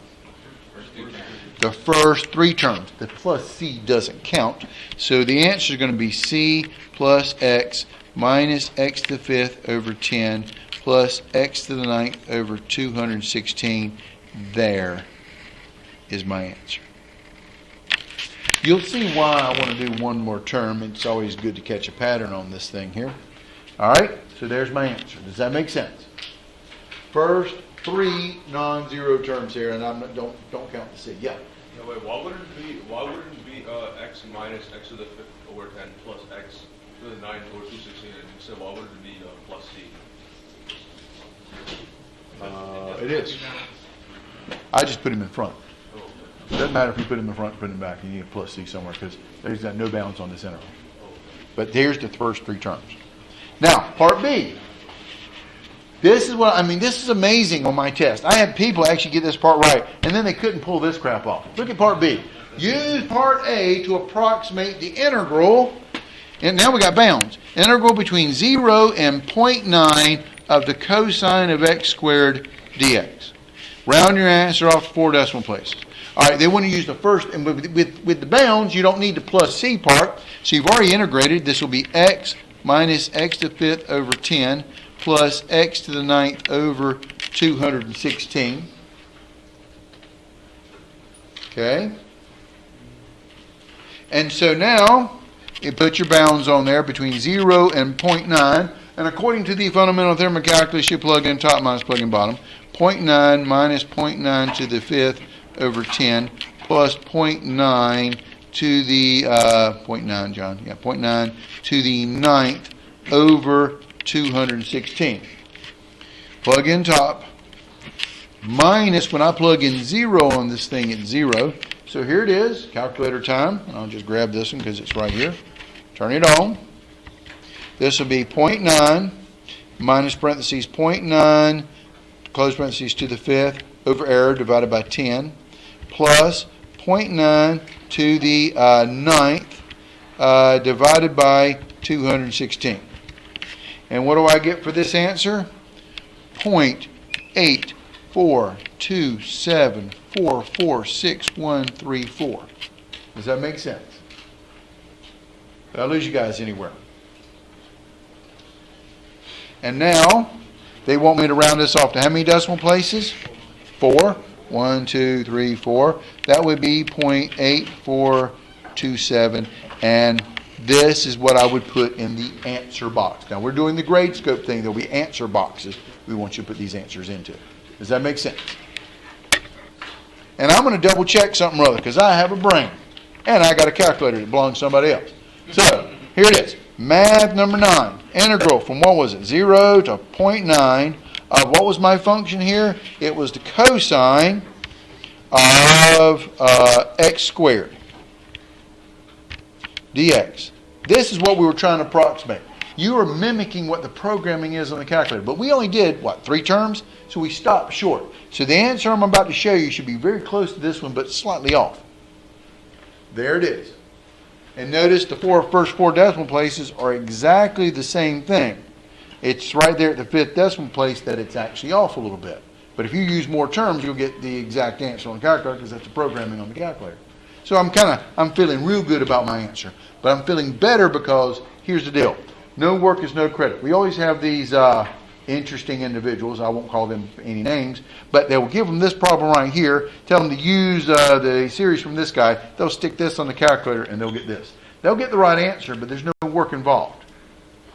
A: The first 3 terms. The plus c doesn't count. So the answer is going to be c plus x minus x to the 5th over 10 plus x to the 9th over 216. There is my answer. You'll see why I want to do one more term. It's always good to catch a pattern on this thing here. All right, so there's my answer. Does that make sense? First 3 non-zero terms here, and don't count the c. Yeah.
E: No, wait, why wouldn't it be x minus x to the 5th over 10 plus x to the 9th over 216? And you said why would it be plus c?
A: It is. I just put him in front. It doesn't matter if you put him in front or put him back. You need a plus c somewhere because there's got no bounds on this interval. But here's the first 3 terms. Now, part B. This is this is amazing on my test. I had people actually get this part right, and then they couldn't pull this crap off. Look at part B. Use part A to approximate the integral, and now we got bounds. Integral between 0 and 0.9 of the cosine of x squared dx. Round your answer off to 4 decimal places. All right, they want to use the first, and with the bounds, you don't need the plus c part, so you've already integrated. This will be x minus x to the 5th over 10 plus x to the 9th over 216. Okay? And so now, you put your bounds on there between 0 and 0.9, and according to the fundamental theorem of calculus, you plug in top minus plug in bottom. 0.9 minus 0.9 to the 5th over 10 plus 0.9 to the 0.9, John. Yeah, 0.9 to the 9th over 216. Plug in top. Minus, when I plug in 0 on this thing, it's 0. So here it is, calculator time. And I'll just grab this one because it's right here. Turn it on. This will be 0.9 minus parentheses 0.9, close parentheses to the 5th, over error divided by 10, plus 0.9 to the 9th divided by 216. And what do I get for this answer? 0.8427446134. Does that make sense? Did I lose you guys anywhere? And now, they want me to round this off to how many decimal places? 4. 1, 2, 3, 4. That would be 0.8427. And this is what I would put in the answer box. Now, we're doing the grade scope thing. There'll be answer boxes we want you to put these answers into. Does that make sense? And I'm going to double check something or other because I have a brain. And I got a calculator that belongs to somebody else. So, here it is. Math number 9. Integral from, what was it, 0 to 0.9 of, what was my function here? It was the cosine of x squared dx. This is what we were trying to approximate. You are mimicking what the programming is on the calculator. But we only did, 3 terms? So we stopped short. So the answer I'm about to show you should be very close to this one, but slightly off. There it is. And notice the first 4 decimal places are exactly the same thing. It's right there at the 5th decimal place that it's actually off a little bit. But if you use more terms, you'll get the exact answer on the calculator because that's the programming on the calculator. So I'm feeling real good about my answer. But I'm feeling better because here's the deal. No work is no credit. We always have these interesting individuals. I won't call them any names. But they'll give them this problem right here. Tell them to use the series from this guy. They'll stick this on the calculator and they'll get this. They'll get the right answer, but there's no work involved.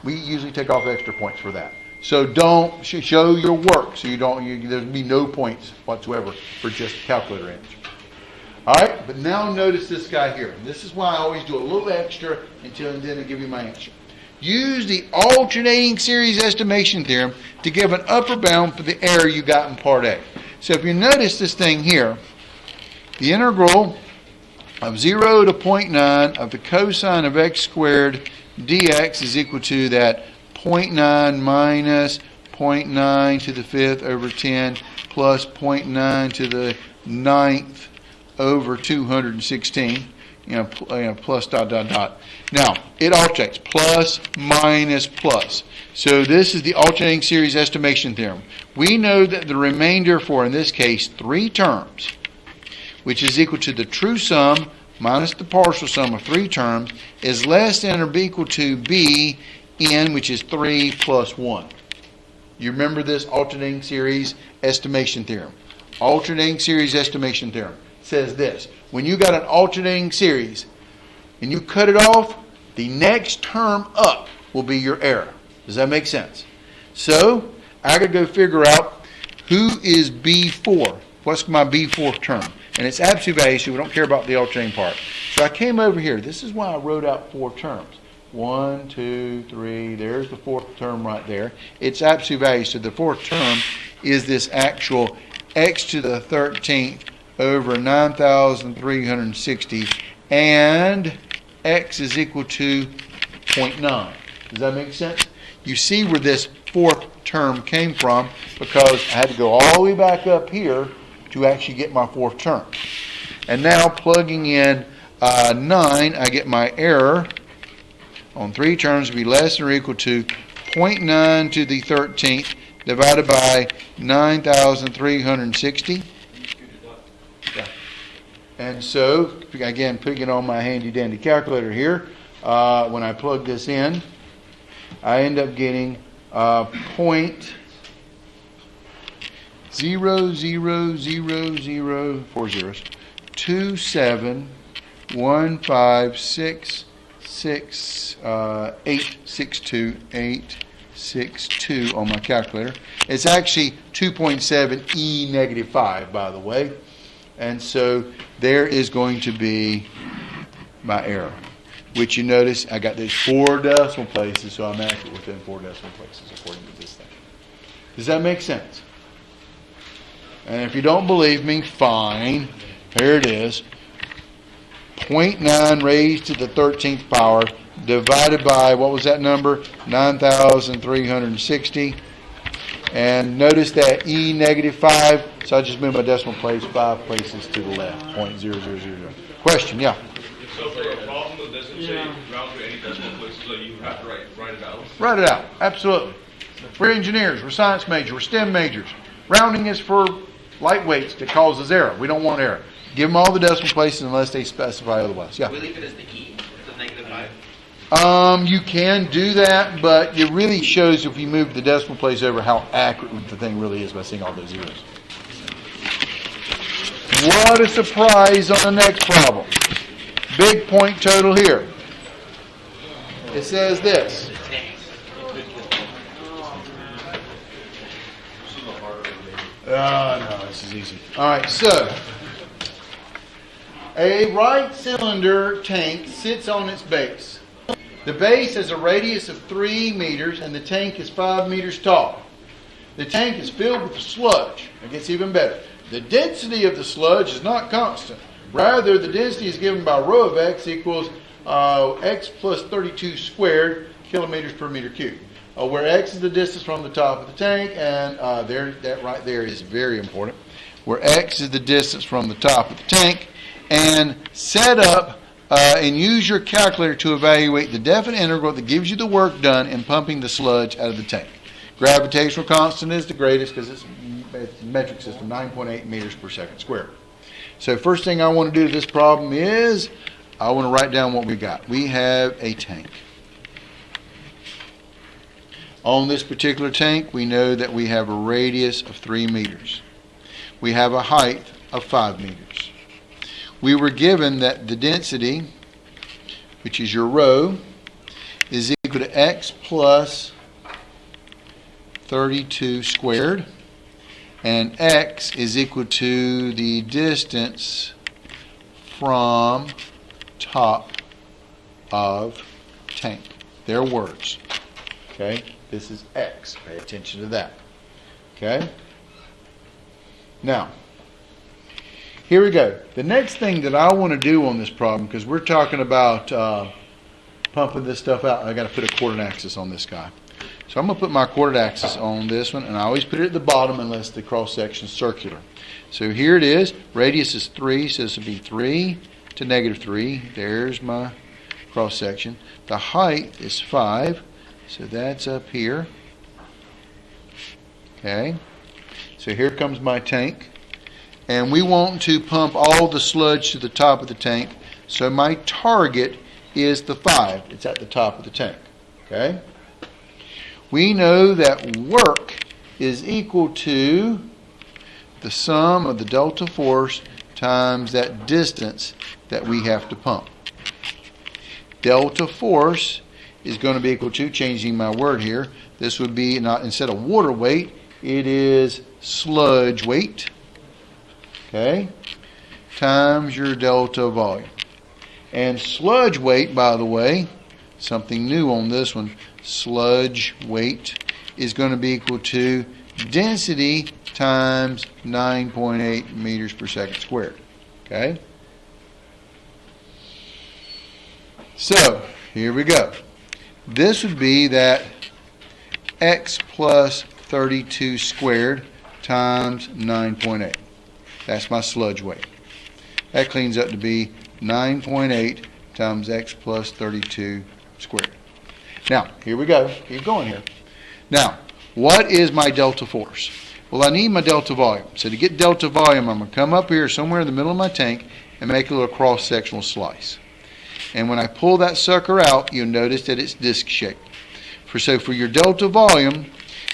A: We usually take off extra points for that. So don't show your work. So there'll be no points whatsoever for just calculator answer. All right, but now notice this guy here. And this is why I always do a little extra until then I give you my answer. Use the alternating series estimation theorem to give an upper bound for the error you got in part A. So if you notice this thing here, the integral of 0 to 0.9 of the cosine of x squared dx is equal to that 0.9 minus 0.9 to the 5th over 10 plus 0.9 to the 9th over 216, plus dot, dot, dot. Now, it alternates, plus, minus, plus. So this is the alternating series estimation theorem. We know that the remainder for, in this case, 3 terms, which is equal to the true sum minus the partial sum of 3 terms, is less than or equal to b n, which is 3 plus 1. You remember this alternating series estimation theorem. Alternating series estimation theorem says this. When you got an alternating series and you cut it off, the next term up will be your error. Does that make sense? So, I got to go figure out who is B4. What's my B4 term? And it's absolute value, so we don't care about the alternating part. So I came over here. This is why I wrote out 4 terms. 1, 2, 3. There's the 4th term right there. It's absolute value. So the 4th term is this actual x to the 13th over 9,360, and x is equal to 0.9. Does that make sense? You see where this 4th term came from, because I had to go all the way back up here to actually get my 4th term. And now plugging in 9, I get my error on 3 terms to be less than or equal to 0.9 to the 13th divided by 9,360. Yeah. And so, again, putting it on my handy dandy calculator here, when I plug this in, I end up getting 0.00040271566862862 on my calculator. It's actually 2.7 e negative 5, by the way. And so there is going to be my error, which you notice I got these 4 decimal places, so I'm accurate within 4 decimal places according to this thing. Does that make sense? And if you don't believe me, fine. Here it is. 0.9 raised to the 13th power divided by, what was that number? 9,360. And notice that e negative 5, so I just moved my decimal place 5 places to the left. 0.0000. Question, yeah?
E: So for a problem that doesn't say round to any decimal places, so you have to write it out?
A: Write it out, absolutely. We're engineers, we're science majors, we're STEM majors. Rounding is for lightweights that causes error. We don't want error. Give them all the decimal places unless they specify otherwise. Yeah?
F: We leave it as the e, the negative 5.
A: You can do that, but it really shows if you move the decimal place over how accurate the thing really is by seeing all those zeros. What a surprise on the next problem. Big point total here. It says this. No, this is easy. All right, so a right cylinder tank sits on its base. The base has a radius of 3 meters and the tank is 5 meters tall. The tank is filled with sludge. It gets even better. The density of the sludge is not constant. Rather, the density is given by rho of x equals x plus 32 squared kilometers per meter cubed. Where x is the distance from the top of the tank, and that right there is very important. Where x is the distance from the top of the tank, and set up and use your calculator to evaluate the definite integral that gives you the work done in pumping the sludge out of the tank. Gravitational constant is the greatest because it's a metric system, 9.8 meters per second squared. So first thing I want to do to this problem is I want to write down what we got. We have a tank. On this particular tank, we know that we have a radius of 3 meters. We have a height of 5 meters. We were given that the density, which is your rho, is equal to x plus 32 squared, and x is equal to the distance from top of tank. Their words. Okay? This is x. Pay attention to that. Okay? Now, here we go. The next thing that I want to do on this problem, because we're talking about pumping this stuff out, I got to put a quartered axis on this guy. So I'm going to put my quartered axis on this one, and I always put it at the bottom unless the cross section is circular. So here it is. Radius is 3, so this would be 3 to negative 3. There's my cross section. The height is 5, so that's up here. Okay. So here comes my tank. And we want to pump all the sludge to the top of the tank. So my target is the 5. It's at the top of the tank. Okay? We know that work is equal to the sum of the delta force times that distance that we have to pump. Delta force is going to be equal to, changing my word here, this would be, not instead of water weight, it is sludge weight. Okay, times your delta volume. And sludge weight, by the way, something new on this one, sludge weight is going to be equal to density times 9.8 meters per second squared. Okay? So, here we go. This would be that x plus 32 squared times 9.8. That's my sludge weight. That cleans up to be 9.8 times x plus 32 squared. Now, here we go. Keep going here. Now, what is my delta force? Well, I need my delta volume. So to get delta volume, I'm going to come up here somewhere in the middle of my tank and make a little cross-sectional slice. And when I pull that sucker out, you'll notice that it's disc shaped. So for your delta volume,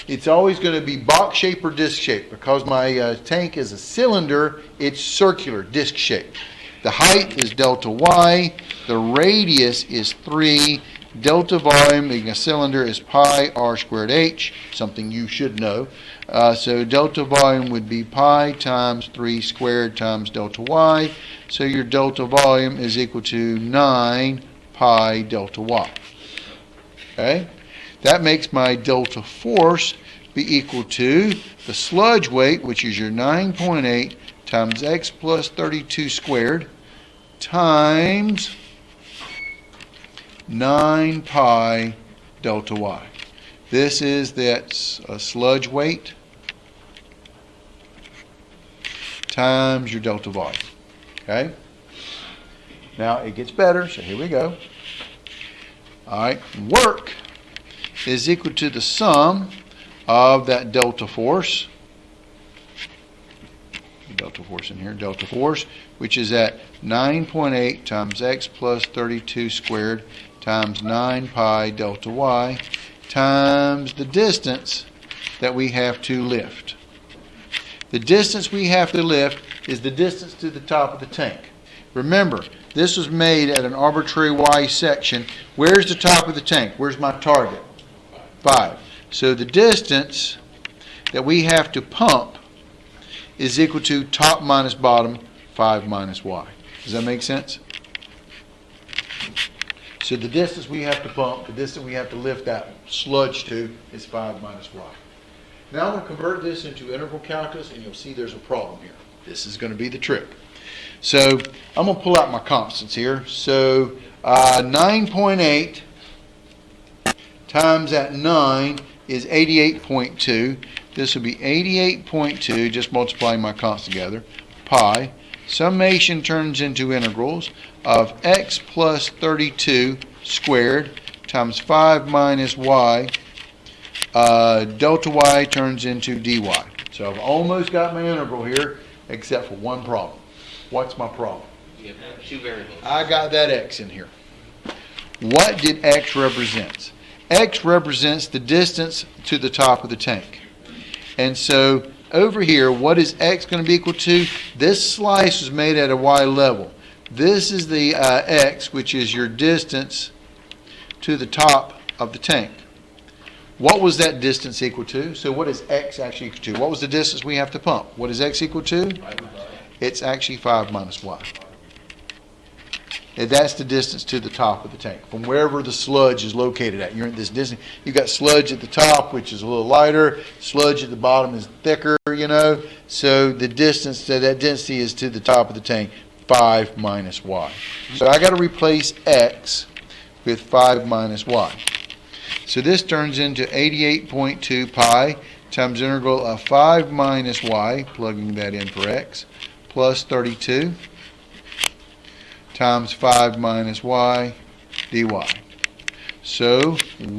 A: it's always going to be box shape or disc shape. Because my tank is a cylinder, it's circular, disc shape. The height is delta y, the radius is 3, delta volume, being a cylinder, is pi r squared h, something you should know. So delta volume would be pi times 3 squared times delta y. So your delta volume is equal to 9 pi delta y. Okay? That makes my delta force be equal to the sludge weight, which is your 9.8 times x plus 32 squared times 9 pi delta y. This is that sludge weight times your delta volume. Okay? Now it gets better, so here we go. All right, work is equal to the sum of that delta force. Delta force in here, delta force, which is at 9.8 times x plus 32 squared times 9 pi delta y times the distance that we have to lift. The distance we have to lift is the distance to the top of the tank. Remember, this was made at an arbitrary y section. Where's the top of the tank? Where's my target? 5. So the distance that we have to pump is equal to top minus bottom, 5 minus y. Does that make sense? So the distance we have to pump, the distance we have to lift that sludge to is 5 minus y. Now I'm going to convert this into integral calculus, and you'll see there's a problem here. This is going to be the trick. So I'm going to pull out my constants here. So 9.8 times that 9 is 88.2. This will be 88.2, just multiplying my constants together, pi. Summation turns into integrals of x plus 32 squared times 5 minus y. Delta y turns into dy. So I've almost got my integral here, except for one problem. What's my problem?
F: You have 2 variables.
A: I got that x in here. What did x represent? X represents the distance to the top of the tank. And so over here, what is x going to be equal to? This slice was made at a y level. This is the x, which is your distance to the top of the tank. What was that distance equal to? So what is x actually equal to? What was the distance we have to pump? What is x equal to? It's actually 5 minus y. And that's the distance to the top of the tank, from wherever the sludge is located at. You're at this distance. You've got sludge at the top, which is a little lighter. Sludge at the bottom is thicker. you know, so the distance, so that density is to the top of the tank, 5 minus y. So I got to replace x with 5 minus y. So this turns into 88.2 pi times integral of 5 minus y, plugging that in for x, plus 32 times 5 minus y dy. So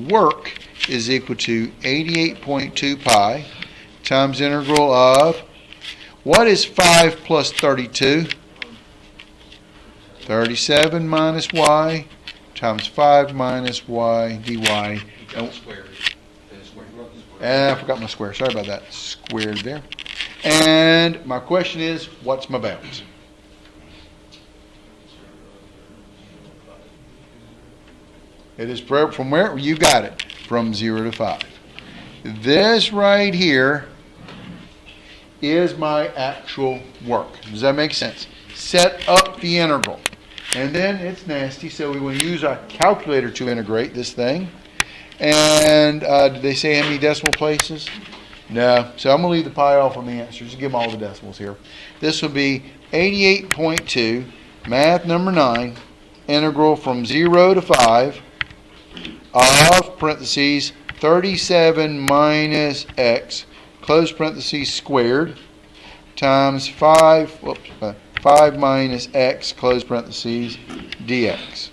A: work is equal to 88.2 pi times integral of, what is 5 plus 32? 37 minus y times 5 minus y dy. And I forgot my square. Sorry about that. Squared there. And my question is, what's my bounds? It is from where? You got it. From 0 to 5. This right here is my actual work. Does that make sense? Set up the integral. And then it's nasty, so we will use our calculator to integrate this thing. And did they say how many decimal places? No. So I'm going to leave the pi off on the answers. Just give them all the decimals here. This will be 88.2, math number 9, integral from 0 to 5 of, parentheses, 37 minus x, close parentheses, squared, times 5 minus x, close parentheses, dx.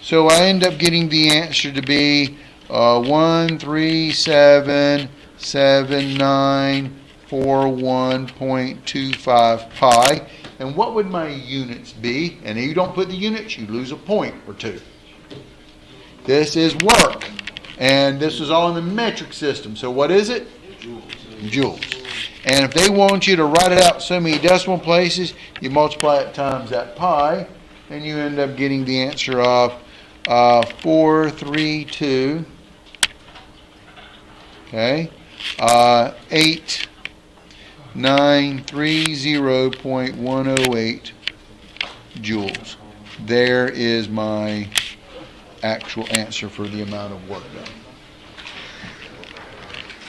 A: So I end up getting the answer to be 137,941.25 pi. And what would my units be? And if you don't put the units, you lose a point or two. This is work. And this is all in the metric system. So what is it? Joules. And if they want you to write it out so many decimal places, you multiply it times that pi, and you end up getting the answer of 432, okay, 8930.108 joules. There is my actual answer for the amount of work done.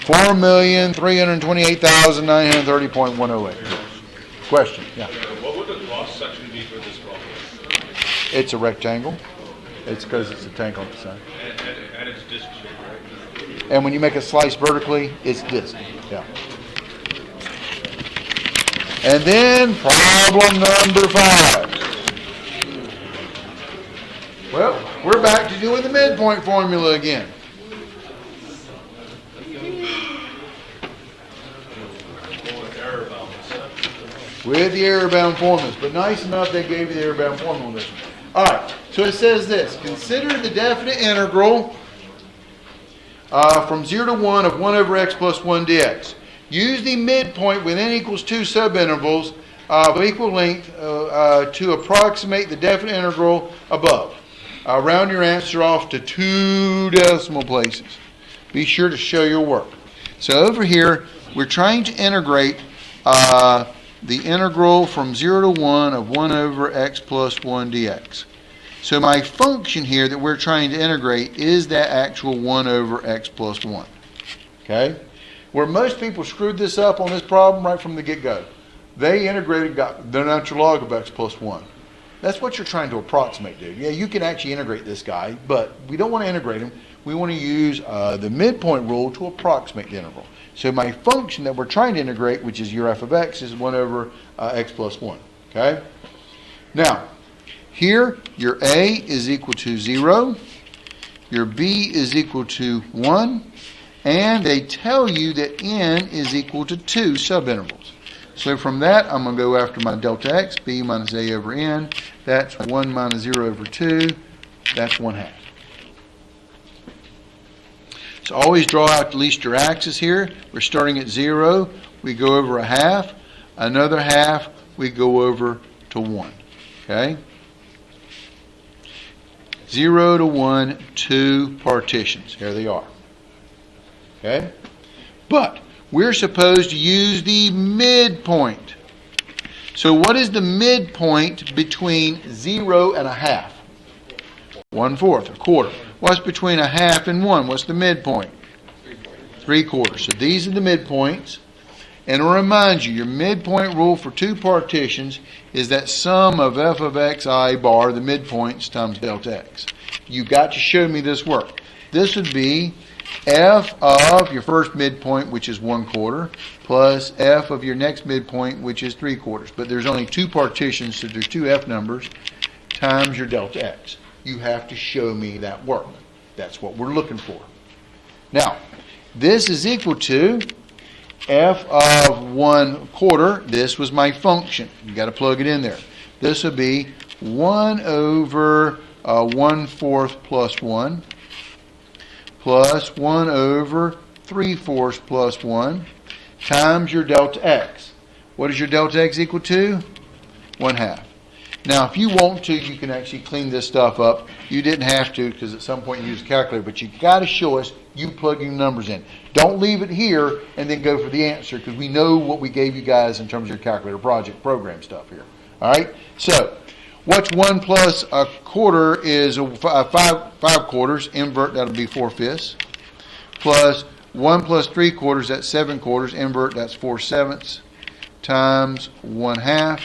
A: 4,328,930.108 joules. Question? Yeah.
E: What would the cross section be for this problem?
A: It's a rectangle. It's because it's a tank on the side.
E: And it's disc shaped, right?
A: And when you make a slice vertically, it's disc. Yeah. And then problem number 5. Well, we're back to doing the midpoint formula again. With the error-bound formulas. But nice enough they gave you the error-bound formula on this one. All right, so it says this. Consider the definite integral from 0 to 1 of 1 over x plus 1 dx. Use the midpoint with n equals 2 subintervals of equal length to approximate the definite integral above. Round your answer off to 2 decimal places. Be sure to show your work. So over here, we're trying to integrate the integral from 0 to 1 of 1 over x plus 1 dx. So my function here that we're trying to integrate is that actual 1 over x plus 1. Okay? Where most people screwed this up on this problem right from the get-go. They integrated, got the natural log of x plus 1. That's what you're trying to approximate, dude. Yeah, you can actually integrate this guy, but we don't want to integrate him. We want to use the midpoint rule to approximate the integral. So my function that we're trying to integrate, which is your f of x, is 1 over x plus 1. Okay? Now, here, your a is equal to 0, your b is equal to 1, and they tell you that n is equal to 2 subintervals. So from that, I'm going to go after my delta x, b minus a over n. That's 1 minus 0 over 2. That's 1/2. So always draw out at least your axis here. We're starting at 0. We go over 1/2. Another 1/2, we go over to 1. Okay? 0 to 1, 2 partitions. Here they are. Okay? But we're supposed to use the midpoint. So what is the midpoint between 0 and 1/2? 1/4, a quarter. What's between 1/2 and 1? What's the midpoint? 3/4. So these are the midpoints. And to remind you, your midpoint rule for two partitions is that sum of f of xi bar, the midpoints, times delta x. You got to show me this work. This would be f of your first midpoint, which is 1/4, plus f of your next midpoint, which is 3/4. But there's only two partitions, so there's two f numbers, times your delta x. You have to show me that work. That's what we're looking for. Now, this is equal to f of 1/4. This was my function. You got to plug it in there. This would be 1 over 1/4 plus 1 plus 1 over 3/4 plus 1 times your delta x. What is your delta x equal to? 1/2. Now, if you want to, you can actually clean this stuff up. You didn't have to because at some point you use a calculator, but you got to show us you plugging numbers in. Don't leave it here and then go for the answer because we know what we gave you guys in terms of your calculator project program stuff here. All right? So, what's 1 plus 1/4 is 5/4. Invert, that'll be 4/5. Plus 1 plus 3/4, that's 7/4. Invert, that's 4/7. Times 1/2.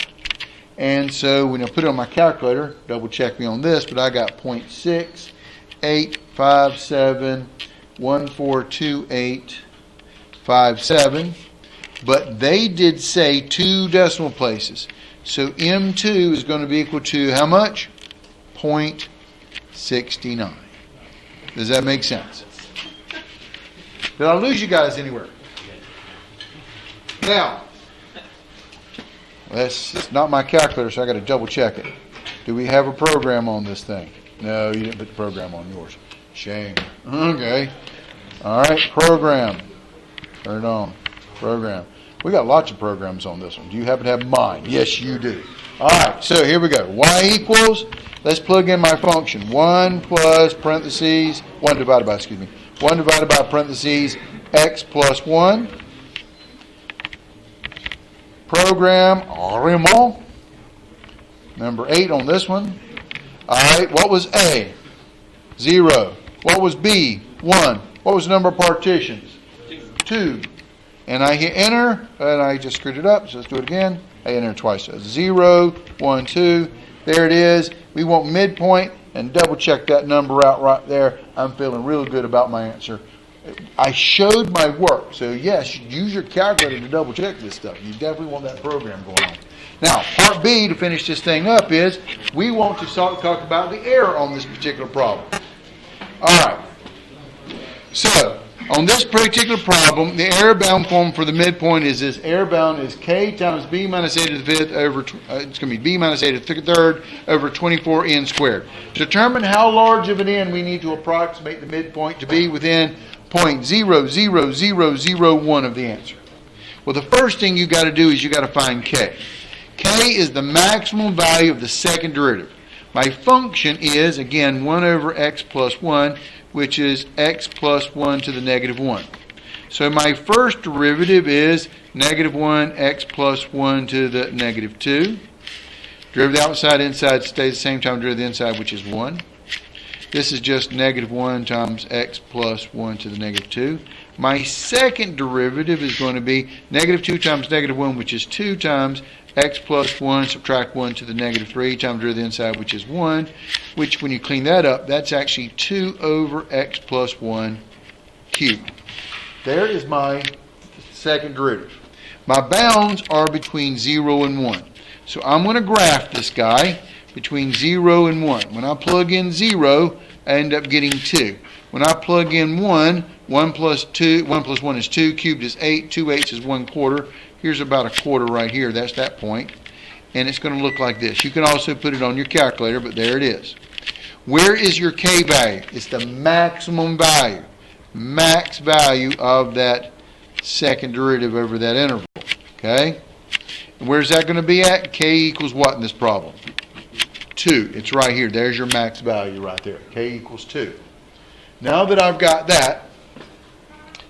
A: And so when I put it on my calculator, double check me on this, but I got 0.6857142857. But they did say 2 decimal places. So M2 is going to be equal to how much? 0.69. Does that make sense? Did I lose you guys anywhere? Now, it's not my calculator, so I got to double check it. Do we have a program on this thing? No, you didn't put the program on yours. Shame. Okay. All right, program. Turn it on. Program. We got lots of programs on this one. Do you happen to have mine? Yes, you do. All right, so here we go. Y equals, let's plug in my function. 1 plus parentheses, 1 divided by parentheses, x plus 1. Program, Raymond. Number 8 on this one. All right, what was A? 0. What was B? 1. What was the number of partitions? 2. And I hit enter, and I just screwed it up, so let's do it again. I enter twice. So 0, 1, 2. There it is. We want midpoint, and double check that number out right there. I'm feeling real good about my answer. I showed my work, so yes, use your calculator to double check this stuff. You definitely want that program going on. Now, part B, to finish this thing up, is we want to talk about the error on this particular problem. All right. So, on this particular problem, the error bound form for the midpoint is this. Error bound is k times b minus a to the fifth over, it's going to be b minus a to the third over 24n squared. Determine how large of an n we need to approximate the midpoint to be within 0.00001 of the answer. Well, the first thing you got to do is you got to find k. K is the maximum value of the second derivative. My function is, again, 1 over x plus 1, which is x plus 1 to the negative 1. So my first derivative is negative 1 x plus 1 to the negative 2. Derivative outside, inside stays the same time, derivative inside, which is 1. This is just negative 1 times x plus 1 to the negative 2. My second derivative is going to be negative 2 times negative 1, which is 2 times x plus 1, subtract 1 to the negative 3 times derivative inside, which is 1, which when you clean that up, that's actually 2 over x plus 1 cubed. There is my second derivative. My bounds are between 0 and 1. So I'm going to graph this guy between 0 and 1. When I plug in 0, I end up getting 2. When I plug in 1, 1 plus 1 is 2, cubed is 8, 2 eighths is 1/4. Here's about a quarter right here, that's that point. And it's going to look like this. You can also put it on your calculator, but there it is. Where is your k value? It's the maximum value. Max value of that second derivative over that interval. Okay? And where's that going to be at? K equals what in this problem? 2. It's right here. There's your max value right there. K equals 2. Now that I've got that,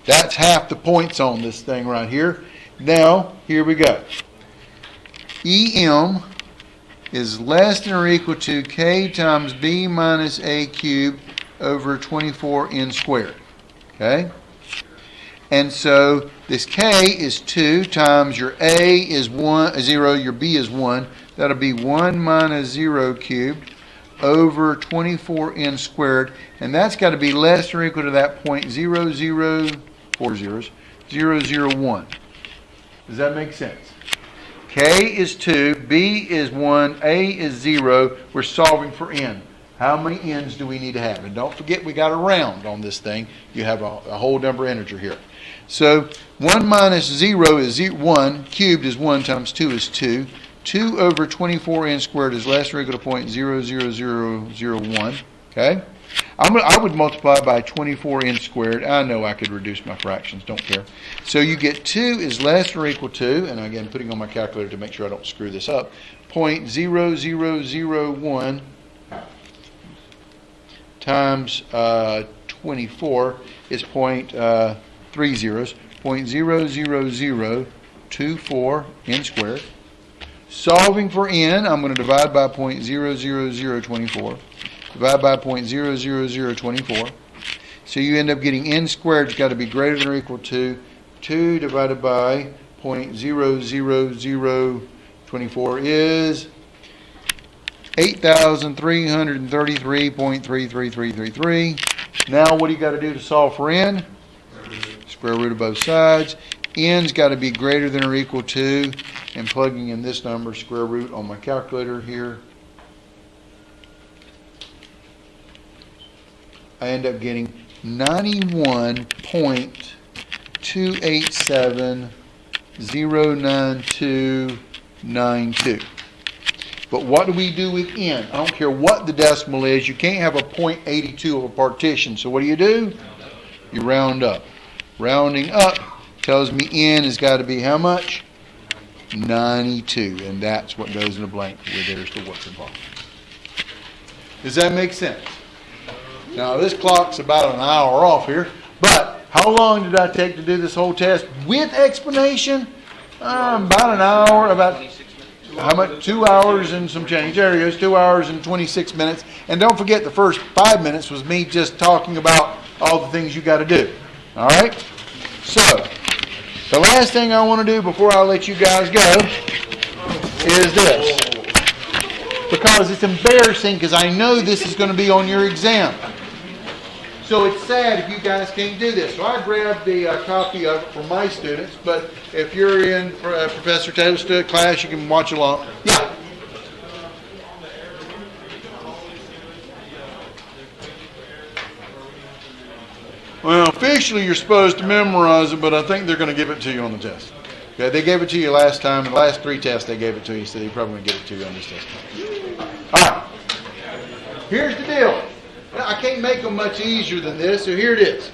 A: that's half the points on this thing right here. Now, here we go. EM is less than or equal to k times b minus a cubed over 24n squared. Okay? And so this k is 2 times your a is 0, your b is 1. That'll be 1 minus 0 cubed over 24n squared. And that's got to be less or equal to that point 0, 0, 4 zeros, 0, 0, 1. Does that make sense? K is 2, B is 1, A is 0. We're solving for n. How many n's do we need to have? And don't forget we got a round on this thing. You have a whole number integer here. So 1 minus 0 is 1, cubed is 1 times 2 is 2. 2 over 24n squared is less or equal to 0.00001. Okay? I would multiply by 24n squared. I know I could reduce my fractions, don't care. So you get 2 is less or equal to, and again putting on my calculator to make sure I don't screw this up, 0.0001 times 24 is 3 zeros, 0.00024 n squared. Solving for n, I'm going to divide by 0.00024. Divide by 0.00024. So you end up getting n squared has got to be greater than or equal to 2 divided by 0.00024 is 8,333.33333. Now what do you got to do to solve for n? Square root of both sides. N's got to be greater than or equal to, and plugging in this number, square root on my calculator here, I end up getting 91.287,09292. But what do we do with n? I don't care what the decimal is. You can't have a 0.82 of a partition. So what do? You round up. Rounding up tells me n has got to be how much? 92. And that's what goes in the blank where there's the what's involved. Does that make sense? Now this clock's about an hour off here, but how long did I take to do this whole test with explanation? About an hour, about how much? 2 hours and some change. There it is, 2 hours and 26 minutes. And don't forget the first 5 minutes was me just talking about all the things you got to do. All right? So, the last thing I want to do before I let you guys go is this. Because it's embarrassing because I know this is going to be on your exam. So it's sad if you guys can't do this. So I grabbed the copy of it for my students, but if you're in Professor Taylor's class, you can watch along. Yeah. Well, officially you're supposed to memorize it, but I think they're going to give it to you on the test. Okay, they gave it to you last time. In the last 3 tests they gave it to you, so they're probably going to give it to you on this test. All right. Here's the deal. I can't make them much easier than this, so here it is.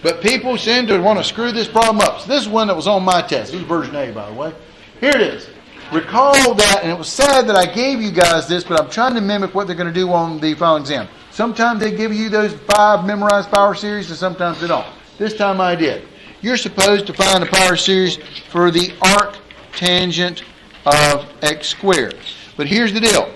A: But people seem to want to screw this problem up. So this is one that was on my test. This is version A, by the way. Here it is. Recall that, and it was sad that I gave you guys this, but I'm trying to mimic what they're going to do on the final exam. Sometimes they give you those 5 memorized power series, and sometimes they don't. This time I did. You're supposed to find the power series for the arc tangent of x squared. But here's the deal.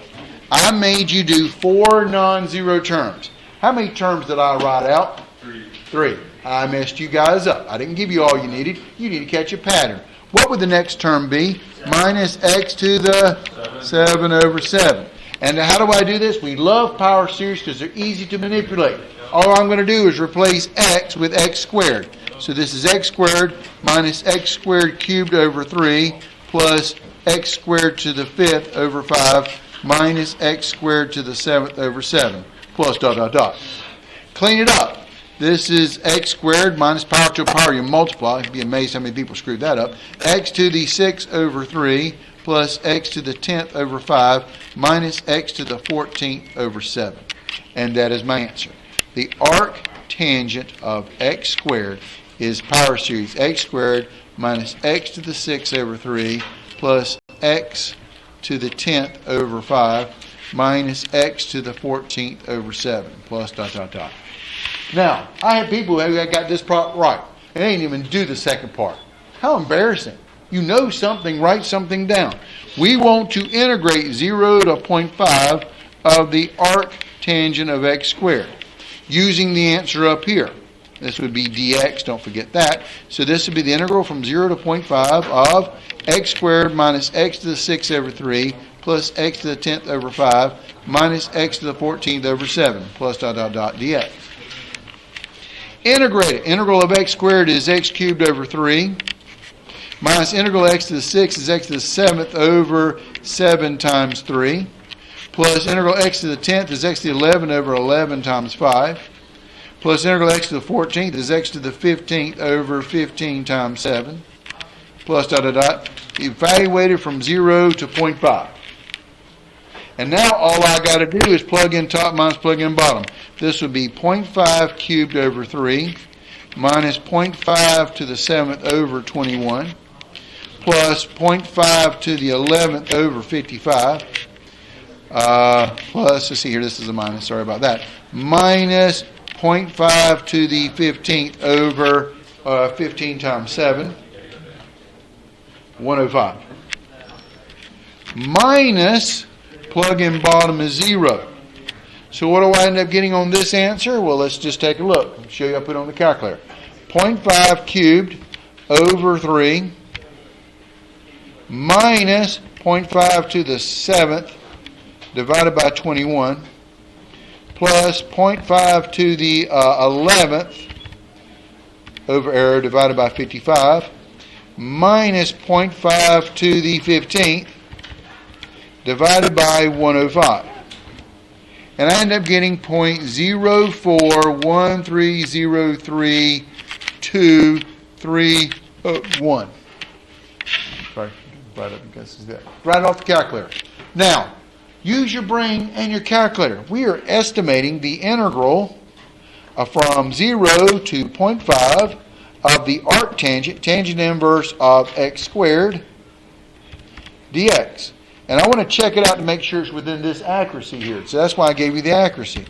A: I made you do 4 non-zero terms. How many terms did I write out? 3. I messed you guys up. I didn't give you all you needed. You need to catch a pattern. What would the next term be? Minus x to the 7 over 7. And how do I do this? We love power series because they're easy to manipulate. All I'm going to do is replace x with x squared. So this is x squared minus x squared cubed over 3 plus x squared to the 5th over 5 minus x squared to the 7th over 7 plus dot dot dot. Clean it up. This is x squared minus power to a power you multiply. You'd be amazed how many people screwed that up. X to the 6 over 3 plus x to the 10th over 5 minus x to the 14th over 7. And that is my answer. The arc tangent of x squared is power series x squared minus x to the 6 over 3 plus x to the 10th over 5 minus x to the 14th over 7 plus dot dot dot. Now, I have people who got this part right, and they didn't even do the second part. How embarrassing. You know something, write something down. We want to integrate 0 to 0.5 of the arc tangent of x squared using the answer up here. This would be dx, don't forget that. So this would be the integral from 0 to 0.5 of x squared minus x to the 6th over 3 plus x to the 10th over 5 minus x to the 14th over 7 plus dot dot dot dx. Integrate it. Integral of x squared is x cubed over 3 minus integral x to the 6th is x to the 7th over 7 times 3 plus integral x to the 10th is x to the 11 over 11 times 5 plus integral x to the 14th is x to the 15th over 15 times 7 plus dot dot dot. Evaluated from 0 to 0.5. And now all I got to do is plug in top minus plug in bottom. This would be 0.5 cubed over 3 minus 0.5 to the 7th over 21 plus 0.5 to the 11th over 55 plus, let's see here, this is a minus, sorry about that, minus 0.5 to the 15th over 15 times 7, 105. Minus, plug in bottom is 0. So what do I end up getting on this answer? Well, let's just take a look. I'll show you, I put it on the calculator. 0.5 cubed over 3 minus 0.5 to the 7th divided by 21 plus 0.5 to the 11th over error divided by 55 minus 0.5 to the 15th divided by 105. And I end up getting 0.0413032331. Sorry, right off the calculator. Now, use your brain and your calculator. We are estimating the integral from 0 to 0.5 of the arctangent, tangent inverse of x squared dx. And I want to check it out to make sure it's within this accuracy here. So that's why I gave you the accuracy.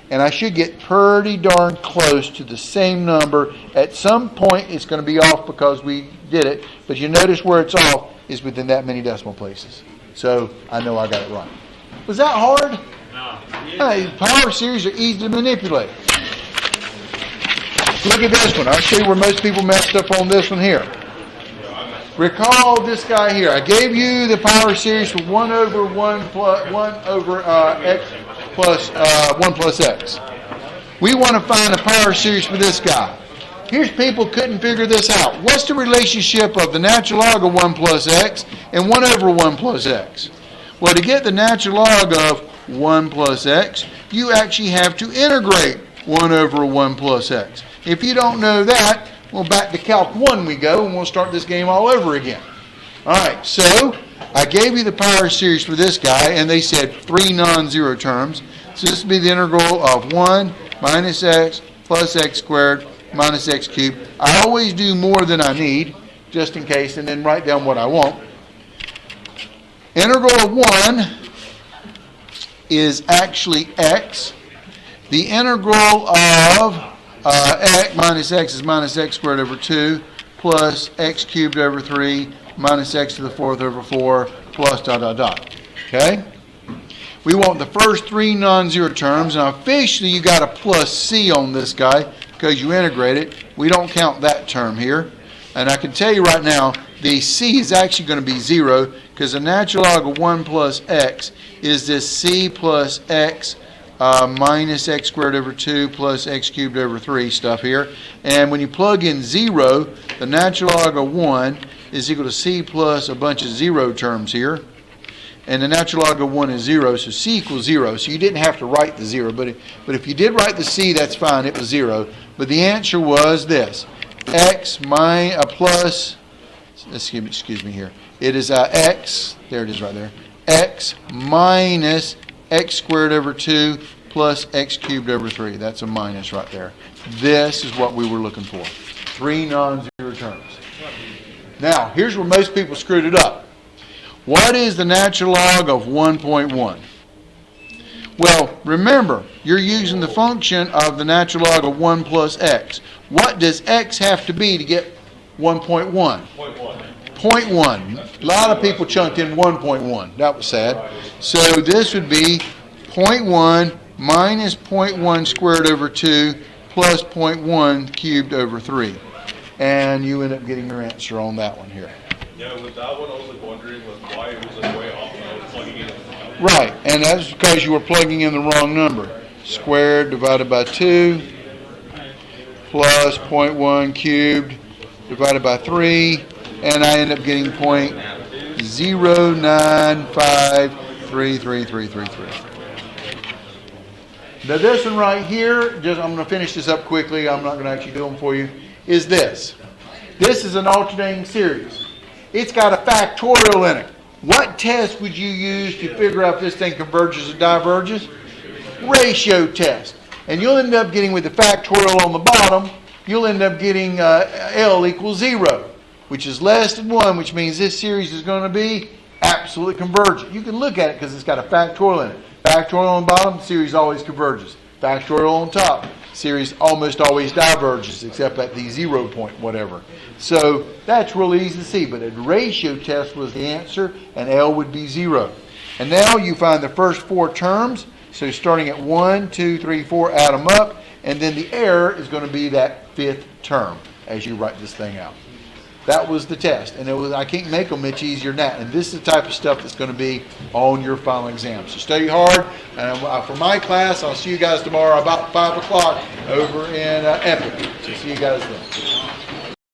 A: And I should get pretty darn close to the same number. At some point, it's going to be off because we did it. But you notice where it's off is within that many decimal places. So I know I got it right. Was that hard? No. Hey, power series are easy to manipulate. Look at this one. I'll show you where most people messed up on this one here. Recall this guy here. I gave you the power series for 1 over 1 plus 1 over x plus 1 plus x. We want to find a power series for this guy. Here's people couldn't figure this out. What's the relationship of the natural log of 1 plus x and 1 over 1 plus x? Well, to get the natural log of 1 plus x, you actually have to integrate 1 over 1 plus x. If you don't know that, well, back to Calc 1 we go, and we'll start this game all over again. All right, so I gave you the power series for this guy, and they said 3 non-zero terms. So this would be the integral of 1 minus x plus x squared minus x cubed. I always do more than I need, just in case, and then write down what I want. Integral of 1 is actually x. The integral of x minus x is minus x squared over 2 plus x cubed over 3 minus x to the 4th over 4 plus dot dot dot. Okay? We want the first 3 non-zero terms. Now officially you got a plus c on this guy because you integrate it. We don't count that term here. And I can tell you right now the c is actually going to be 0 because the natural log of 1 plus x is this c plus x minus x squared over 2 plus x cubed over 3 stuff here. And when you plug in 0, the natural log of 1 is equal to c plus a bunch of 0 terms here. And the natural log of 1 is 0, so c equals 0. So you didn't have to write the 0, but if you did write the c, that's fine, it was 0. But the answer was this, x plus, excuse me here, it is x, there it is right there, x minus x squared over 2 plus x cubed over 3. That's a minus right there. This is what we were looking for. 3 non-zero terms. Now, here's where most people screwed it up. What is the natural log of 1.1? Well, remember, you're using the function of the natural log of 1 plus x. What does x have to be to get 1.1? 0.1. A lot of people chunked in 1.1. That was sad. So this would be 0.1 minus 0.1 squared over 2 plus 0.1 cubed over 3. And you end up getting your answer on that one here.
E: Yeah, with that one, I was like wondering like why it was like way off when I was plugging in.
A: Right, and that's because you were plugging in the wrong number. Squared divided by 2 plus 0.1 cubed divided by 3, and I end up getting 0.095333333. Now this one right here, I'm going to finish this up quickly, I'm not going to actually do them for you, is this. This is an alternating series. It's got a factorial in it. What test would you use to figure out if this thing converges or diverges? Ratio test. And you'll end up getting, with the factorial on the bottom, you'll end up getting L equals 0, which is less than 1, which means this series is going to be absolutely convergent. You can look at it because it's got a factorial in it. Factorial on the bottom, series always converges. Factorial on top, series almost always diverges, except at the 0 point, whatever. So that's really easy to see, but a ratio test was the answer, and L would be 0. And now you find the first 4 terms, so starting at 1, 2, 3, 4, add them up, and then the error is going to be that 5th term as you write this thing out. That was the test, and I can't make them much easier than that. And this is the type of stuff that's going to be on your final exam. So study hard. And for my class, I'll see you guys tomorrow about 5 o'clock over in Epic. So see you guys then.